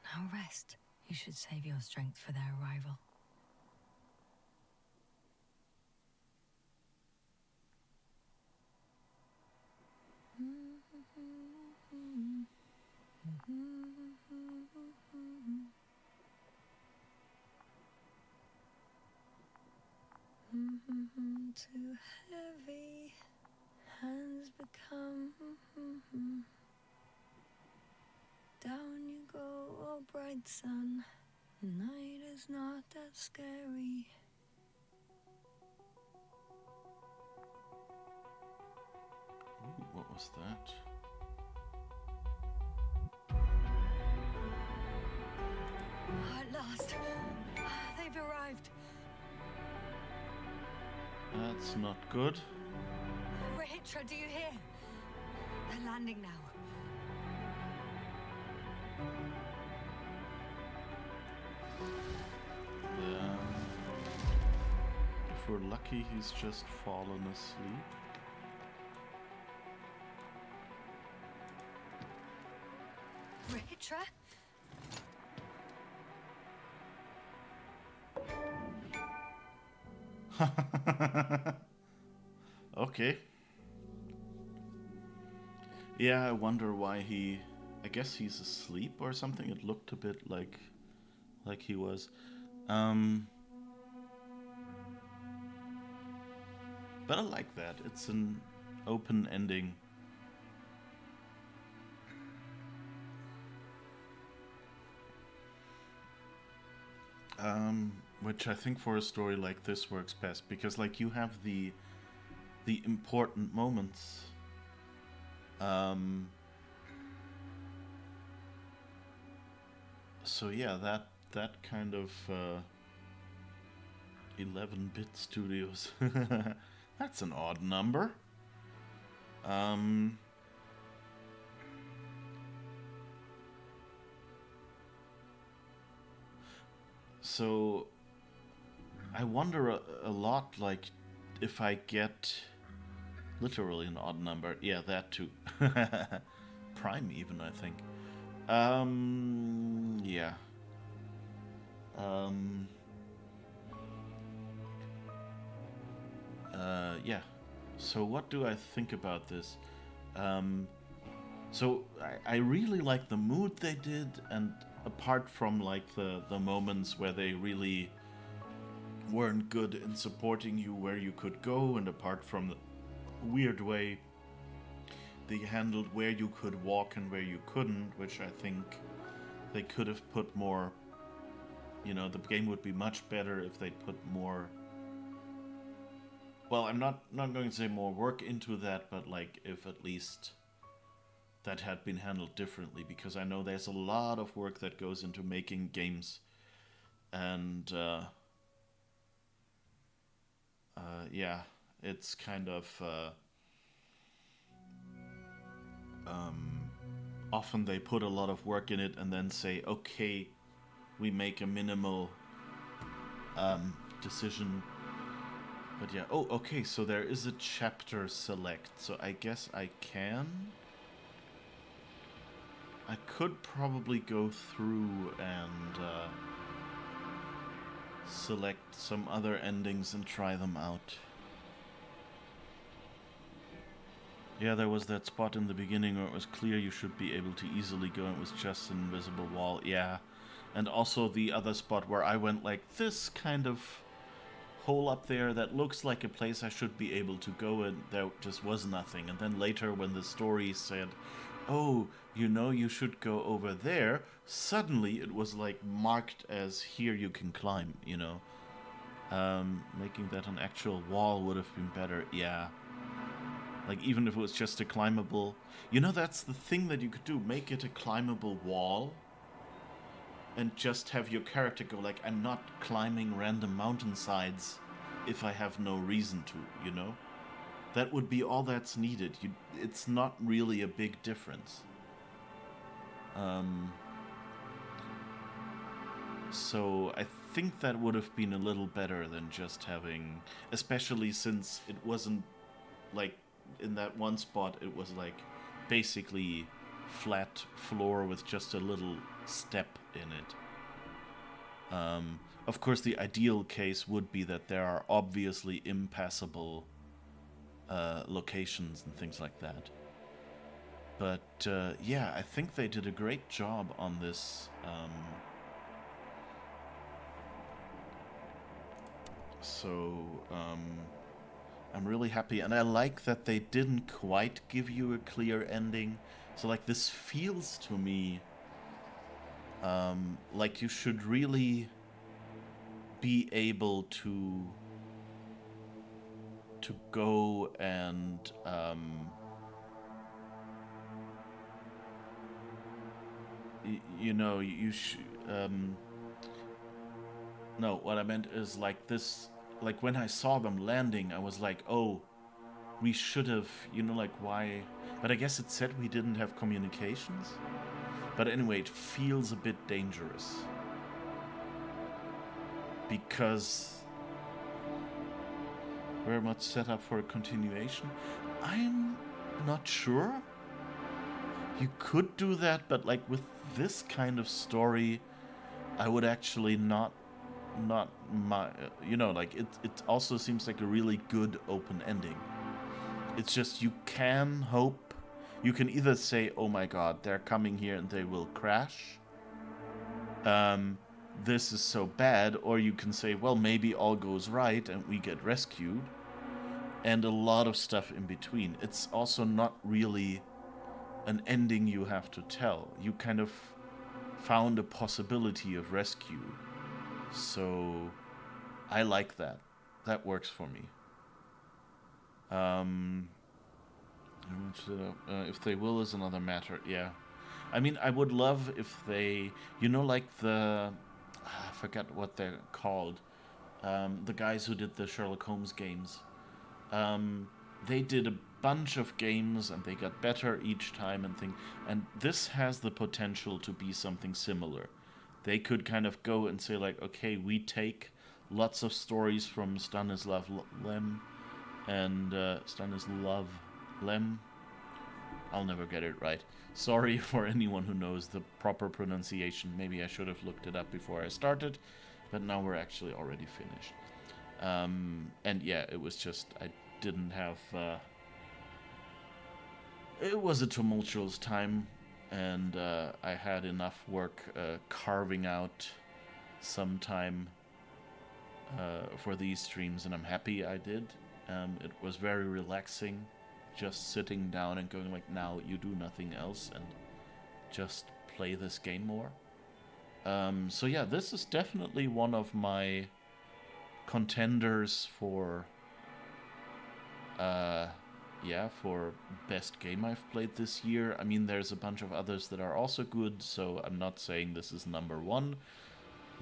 Now rest. You should save your strength for their arrival. Too heavy, hands become. Down you go, oh bright sun. Night is not that scary. Ooh, what was that? At last, they've arrived. That's not good. Rahitra, do you hear? They're landing now. Yeah. If we're lucky, he's just fallen asleep. Rahitra? Okay. Yeah, I wonder why he... I guess he's asleep or something. It looked a bit like he was. But I like that. It's an open ending. Which I think for a story like this works best, because like you have the important moments. So yeah, that kind of 11-bit studios. That's an odd number. So I wonder a lot, like, if I get literally an odd number. Yeah, that too. Prime even, I think. Yeah. Yeah. So what do I think about this? So I really like the mood they did, and apart from like the moments where they really weren't good in supporting you where you could go, and apart from the weird way they handled where you could walk and where you couldn't, which I think they could have put more, you know, the game would be much better if they put more, well, I'm not going to say more work into that, but like if at least that had been handled differently, because I know there's a lot of work that goes into making games And yeah, it's kind of often they put a lot of work in it and then say, okay, we make a minimal decision. But yeah, oh, okay, so there is a chapter select, so I guess I can. I could probably go through and select some other endings and try them out. Yeah, there was that spot in the beginning where it was clear you should be able to easily go and it was just an invisible wall. Yeah. And also the other spot where I went like this kind of hole up there that looks like a place I should be able to go, and there just was nothing. And then later when the story said, oh, you know, you should go over there, suddenly it was like marked as here you can climb, you know. Making that an actual wall would have been better. Yeah. Like, even if it was just a climbable... You know, that's the thing that you could do. Make it a climbable wall. And just have your character go, like, I'm not climbing random mountainsides if I have no reason to, you know? That would be all that's needed. It's not really a big difference. So I think that would have been a little better than just having... Especially since it wasn't, like... In that one spot, it was like basically flat floor with just a little step in it. Of course, the ideal case would be that there are obviously impassable locations and things like that. But yeah, I think they did a great job on this. I'm really happy, and I like that they didn't quite give you a clear ending. So, like, this feels to me like you should really be able to go and you know, you no, what I meant is like this. Like, when I saw them landing, I was like, oh, we should have, you know, like, why? But I guess it said we didn't have communications. But anyway, it feels a bit dangerous. Because very much set up for a continuation. I'm not sure. You could do that, but like with this kind of story, I would actually not my, you know, like it also seems like a really good open ending. It's just you can hope. You can either say, oh my god, they're coming here and they will crash. This is so bad. Or you can say, well, maybe all goes right and we get rescued. And a lot of stuff in between. It's also not really an ending you have to tell. You kind of found a possibility of rescue. So I like that. That works for me. If they will is another matter. Yeah. I mean, I would love if they, you know, like I forgot what they're called. The guys who did the Sherlock Holmes games. They did a bunch of games and they got better each time and this has the potential to be something similar. They could kind of go and say like, okay, we take lots of stories from Stanislaw Lem and Stanislaw Lem. I'll never get it right. Sorry for anyone who knows the proper pronunciation. Maybe I should have looked it up before I started, but now we're actually already finished. And yeah, it was just, I didn't have... it was a tumultuous time, and I had enough work carving out some time for these streams, and I'm happy I did. It was very relaxing, just sitting down and going like, now you do nothing else and just play this game more. So yeah, this is definitely one of my contenders for for best game I've played this year. I mean, there's a bunch of others that are also good, so I'm not saying this is number one.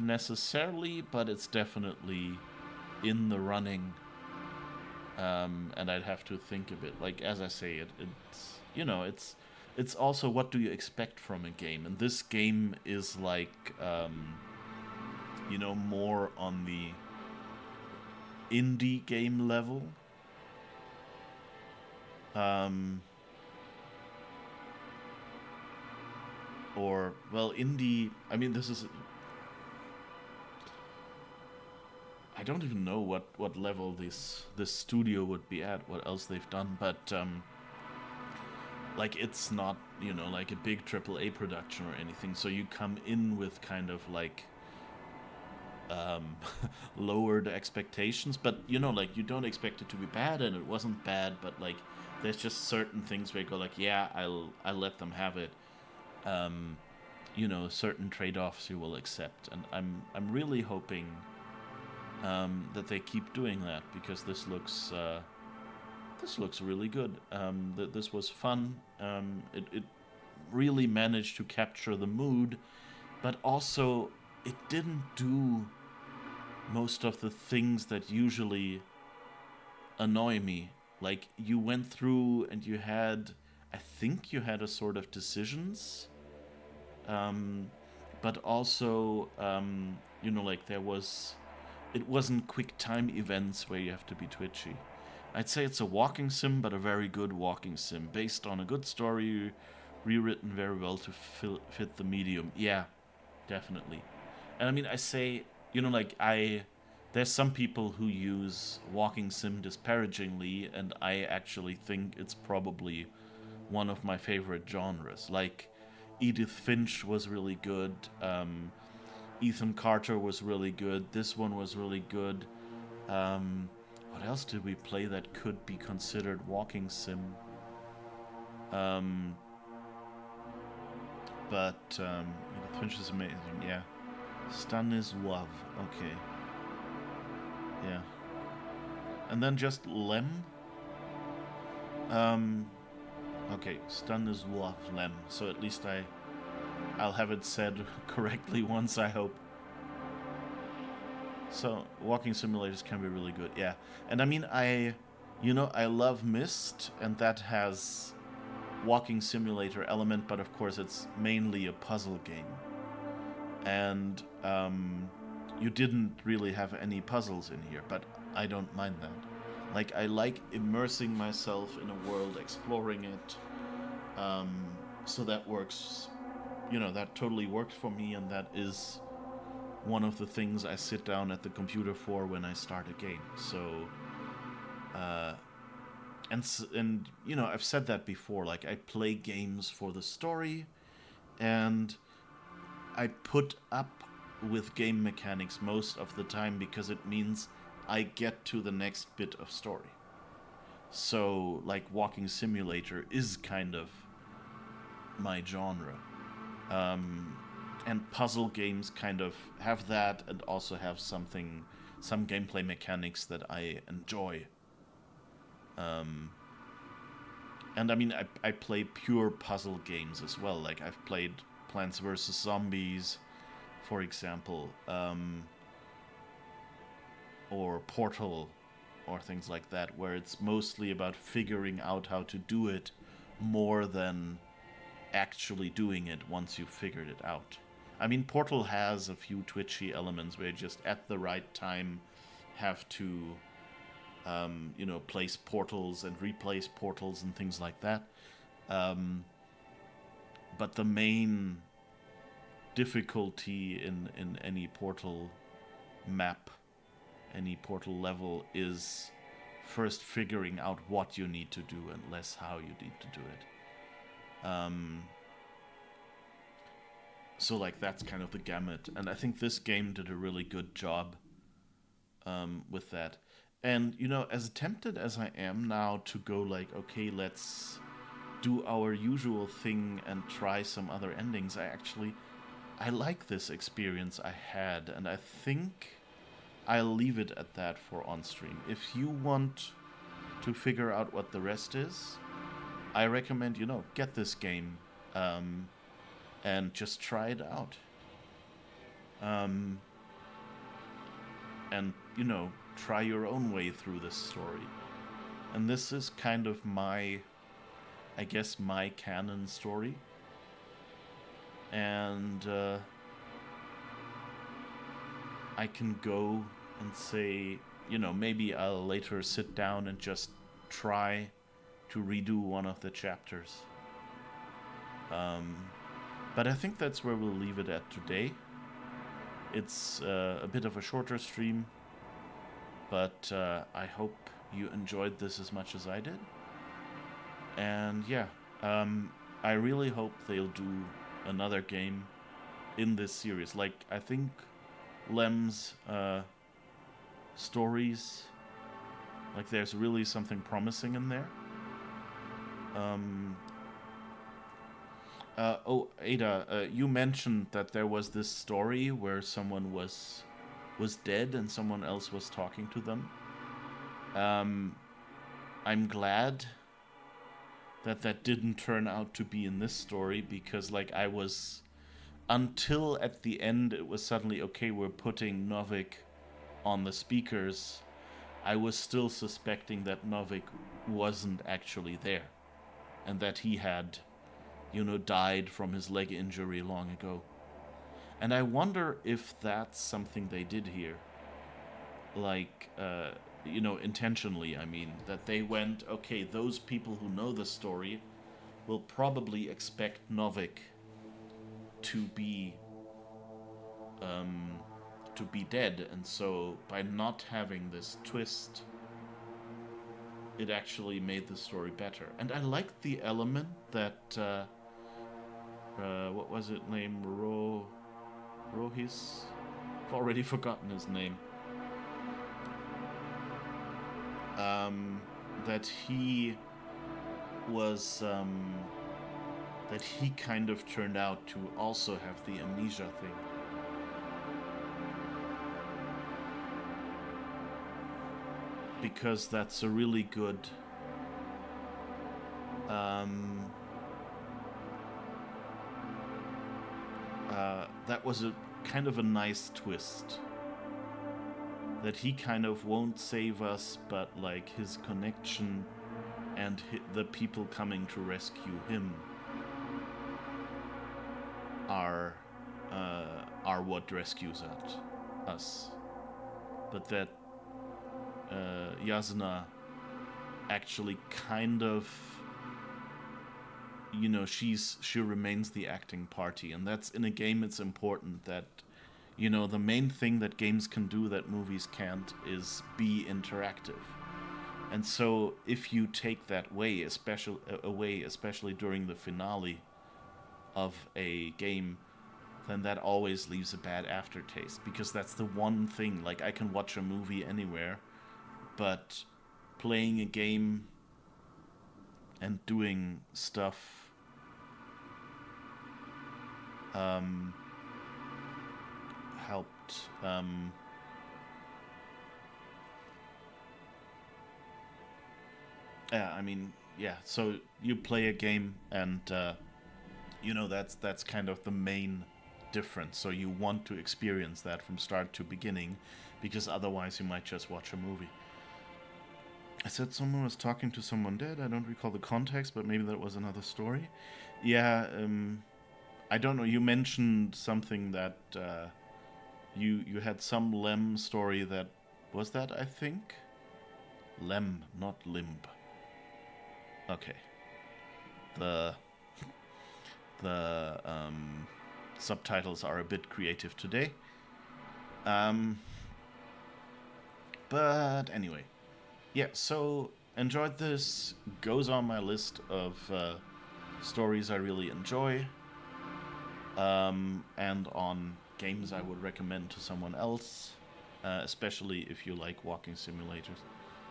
necessarily, but it's definitely in the running. And I'd have to think a bit. Like, as I say, it's, you know, it's also what do you expect from a game, and this game is like, you know, more on the indie game level. Or, well, indie, I mean, this is, I don't even know what level this studio would be at, what else they've done, but like, it's not, you know, like a big AAA production or anything, so you come in with kind of like lowered expectations, but, you know, like, you don't expect it to be bad, and it wasn't bad, but like, there's just certain things where you go like, yeah, I'll let them have it. You know, certain trade-offs you will accept, and I'm really hoping that they keep doing that, because this looks really good. This was fun. It really managed to capture the mood, but also it didn't do most of the things that usually annoy me. Like, you went through and you had, I think you had a sort of decisions, but also, you know, like, it wasn't quick time events where you have to be twitchy. I'd say it's a walking sim, but a very good walking sim, based on a good story, rewritten very well to fit the medium. Yeah, definitely. And I mean, I say, you know, like, there's some people who use walking sim disparagingly, and I actually think it's probably one of my favorite genres. Like, Edith Finch was really good, Ethan Carter was really good, this one was really good. What else did we play that could be considered walking sim? But Edith Finch is amazing, yeah. Stanislaw, okay. Yeah. And then just Lem. Okay, Stanislaw Lem. So at least I'll have it said correctly once, I hope. So walking simulators can be really good, yeah. And I mean, I love Myst, and that has walking simulator element, but of course it's mainly a puzzle game. And you didn't really have any puzzles in here, but I don't mind that. Like, I like immersing myself in a world, exploring it. So that works, you know, that totally works for me, and that is one of the things I sit down at the computer for when I start a game. So, and you know, I've said that before, like, I play games for the story, and I put up with game mechanics most of the time because it means I get to the next bit of story. So, like, walking simulator is kind of my genre. And puzzle games kind of have that, and also have some gameplay mechanics that I enjoy. And I mean, I play pure puzzle games as well. Like, I've played Plants vs. Zombies, for example, or Portal, or things like that, where it's mostly about figuring out how to do it more than actually doing it once you've figured it out. I mean, Portal has a few twitchy elements where you just at the right time have to, you know, place portals and replace portals and things like that. But the main difficulty in any Portal map, any Portal level, is first figuring out what you need to do and less how you need to do it. So, like, that's kind of the gamut, and I think this game did a really good job with that. And, you know, as tempted as I am now to go like, okay, let's do our usual thing and try some other endings, I like this experience I had, and I think I'll leave it at that for on stream. If you want to figure out what the rest is, I recommend, you know, get this game and just try it out. and, you know, try your own way through this story. And this is kind of my, I guess, my canon story. And I can go and say, you know, maybe I'll later sit down and just try to redo one of the chapters. But I think that's where we'll leave it at today. It's a bit of a shorter stream, but I hope you enjoyed this as much as I did. And yeah, I really hope they'll do another game in this series. Like, I think Lem's stories, like, there's really something promising in there. Oh, Ada, you mentioned that there was this story where someone was dead and someone else was talking to them. I'm glad that didn't turn out to be in this story, because, like, I was, until at the end it was suddenly, okay, we're putting Novik on the speakers, I was still suspecting that Novik wasn't actually there, and that he had, you know, died from his leg injury long ago. And I wonder if that's something they did here. Like, you know, intentionally, I mean. That they went, okay, those people who know the story will probably expect Novik to be dead. And so, by not having this twist, it actually made the story better. And I liked the element that, what was it named? Rohis? I've already forgotten his name. That he was, that he kind of turned out to also have the amnesia thing. Because that's a really good, that was a kind of a nice twist. That he kind of won't save us, but, like, his connection and the people coming to rescue him are what rescues us. But that Yasna actually kind of, you know, she remains the acting party, and that's, in a game, it's important that, you know, the main thing that games can do that movies can't is be interactive. And so if you take that away, especially during the finale of a game, then that always leaves a bad aftertaste, because that's the one thing. Like, I can watch a movie anywhere, but playing a game and doing stuff helped. Yeah, I mean, yeah. So you play a game, and you know, that's kind of the main difference. So you want to experience that from start to beginning, because otherwise you might just watch a movie. I said someone was talking to someone dead. I don't recall the context, but maybe that was another story. Yeah, I don't know. You mentioned something that you had some Lem story that was that, I think? Lem, not limb. Okay. The subtitles are a bit creative today. But anyway. Yeah, so enjoyed this. Goes on my list of stories I really enjoy. And on games I would recommend to someone else. Especially if you like walking simulators.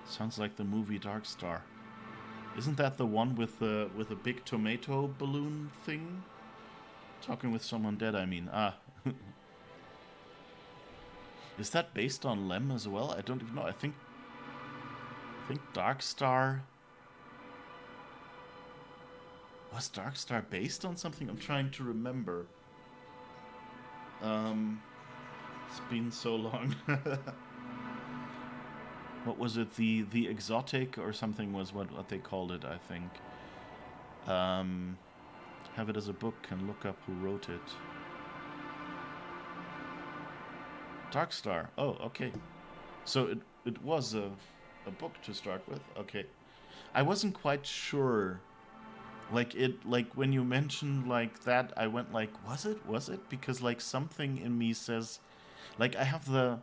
Sounds like the movie Dark Star. Isn't that the one with a big tomato balloon thing? Talking with someone dead, I mean. Is that based on Lem as well? I don't even know. I think Dark Star... Was Dark Star based on something? I'm trying to remember. It's been so long. what was it? The exotic or something was what they called it, I think. Have it as a book and look up who wrote it. Darkstar. Oh, okay. So it was a book to start with. Okay. I wasn't quite sure. Like when you mentioned like that, I went like, was it? Because like something in me says, like I have the,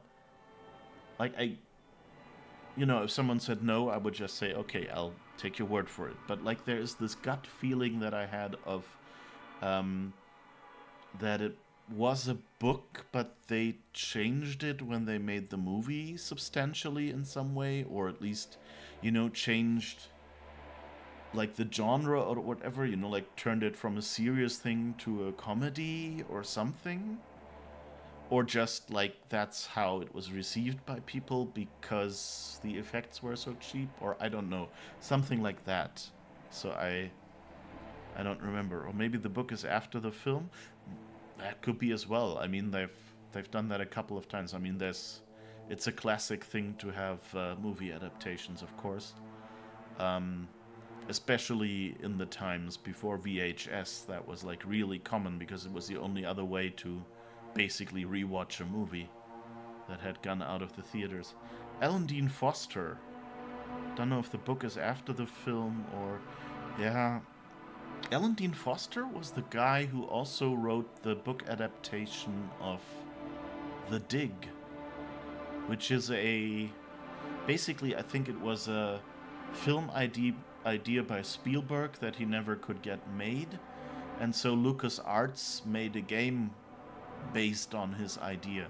like if someone said no, I would just say, okay, I'll take your word for it. But like there is this gut feeling that I had of that it was a book, but they changed it when they made the movie substantially in some way, or at least, changed like the genre or whatever, like turned it from a serious thing to a comedy or something. Or just like that's how it was received by people because the effects were so cheap, or I don't know, something like that. So I don't remember. Or maybe the book is after the film. That could be as well. I mean, they've done that a couple of times. I mean, it's a classic thing to have movie adaptations, of course. Especially in the times before VHS, that was like really common because it was the only other way to basically rewatch a movie that had gone out of the theaters. Alan Dean Foster. Don't know if the book is after the film or... Yeah. Alan Dean Foster was the guy who also wrote the book adaptation of The Dig, which is basically, I think it was a film idea by Spielberg that he never could get made, and so LucasArts made a game based on his idea.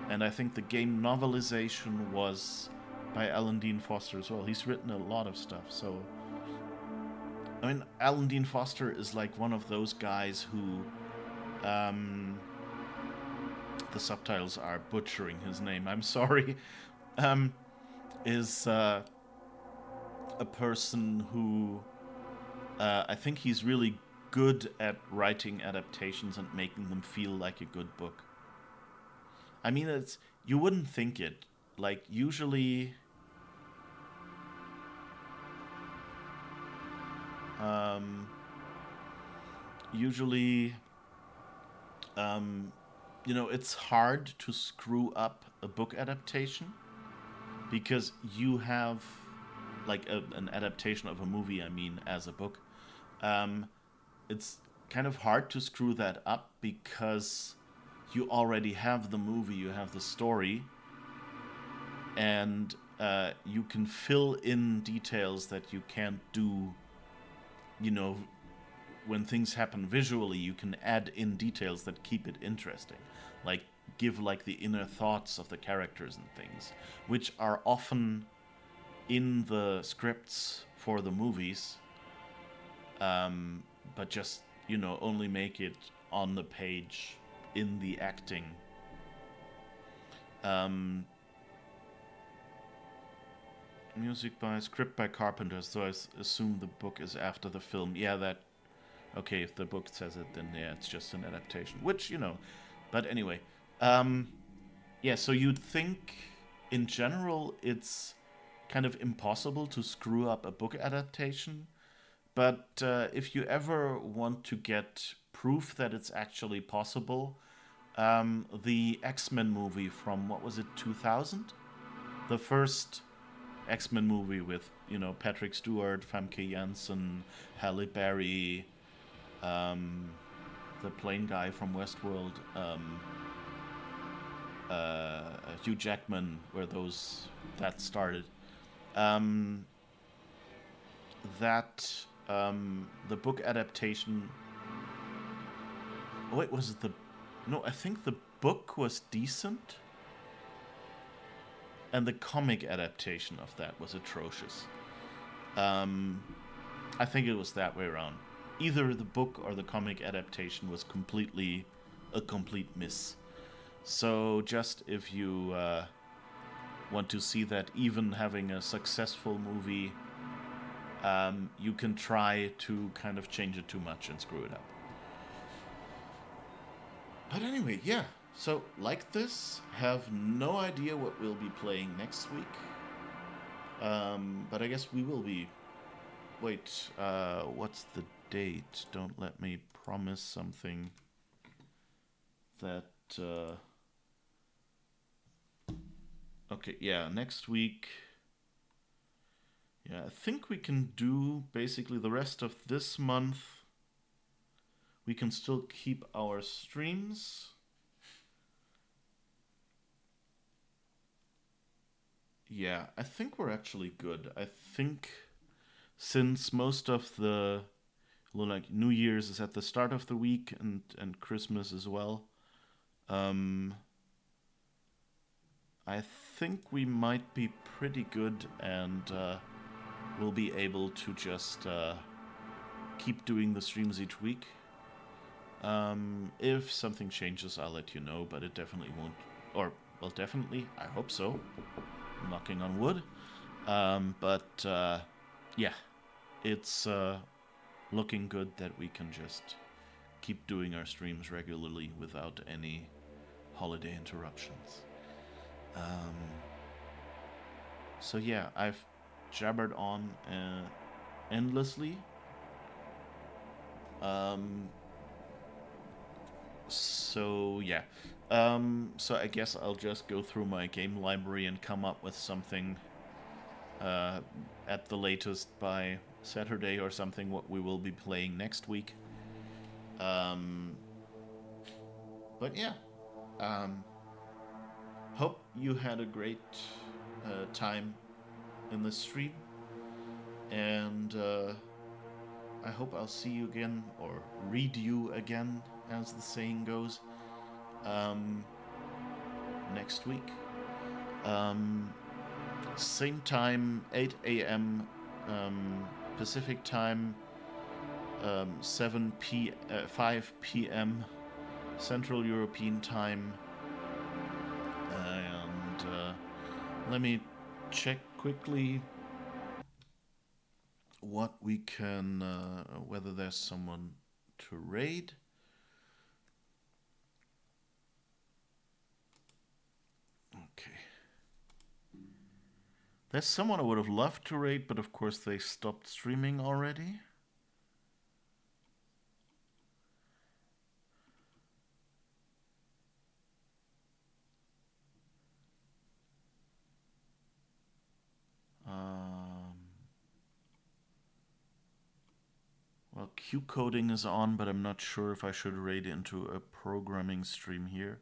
And I think the game novelization was by Alan Dean Foster as well. He's written a lot of stuff, so... I mean, Alan Dean Foster is like one of those guys who... the subtitles are butchering his name, I'm sorry. Is a person who... I think he's really good at writing adaptations and making them feel like a good book. I mean, you wouldn't think it. Like, usually... it's hard to screw up a book adaptation because you have, like, an adaptation of a movie, I mean, as a book. It's kind of hard to screw that up because you already have the movie, you have the story, and you can fill in details that you can't do, when things happen visually. You can add in details that keep it interesting, like give like the inner thoughts of the characters and things, which are often in the scripts for the movies, but just, only make it on the page in the acting. Music by, script by Carpenter, so I assume the book is after the film. Yeah, that... Okay, if the book says it, then yeah, it's just an adaptation. Which, But anyway. Yeah, so you'd think, in general, it's kind of impossible to screw up a book adaptation. But if you ever want to get proof that it's actually possible, the X-Men movie from, what was it, 2000? The first X-Men movie with, Patrick Stewart, Famke Janssen, Halle Berry, the plane guy from Westworld, Hugh Jackman, where that started. The book adaptation... Oh, wait, was it No, I think the book was decent, and the comic adaptation of that was atrocious. I think it was that way around. Either the book or the comic adaptation was a complete miss. So just if you want to see that even having a successful movie, you can try to kind of change it too much and screw it up. But anyway, yeah. So, like this, have no idea what we'll be playing next week. But I guess we will be... Wait, what's the date? Don't let me promise something that... Okay, yeah, next week... Yeah, I think we can do basically the rest of this month. We can still keep our streams. Yeah, I think we're actually good. I think since most of the like New Year's is at the start of the week and Christmas as well, I think we might be pretty good and we'll be able to just keep doing the streams each week. If something changes, I'll let you know, but it definitely won't. Or, well, definitely, I hope so. Knocking on wood. Yeah, it's looking good that we can just keep doing our streams regularly without any holiday interruptions. So yeah, I've jabbered on endlessly. So yeah. So I guess I'll just go through my game library and come up with something at the latest by Saturday or something what we will be playing next week. But yeah. Hope you had a great time in the stream. And I hope I'll see you again, or read you again, as the saying goes, next week. Same time, 8 a.m. Pacific time, 5 p.m. Central European time. And let me check quickly what we can, whether there's someone to raid. Okay. There's someone I would have loved to raid, but of course they stopped streaming already. Well, Q coding is on, but I'm not sure if I should raid into a programming stream here.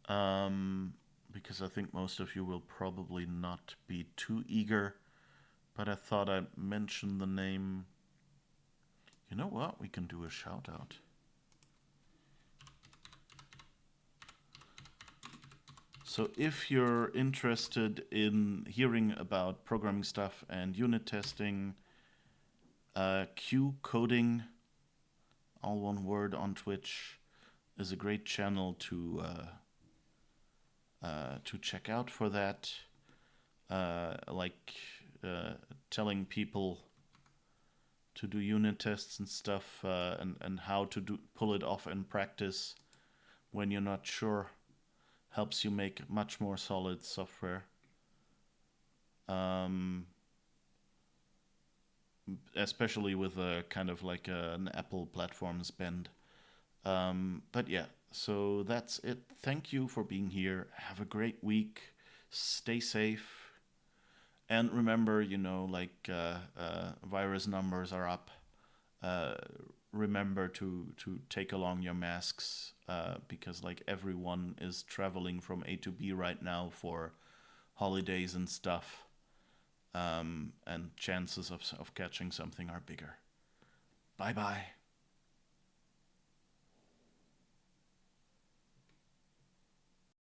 Because I think most of you will probably not be too eager. But I thought I'd mention the name. You know what? We can do a shout out. So if you're interested in hearing about programming stuff and unit testing, Q coding, all one word, on Twitch is a great channel to check out for that. Telling people to do unit tests and stuff, and how to pull it off in practice when you're not sure, helps you make much more solid software. Especially with a kind of like an Apple platforms bend. But yeah, so that's it. Thank you for being here. Have a great week. Stay safe. And remember, virus numbers are up. Remember to take along your masks, because everyone is traveling from A to B right now for holidays and stuff. And chances of catching something are bigger. Bye-bye.